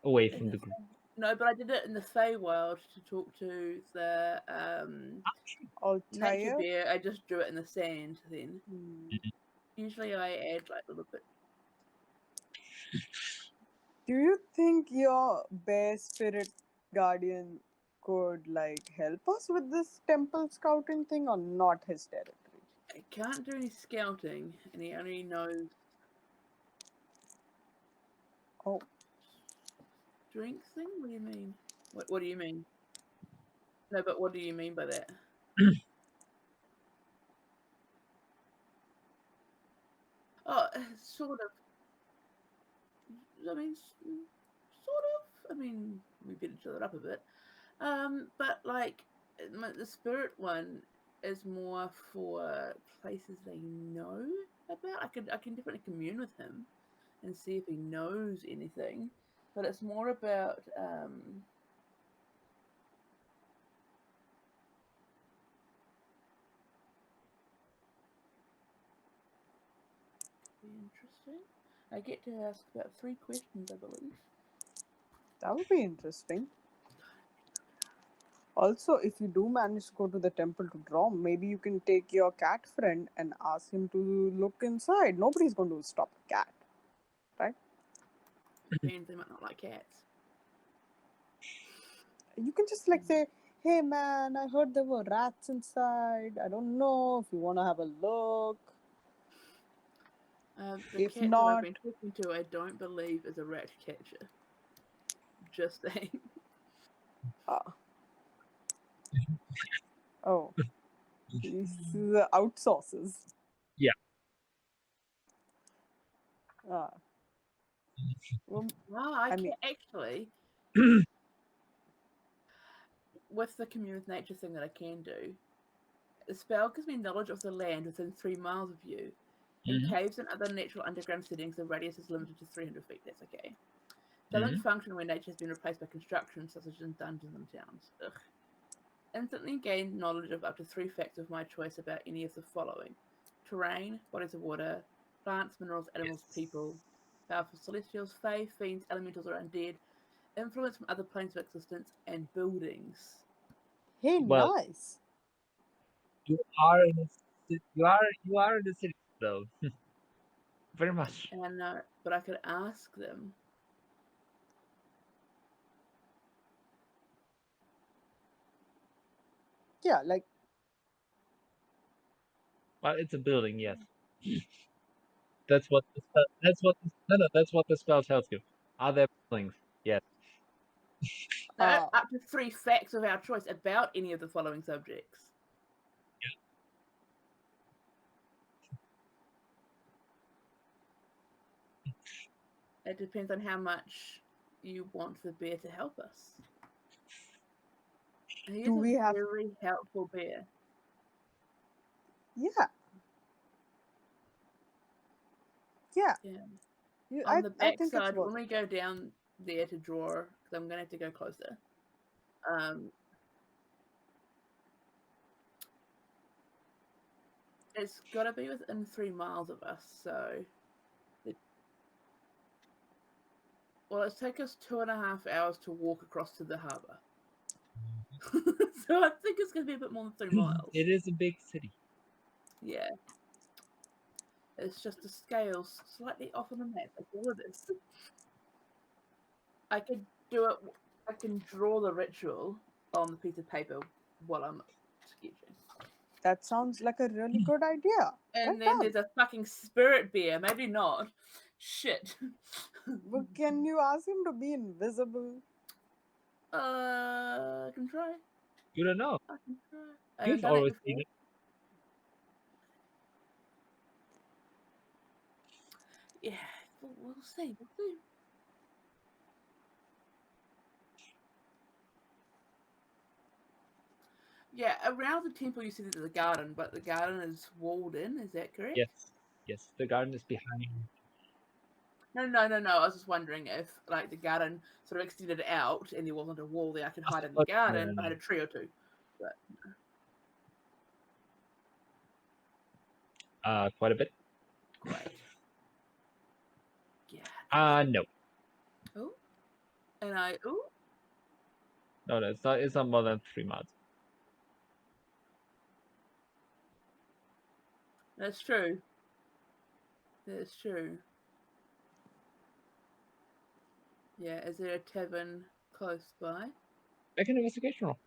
away from the group. No, but I did it in the Feywild to talk to the nature Altair? bear. I just drew it in the sand then. Hmm. Usually I add like a little bit. Do you think your bear spirit guardian could like help us with this temple scouting thing or not his territory? I can't do any scouting, and he only knows Oh, drink thing. What do you mean? What do you mean? No, but what do you mean by that? Oh, sort of. I mean, sort of. I mean, we beat each other up a bit. But like the spirit one is more for places they know about. I can definitely commune with him and see if he knows anything, but it's more about be interesting. I get to ask about 3 questions, I believe. that would be interesting. Also, if you do manage to go to the temple to draw, maybe you can take your cat friend and ask him to look inside. Nobody's going to stop a cat, right? Depends, they might not like cats. You can just like say, "Hey man, I heard there were rats inside. I don't know if you want to have a look." The If cat that I've not, been talking to, I don't believe is a rat catcher. Just saying. oh, this outsources. Yeah. Ah, well, Wow, I I can mean, actually, with the commune with nature thing that I can do, the spell gives me knowledge of the land within 3 miles of you. In Mhm. caves and other natural underground settings, the radius is limited to 300 feet. That's okay. Doesn't function when nature has been replaced by construction, such as in dungeons and towns. Ugh. Instantly gain knowledge of up to 3 facts of my choice about any of the following: terrain, bodies of water, plants, minerals, animals, people, powerful celestials, fae, fiends, elementals, or undead, influence from other planes of existence, and buildings. hey, Well, nice. you are in you are in the city though. Very much. And but I could ask them. Yeah, like Well, it's a building, yes. That's what the spell. That's what the spell tells you. Are there buildings? Yes. No, uh, up to 3 facts of our choice about any of the following subjects. It depends on how much you want the bear to help us. He do is a we have? very helpful bear. Yeah, yeah. Yeah. You, On the I back think it's side, worth when it. we go down there to draw, because I'm going to have to go closer, it's got to be within 3 miles of us, so... Well, it's taken us 2.5 hours to walk across to the harbour. So I think it's going to be a bit more than 3 miles. It is a big city. Yeah. It's just the scales slightly off on the map. That's all it is. I could do it. I can draw the ritual on the piece of paper while I'm sketching. That sounds like a really good idea. And Right then on. there's a fucking spirit bear. Maybe not. Shit. Well, can you ask him to be invisible? I can try. You don't know. I can try. I You've haven't done it always before. seen it. Yeah, we'll see. We'll see. Yeah, around the temple you see there's a garden, but the garden is walled in. Is that correct? Yes. Yes. The garden is behind. No. I was just wondering if, like, the garden sort of extended out and there wasn't a wall there I could hide in the garden, but I had a tree or two. But Quite a bit. great. Yeah. No. Oh. And I. Oh. No, it's not. It's not more than 3 miles. That's true. That's true. Yeah, is there a tavern close by? Make an investigation roll.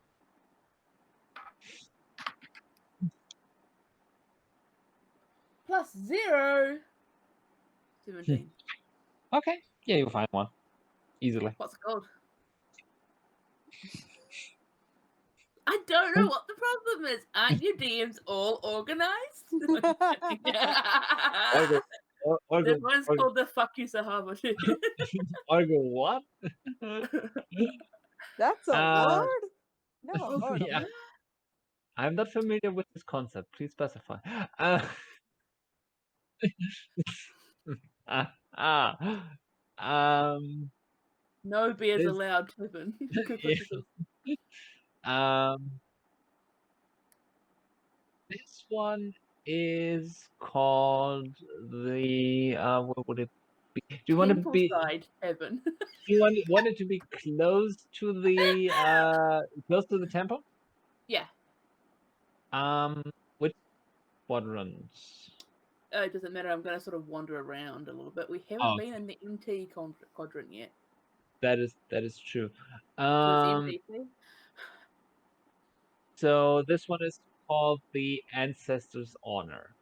+0. 17. Okay. Yeah, you'll find one easily. What's it called? I don't know what the problem is. Aren't your DMs all organized? This one's called the Fuck You Zahavah. What? That's a word? Never heard yeah. of it. I'm not familiar with this concept. Please specify. No beers This- allowed, Kevin. This one is called the what would it be? Do you want to be? Templeside, Kevin. Do you want it to be close to the temple? Yeah. Which quadrants? It doesn't matter. I'm going to sort of wander around a little bit. We haven't been in the MT quadrant yet. That is true. So it's MT. So this one is called the Ancestors' Honor.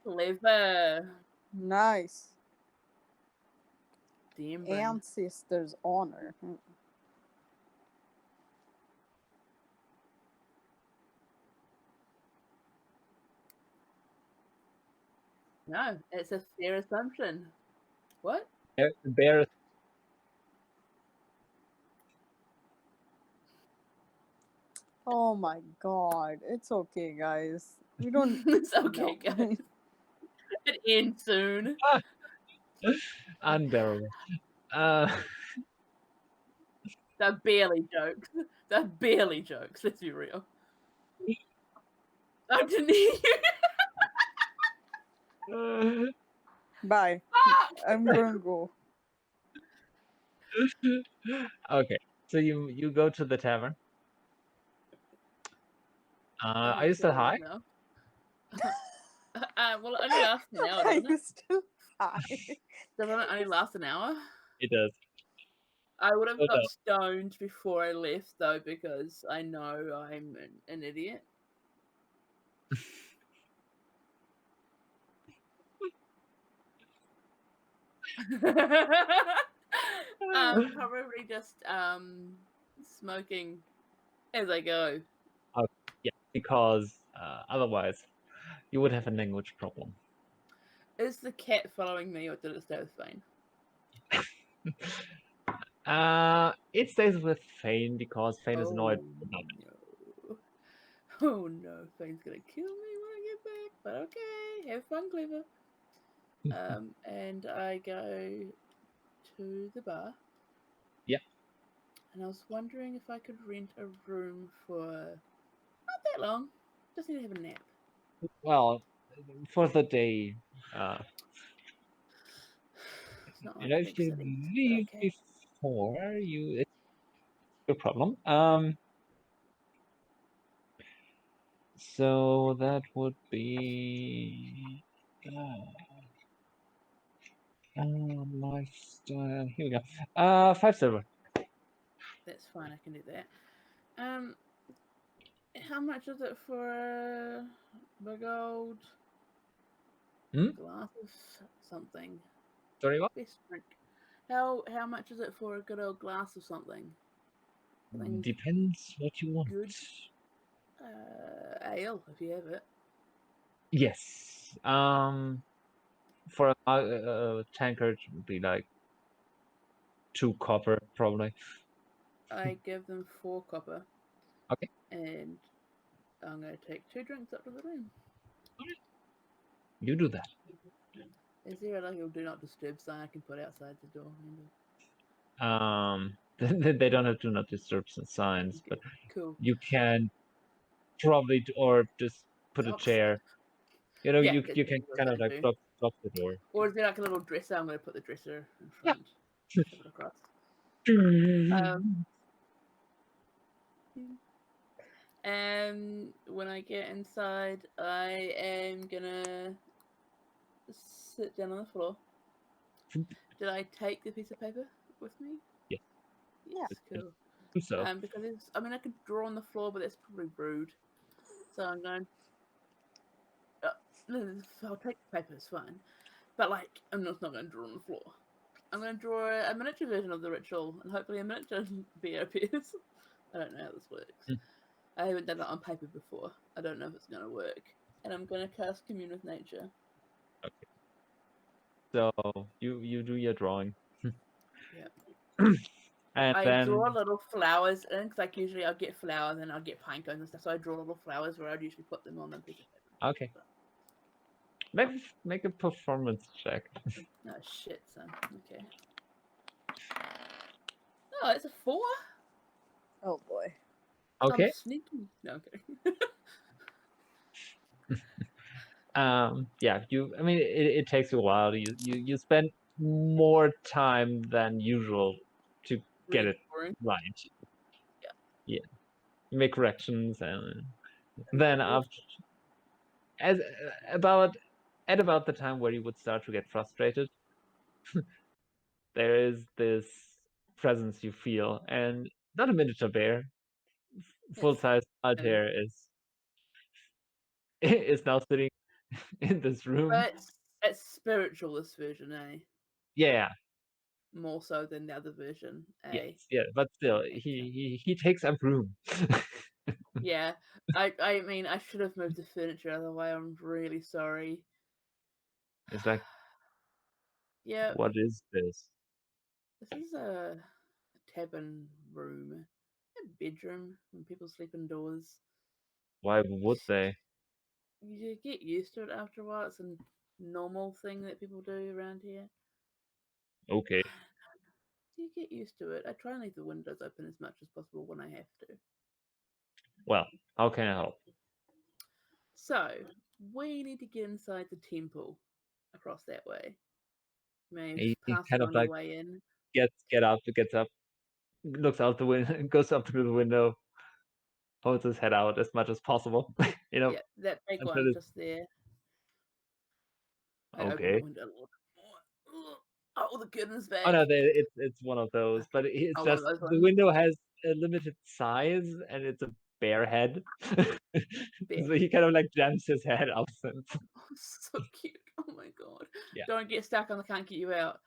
Clever. Nice. Damn brain. Ancestors' honor. No, it's a fair assumption. What? The bear. Oh my god. It's okay, guys. We don't. It's okay, No. guys. It ends soon. Unbearable. They're barely jokes. They're barely jokes. Let's be real. I didn't hear you. Bye. Fuck! I'm gonna go. Okay, so you go to the tavern. Are you still high? No. Well, it only lasts an hour, Are doesn't you it? still high? Doesn't it only last an hour? It does. I would have Oh, got no. stoned before I left, though, because I know I'm an idiot. Probably just smoking as I go. Yeah, because otherwise you would have a language problem. Is the cat following me, or did it stay with Phane? It stays with Phane because Phane is annoyed about it. No. Oh no, Phane's gonna kill me when I get back, but okay, have fun, Clever. And I go to the bar. Yeah. And I was wondering if I could rent a room for not that long. Just need to have a nap. Well, for the day, It's not you like know, a if big you city, but leave okay. before you, No problem. So that would be my style. Here we go. 5 silver. That's fine. I can do that. How much is it for a big old glass of something? Sorry, what? Best drink. How much is it for a good old glass of something? Something Depends what you want. good. Ale, if you have it. Yes. For a tankard, it would be like 2 copper, probably. I give them 4 copper. Okay. And I'm going to take 2 drinks up to the room. You do that. Is there like a do not disturb sign I can put outside the door handle? They don't have do not disturb signs, but Cool. you can probably or just put a Socks. chair. You know, Yeah, you that's can what kind I'm of like gonna block the door. Or is there like a little dresser? I'm going to put the dresser in Yeah. front. Shove it across. When I get inside, I am gonna sit down on the floor. Did I take the piece of paper with me? Yes. Yes, cool. So Because I mean, I could draw on the floor, but that's probably rude. So I'm going. I'll take the paper. It's fine. But like, I'm just not going to draw on the floor. I'm going to draw a miniature version of the ritual, and hopefully a miniature bear appears. I don't know how this works. I haven't done it on paper before. I don't know if it's going to work. And I'm going to cast Commune with Nature. okay. So you do your drawing. Yeah. And I then draw little flowers in, because like usually I'll get flowers and I'll get pine cones and stuff. So I draw little flowers where I'd usually put them on a piece of paper. okay. Make a performance check. Oh shit, son. Okay. Oh, it's a 4. Oh boy. Okay. I'm sneaky. No, okay. Yeah. I mean, it takes you a while. You spend more time than usual to get it Drawing. right. Yeah. Yeah. You make corrections and then at about the time where you would start to get frustrated, there is this presence you feel, and not a miniature bear, full-size Altair is now sitting in this room. But it's spiritual, this version, eh? Yeah. More so than the other version, eh? Yes. Yeah. But still, Okay. he takes up room. Yeah. I mean, I should have moved the furniture out of the way. I'm really sorry. It's like, Yeah. what is this? This is a cabin room, a bedroom when people sleep indoors. Why would they? You get used to it after a while. It's a normal thing that people do around here. Okay. You get used to it. I try and leave the windows open as much as possible when I have to. Well, how can I help? So, we need to get inside the temple across that way. May He pass kind it of on the like way in. gets up, looks out the window, goes up to the window, holds his head out as much as possible. Yeah, that big until one it's just there. I open the okay. window a little bit more. Oh, the curtain's back. Oh no, it's one of those, but it's Oh, one of just those the ones. window has a limited size and it's a bare head. Bear. So he kind of like jams his head up. Oh, so cute. Oh my god. Yeah. Don't get stuck on the can't get you out.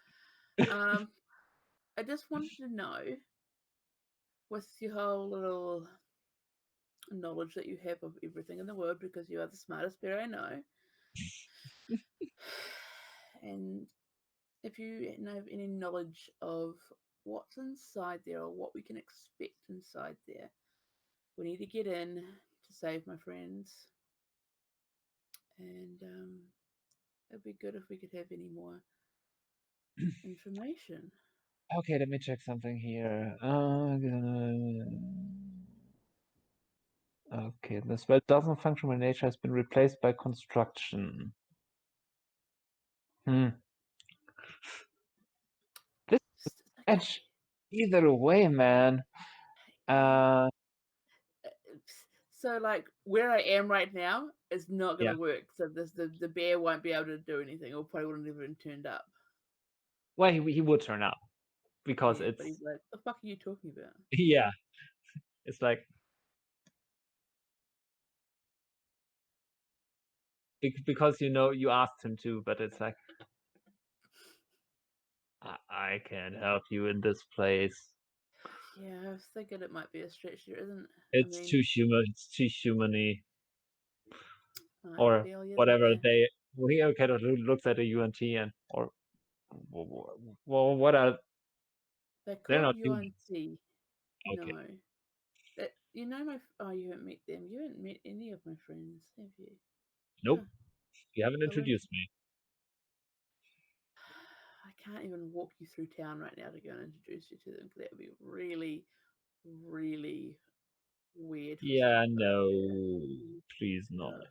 I just wanted to know, with your whole little knowledge that you have of everything in the world, because you are the smartest bear I know, and if you have any knowledge of what's inside there or what we can expect inside there, we need to get in to save my friends. And it'd be good if we could have any more information. Okay, let me check something here. Okay, the spell doesn't function when nature has been replaced by construction. This Okay. edge either way, man. Uh, So like where I am right now is not gonna Yeah. work. So the bear won't be able to do anything, or probably wouldn't have even turned up. well, he would turn up because Yeah, it's but he's like, the fuck are you talking about? yeah, it's like because you asked him to, but it's like I can't help you in this place. Yeah, I was thinking it might be a stretch here, isn't it? It's too human. It's too humany I or feel you whatever there. they. Well, he kind of looks at a UNT and or well, what are They're they're called not human. UNC. Okay, No. You know oh, you haven't met them. You haven't met any of my friends, have you? nope. Huh. You haven't I wonder- introduced me. I can't even walk you through town right now to go and introduce you to them, because that would be really, really weird. For Yeah, some, no, please no. not.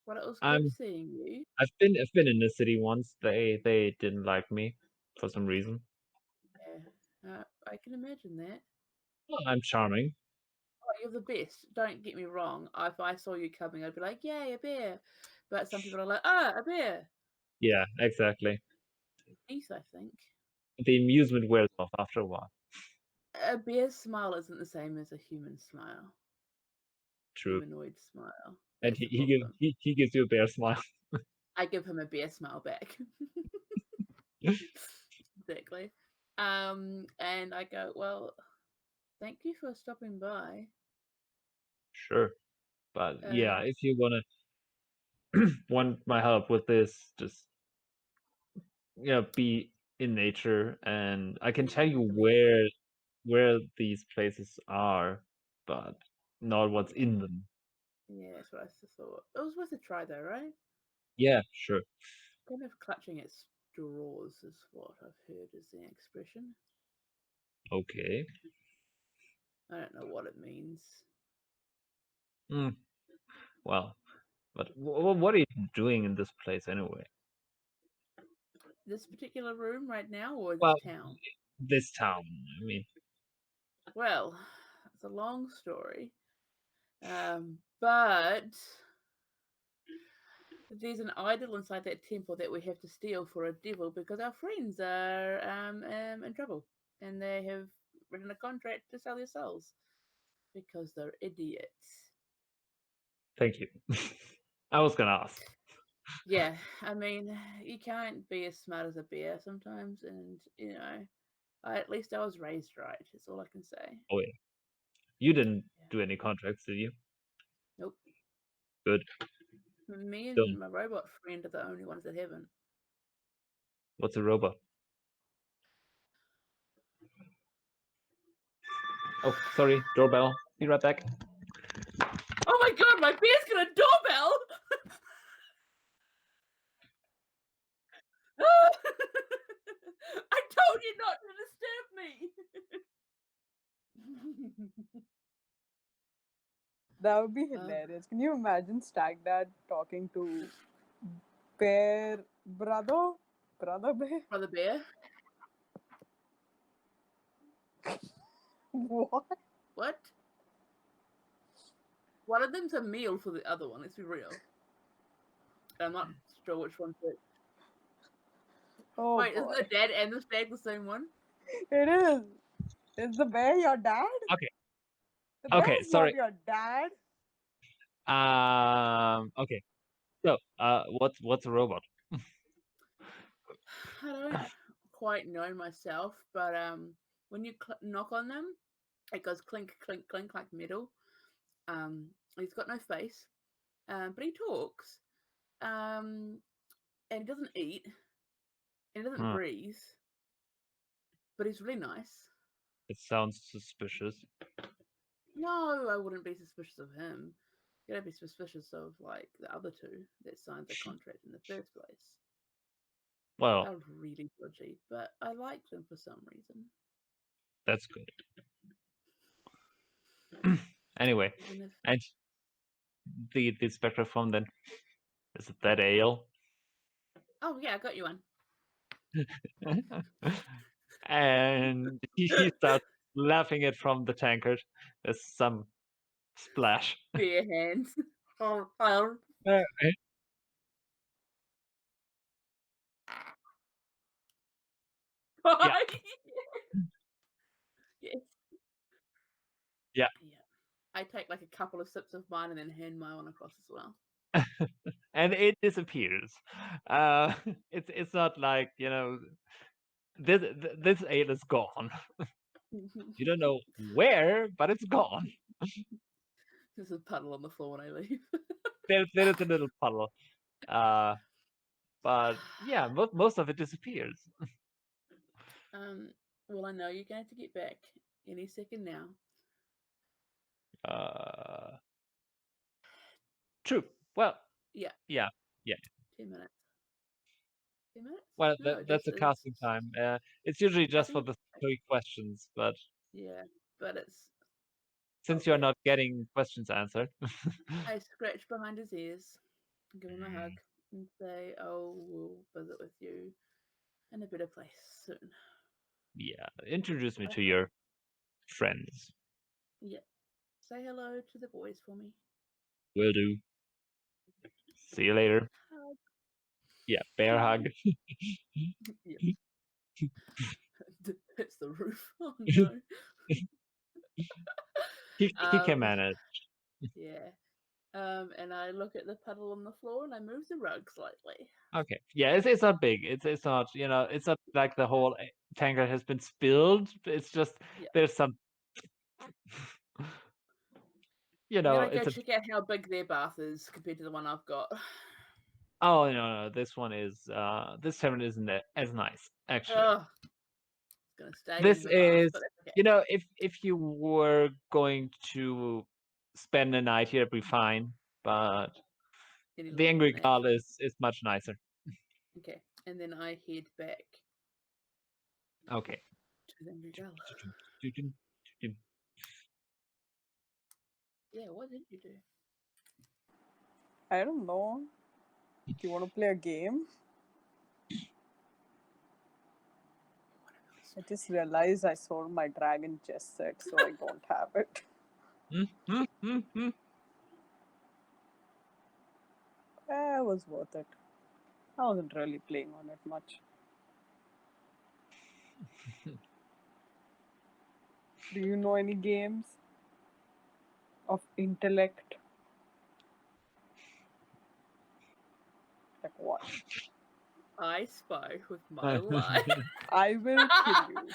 Well, it was good I'm. seeing you. I've been in the city once. They didn't like me for some reason. Yeah, I can imagine that. Well, I'm charming. Oh, you're the best. Don't get me wrong. If I saw you coming, I'd be like, "Yay, a bear!" But some people are like, "Ah, a bear." Yeah, exactly. Peace, I think. The amusement wears off after a while. A bear's smile isn't the same as a human smile. True. Humanoid smile. And That's the he gives problem. he gives you a bear smile. I give him a bear smile back. Exactly. And I go, well, thank you for stopping by. Sure. But yeah, Uh, if you want my help with this, just be in nature, and I can yeah, tell you definitely. where these places are, but not what's Yeah, in them. yeah, that's what I thought. It was worth a try, though, right? Yeah, sure. Kind of clutching at straws is what I've heard is the expression. Okay. I don't know what it means. Well, but what are you doing in this place anyway? This particular room right now, or this Well, town? this town. I mean, Well, it's a long story. But there's an idol inside that temple that we have to steal for a devil, because our friends are in trouble, and they have written a contract to sell their souls because they're idiots. thank you. I was gonna ask. Yeah, I mean, you can't be as smart as a bear sometimes, and at least I was raised right. That's all I can say. Oh yeah. You didn't Yeah. do any contracts, did you? Nope. Good. Me Don't. and my robot friend are the only ones that haven't. What's a robot? Oh, sorry. Doorbell. Be right back. Oh my god, my bear's got a doorbell! I told you not to disturb me! That would be hilarious. Can you imagine Stag Dad talking to Bear Brother? Brother Bear? Brother Bear? What? What? One of them's a meal for the other one, let's be real. I'm not sure which one's which. Oh Wait, isn't boy. the dad and the stag the same one? It is. Is the bear your dad? Okay. The Okay. bear's Sorry. not your dad. Okay. So, what's a robot? I don't quite know myself, but when you knock on them, it goes clink, clink, clink like metal. He's got no face, but he talks. And he doesn't eat, and he doesn't breathe, but he's really nice. It sounds suspicious. No, I wouldn't be suspicious of him. You gotta be suspicious of like the other two that signed the contract in the first place. Well, They're really dodgy, but I like them for some reason. that's good. Anyway, Even if and the spectrophone then, is it that ale? oh yeah, I got you one. And he starts laughing it from the tankard. There's some splash. Bare hands. Yeah. Yes. Yeah. Yeah. I take like a couple of sips of mine and then hand my one across as well. And it disappears. It's not like, this ale is gone. You don't know where, but it's gone. There's a puddle on the floor when I leave. There is a little puddle. But yeah, most of it disappears. Well, I know you're going to have to get back any second now. True. Well, Yeah. yeah. 10 minutes. 10 minutes? Well, No, that's a it's casting time. It's usually just for think- the 3 questions, but Yeah, but it's. since you're Okay. not getting questions answered, I scratch behind his ears, give him a hug, and say, "Oh, we'll visit with you in a better place soon." yeah, introduce me to Okay. your friends. Yeah. Say hello to the boys for me. Will do. See you later. Hug. Yeah, bear hug. Yeah. Hits the roof. Oh no. He can manage. Yeah. And I look at the puddle on the floor and I move the rug slightly. Okay. Yeah, it's not big. It's not, it's not like the whole tanker has been spilled. It's just Yeah. there's some Then I go it's a check out how big their bath is compared to the one I've got. Oh no, this one is this tavern isn't as nice, actually. Ugh. It's gonna stay This in the bath, is but that's okay. if you were going to spend a night here, it'd be fine. But Any the longer Angry than that. Gull is much nicer. Okay. And then I head back Okay. to the Angry Gull. Yeah, what did you do? I don't know. Do you want to play a game? I just realized I sold my dragon chess set, so I don't have it. It was worth it. I wasn't really playing on it much. Do you know any games of intellect? Like what? I spy with my lie. I will kill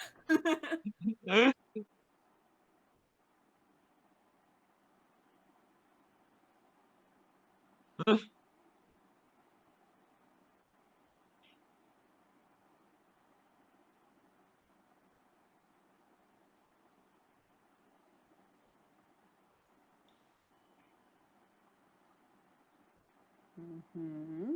you. Mm-hmm.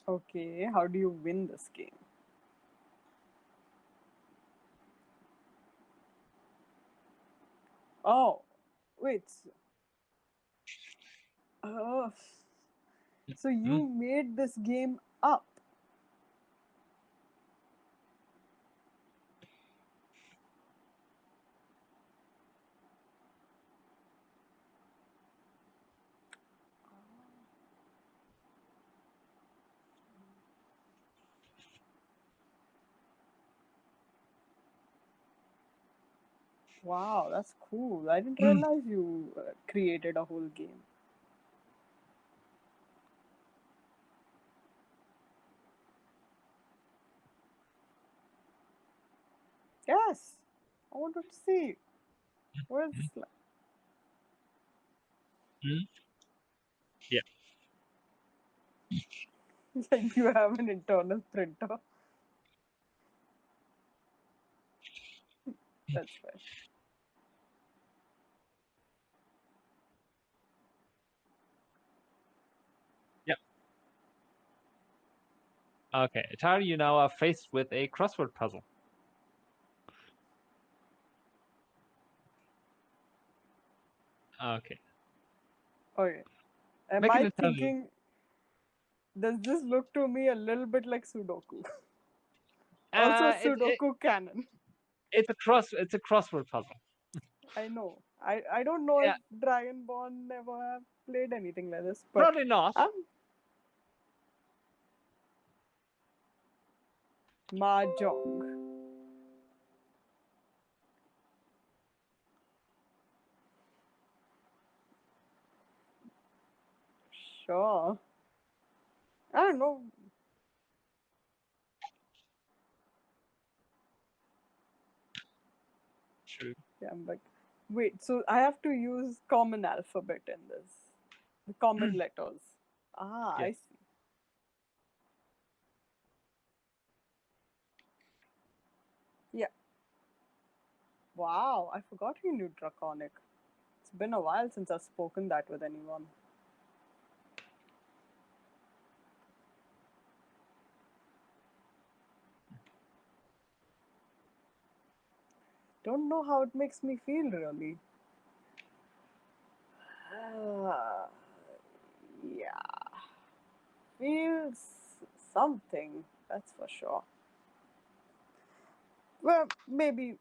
Okay, how do you win this game? Oh, wait. Oh, so you made this game up? Wow, that's cool. I didn't realize you created a whole game. Yes, I wanted to see. What is this like? Yeah. Like you have an internal printer. That's fair. Yeah. Okay. Atari, you now are faced with a crossword puzzle. Okay. Okay. Am Make an I intelligence. thinking? Does this look to me a little bit like Sudoku? Also, Sudoku canon. It's a crossword puzzle. I know. I don't know Yeah, if Dragonborn never have played anything like this, but probably not. I'm Mahjong. Sure. I don't know. True. Yeah, I'm like, wait, so I have to use common alphabet in this. The common letters. Ah, I Yes. see. Yeah. Wow, I forgot you knew Draconic. It's been a while since I've spoken that with anyone. Don't know how it makes me feel, really. Ah, yeah. Feels something, that's for sure. Well, maybe,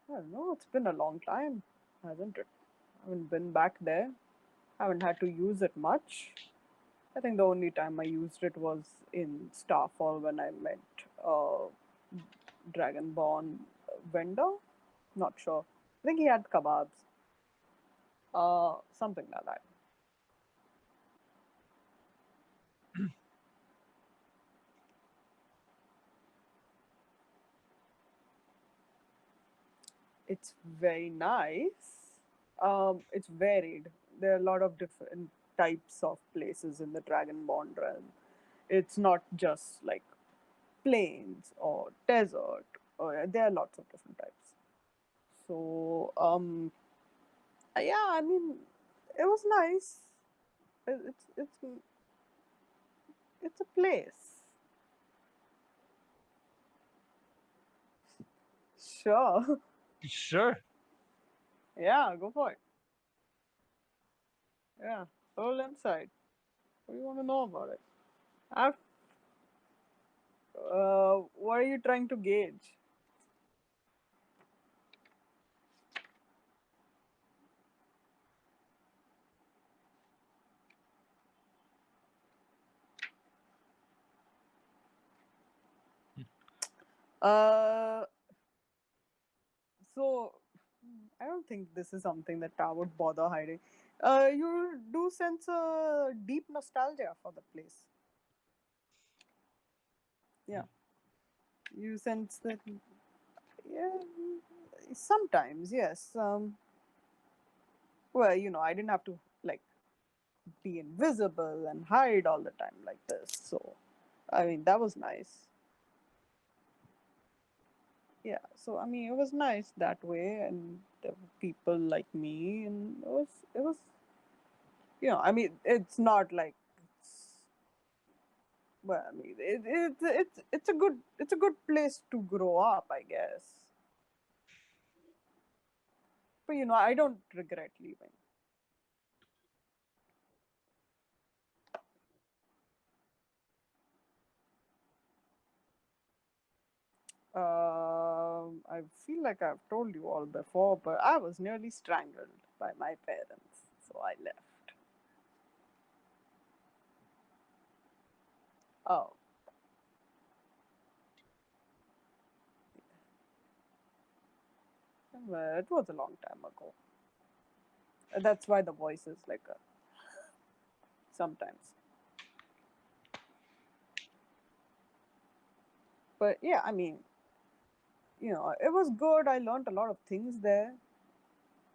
I don't know, it's been a long time, hasn't it? I haven't been back there. Haven't had to use it much. I think the only time I used it was in Starfall when I met Dragonborn vendor. Not sure. I think he had kebabs. Something like that. It's very nice. It's varied. There are a lot of different types of places in the Dragonborn realm. It's not just like plains or desert. Or, there are lots of different types. So, yeah, I mean, it was nice. It's a place. Sure. Sure. Yeah, go for it. Yeah, whole inside. What do you want to know about it? I've, what are you trying to gauge? Uh, so I don't think this is something that I would bother hiding. You do sense a deep nostalgia for the place. Yeah, you sense that. Yeah, sometimes yes. Well, I didn't have to like be invisible and hide all the time like this. So, I mean, that was nice. Yeah. So, I mean, it was nice that way, and there were people like me, and it was. I mean, it's not like it's. Well, I mean, it's a good place to grow up, I guess. But I don't regret leaving. I feel like I've told you all before, but I was nearly strangled by my parents, so I left. Oh, well, it was a long time ago. That's why the voice is like sometimes. But yeah, I mean, it was good. I learned a lot of things there.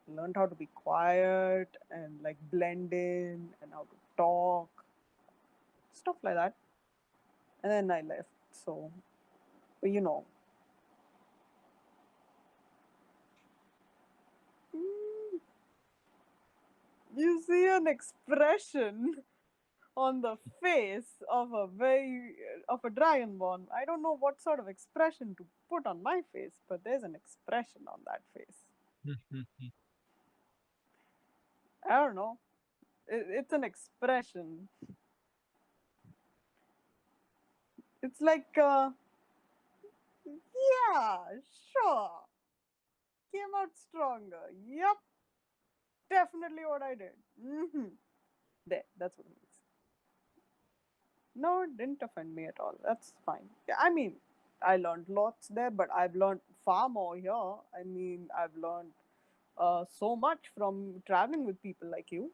Learned how to be quiet and like blend in and how to talk, stuff like that. And then I left. So, but mm, you see an expression on the face of a dragonborn. I don't know what sort of expression to put on my face, but there's an expression on that face. I don't know. It's an expression. It's like, yeah, sure. Came out stronger. Yep, definitely what I did. There, that's what it means. No, it didn't offend me at all. That's fine. Yeah, I mean, I learned lots there, but I've learned far more here. I mean, I've learned so much from traveling with people like you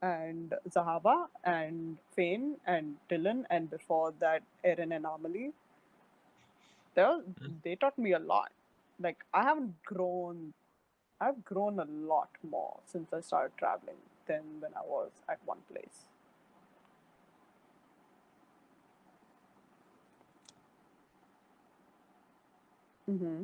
and Zahavah and Phane and Dyllan, and before that, Erin and Amelie. They taught me a lot. Like, I haven't grown, I've grown a lot more since I started traveling than when I was at one place. Mm-hmm.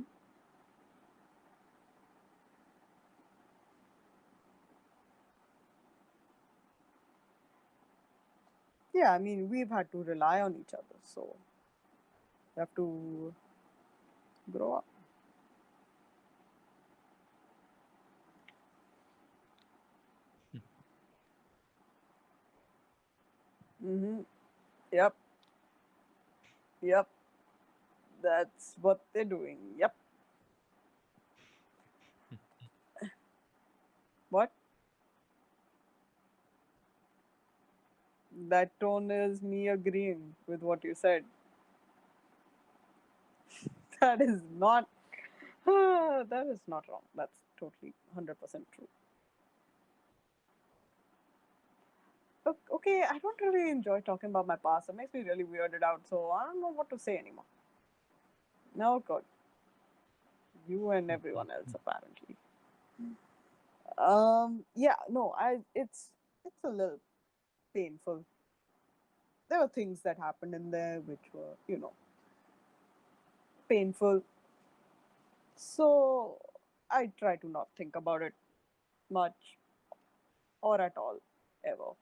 Yeah, I mean, we've had to rely on each other, so we have to grow up. Mm-hmm. Yep, yep. That's what they're doing. Yep. What? That tone is me agreeing with what you said. That is not. That is not wrong. That's totally 100% true. Okay, I don't really enjoy talking about my past. It makes me really weirded out, so I don't know what to say anymore. No, God. You and everyone else, apparently. Yeah, no, it's a little painful. There were things that happened in there which were, painful. So I try to not think about it much or at all, ever.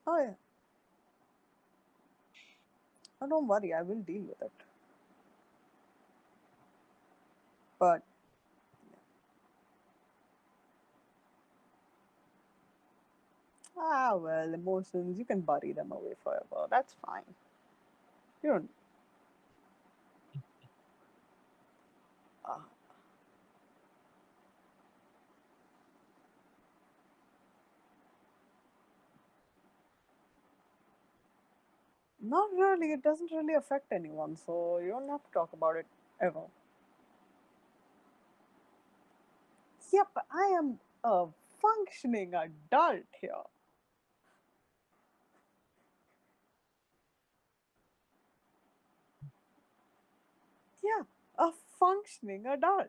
Oh yeah, oh, don't worry, I will deal with it. But well, emotions you can bury them away forever. That's fine. You don't. Uh, Not really. It doesn't really affect anyone, so you don't have to talk about it ever. Yep, I am a functioning adult here. Yeah, a functioning adult.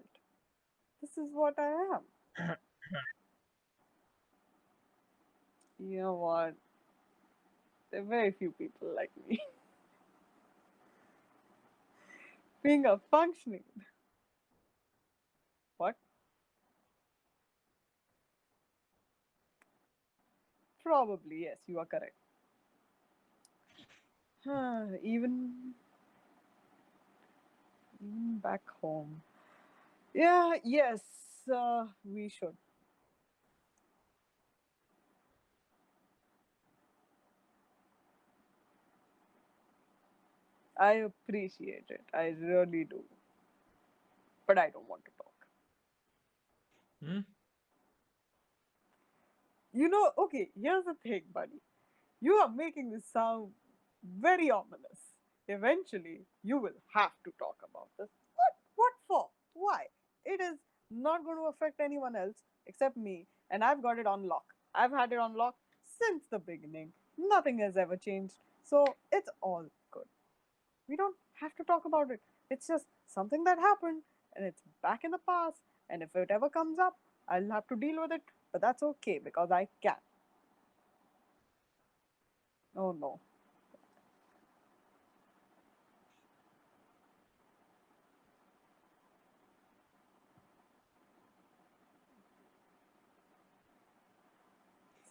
This is what I am. You know what? There are very few people like me. Being a functioning. What? Probably, yes, you are correct. Even back home. Yeah, yes, we should. I appreciate it. I really do. But I don't want to talk. Hmm? Okay, here's the thing, buddy. You are making this sound very ominous. Eventually, you will have to talk about this. What? What for? Why? It is not going to affect anyone else except me, and I've got it on lock. I've had it on lock since the beginning. Nothing has ever changed, so it's all good. We don't have to talk about it. It's just something that happened, and it's back in the past, and if it ever comes up, I'll have to deal with it, but that's okay because I can. Oh no.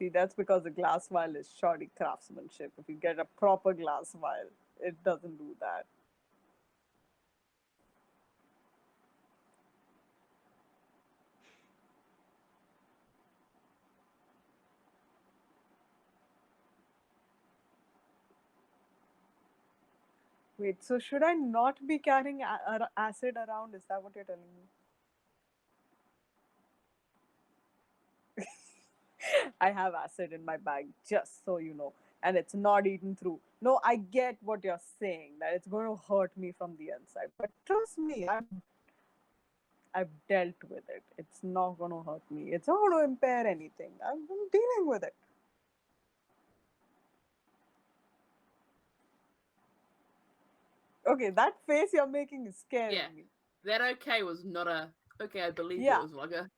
See, that's because the glass vial is shoddy craftsmanship. If you get a proper glass vial, it doesn't do that. Wait, so should I not be carrying acid around? Is that what you're telling me? I have acid in my bag, just so you know, and it's not eaten through. No, I get what you're saying, that it's going to hurt me from the inside. But trust me, I've dealt with it. It's not going to hurt me. It's not going to impair anything. I'm dealing with it. Okay, that face you're making is scaring Yeah. me. That okay was not a okay. I believe Yeah. it was like a.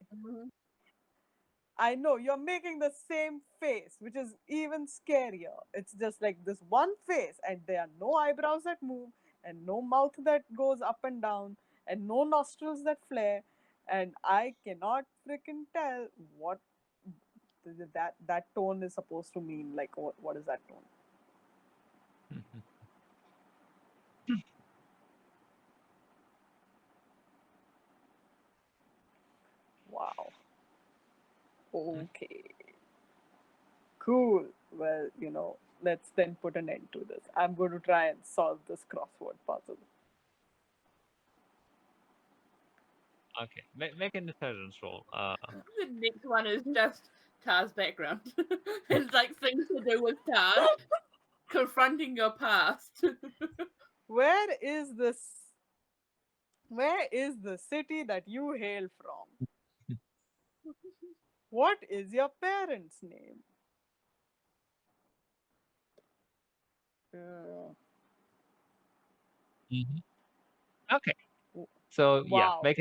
I know you're making the same face, which is even scarier. It's just like this one face, and there are no eyebrows that move, and no mouth that goes up and down, and no nostrils that flare, and I cannot freaking tell what that tone is supposed to mean. Like, what is that tone? Wow. Okay. Cool. Well, let's then put an end to this. I'm going to try and solve this crossword puzzle. Okay, make an intelligence roll. The next one is just Tar's background. It's like things to do with Tar, confronting your past. Where is this? Where is the city that you hail from? What is your parents' name? Okay, so yeah, Wow. make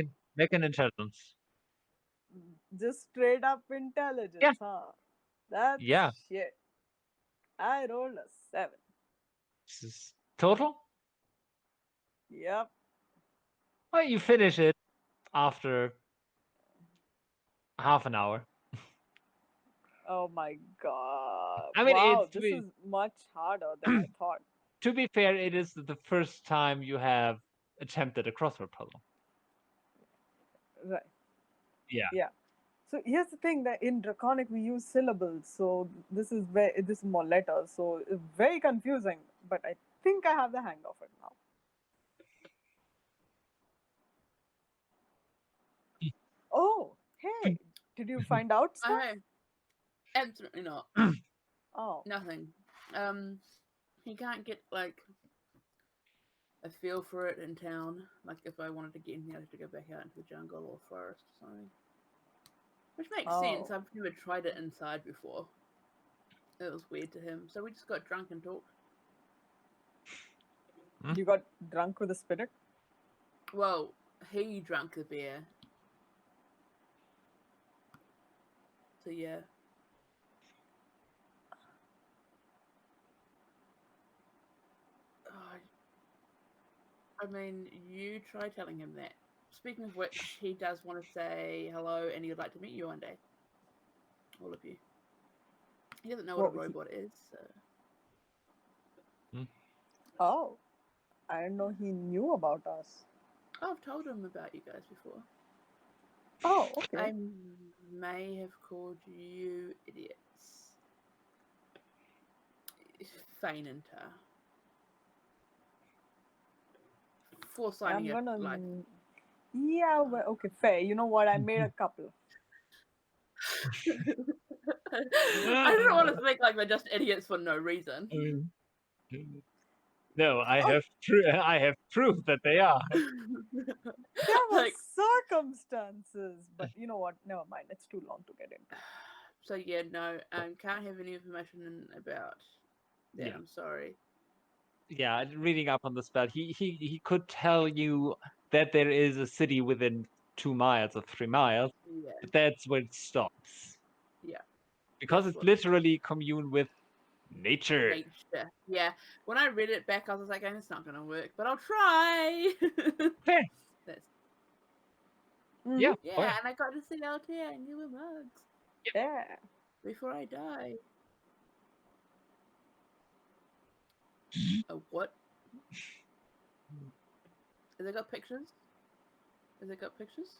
an intelligence. Just straight up intelligence, Yeah. huh? That's Yeah. shit. I rolled a 7. This is total. Yep. Well, you finish it after half an hour. Oh my god. I mean, Wow, it's this is much harder than I thought. to be fair, it is the first time you have attempted a crossword puzzle. Right. Yeah. Yeah. So here's the thing, that in Draconic we use syllables, so this is more letters, so it's very confusing. But I think I have the hang of it now. Oh, hey, did you find out stuff? Okay. Absolutely not. Oh, Nothing. You can't get like a feel for it in town. Like if I wanted to get in here, I have to go back out into the jungle or forest or something. Which makes sense. Oh. I've never tried it inside before. It was weird to him. So we just got drunk and talked. You got drunk with a spirit? Well, he drank the beer. So yeah. I mean, you try telling him that. Speaking of which, he does want to say hello and he'd like to meet you one day. All of you. He doesn't know what a robot is, so. Oh, I didn't know he knew about us. I've told him about you guys before. Oh, okay. I may have called you idiots. Phane and Tar. For signing I'm it, gonna. like. Yeah, well, okay, fair. You know what? I made a couple. I don't want to think like they're just idiots for no reason. No, I have proof that they are. There were Like, circumstances, but you know what? Never mind. It's too long to get into. so yeah, no, can't have any information about that. Yeah. I'm sorry. Yeah, reading up on the spell, he could tell you that there is a city within 2 miles or 3 miles, Yeah, but that's where it stops. yeah. Because That's it's what- literally commune with nature. Nature. Yeah. When I read it back, I was like, it's not gonna work, but I'll try. Fair. That's Yeah. yeah, fair. and I got to see Altair and you were mugs. Yeah. before I die. A what? Has it got pictures? Has it got pictures?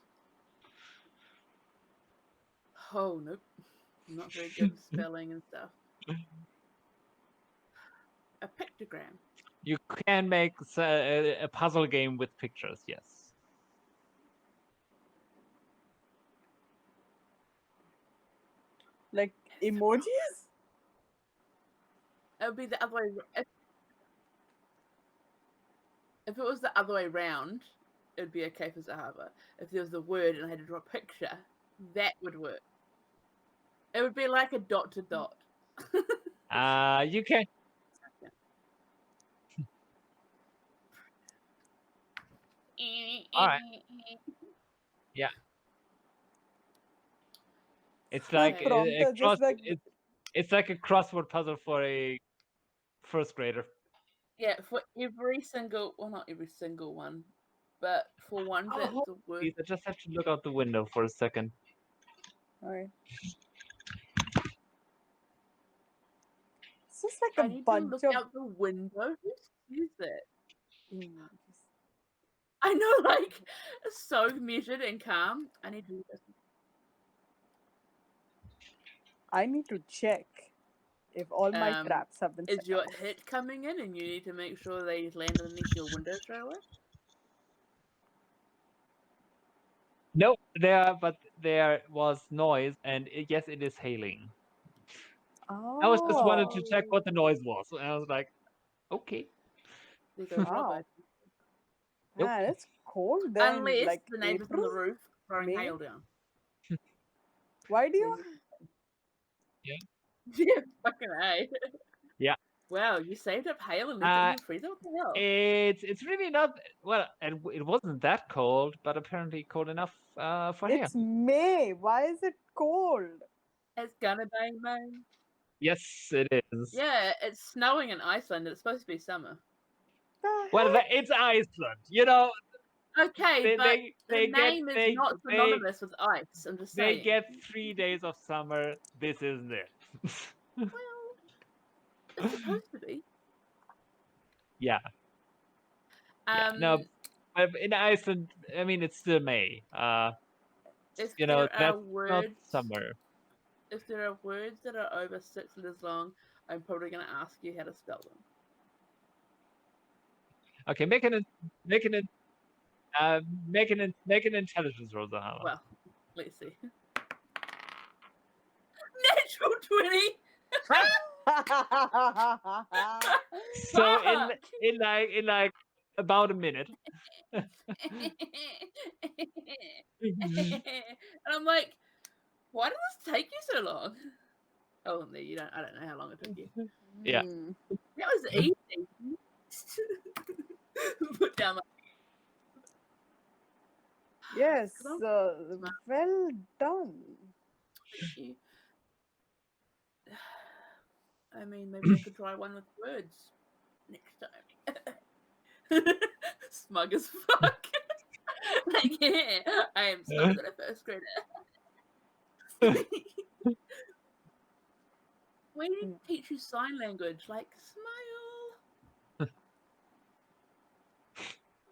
Oh, nope. I'm not very good at spelling and stuff. A pictogram. You can make a puzzle game with pictures, yes. Like emojis? It would be the other way. If it was the other way round, it would be okay for Zahavah. If there was a word and I had to draw a picture, that would work. It would be like a dot to dot. You can. All right. Yeah. It's like A prompter, just like it's like a crossword puzzle for a first grader. Yeah, for every single, well, not every single one, but for ones that Oh, the word. please, I just have to look out the window for a second. alright. It's just like I a need to bunch look of out the window. Who sees that? emojis. I know, like, so measured and calm. I need to do this. I need to check if all my traps have been Is set your up. hit coming in and you need to make sure they land underneath your window straight away? No, but there was noise, and yes, it is hailing. I was just wanted to check what the noise was, and I was like, okay. There goes Wow. Robert. Nope. Man, it's cold then. Unless Like the neighbors on April? the roof throwing May? hail down. Why do you? Yeah, fucking A. Yeah. Wow, you saved up hail and left it in your freezer? What the hell? It's really not well, and it wasn't that cold, but apparently cold enough for hail. It's May. Why is it cold? It's gonna be, man. Yes, it is. Yeah, it's snowing in Iceland. It's supposed to be summer. The Well, heck? it's Iceland, you know. Okay, but They the get name is they not synonymous with ice. I'm just they saying. get 3 days of summer. This isn't it. Well, it's supposed to be. Yeah. No, but in Iceland, I mean, it's still May. If You know, there are that's not words, summer. if there are words that are over 6 letters long, I'm probably gonna ask you how to spell them. Okay, make an intelligence roll, Zahavah. Well, let's see. Natural 20. So Fuck! in like about a minute. And I'm like, why did this take you so long? Oh, no, you don't. I don't know how long it took you. Yeah. Hmm. That was easy. Put down my. Yes. Come Well done. Thank you. I mean, maybe I could try one with words next time. Smug as fuck. Like, yeah, I am smarter than a first grader. We need to teach you sign language, like smile.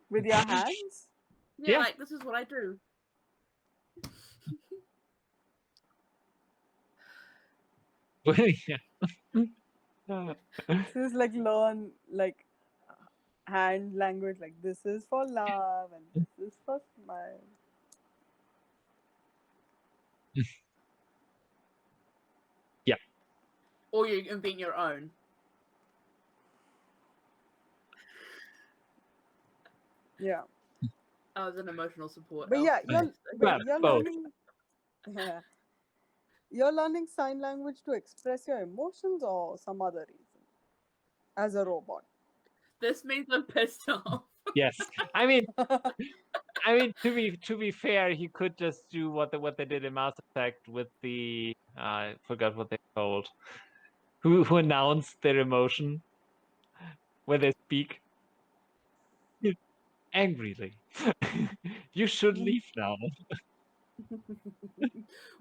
With your hands? Yeah, Yeah. like this is what I do. This is like learn like hand language. Like this is for love and this is for smile. Or you invent your own. Yeah. I was an emotional support. But elf. yeah, Well, you're both. learning. Yeah. You're learning sign language to express your emotions or some other reason. As a robot. This means I'm pissed off. Yes. I mean, to be fair, he could just do what they did in Mass Effect with the I forgot what they're called. Who announced their emotion when they speak angrily. You should leave now.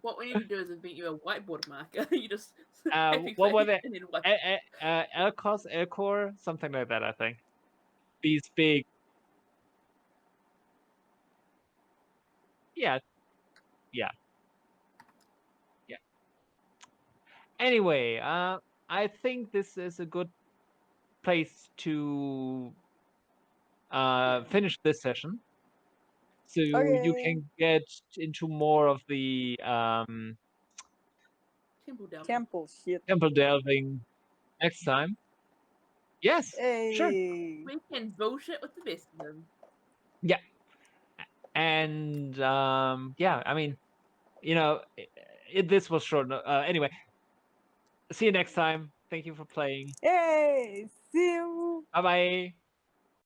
What we need to do is invent you a whiteboard marker. You just happy what were face they? and then white. Elcos, Elcor, something like that, I think. These big. Yeah. Anyway, I think this is a good place to finish this session. So you Okay. can get into more of the Temple down. Temple shit. temple delving next time. Yes, sure. Hey. We can bullshit with the best of them. And yeah, I mean, this was short. Anyway, see you next time. Thank you for playing. Hey. See you. Bye bye.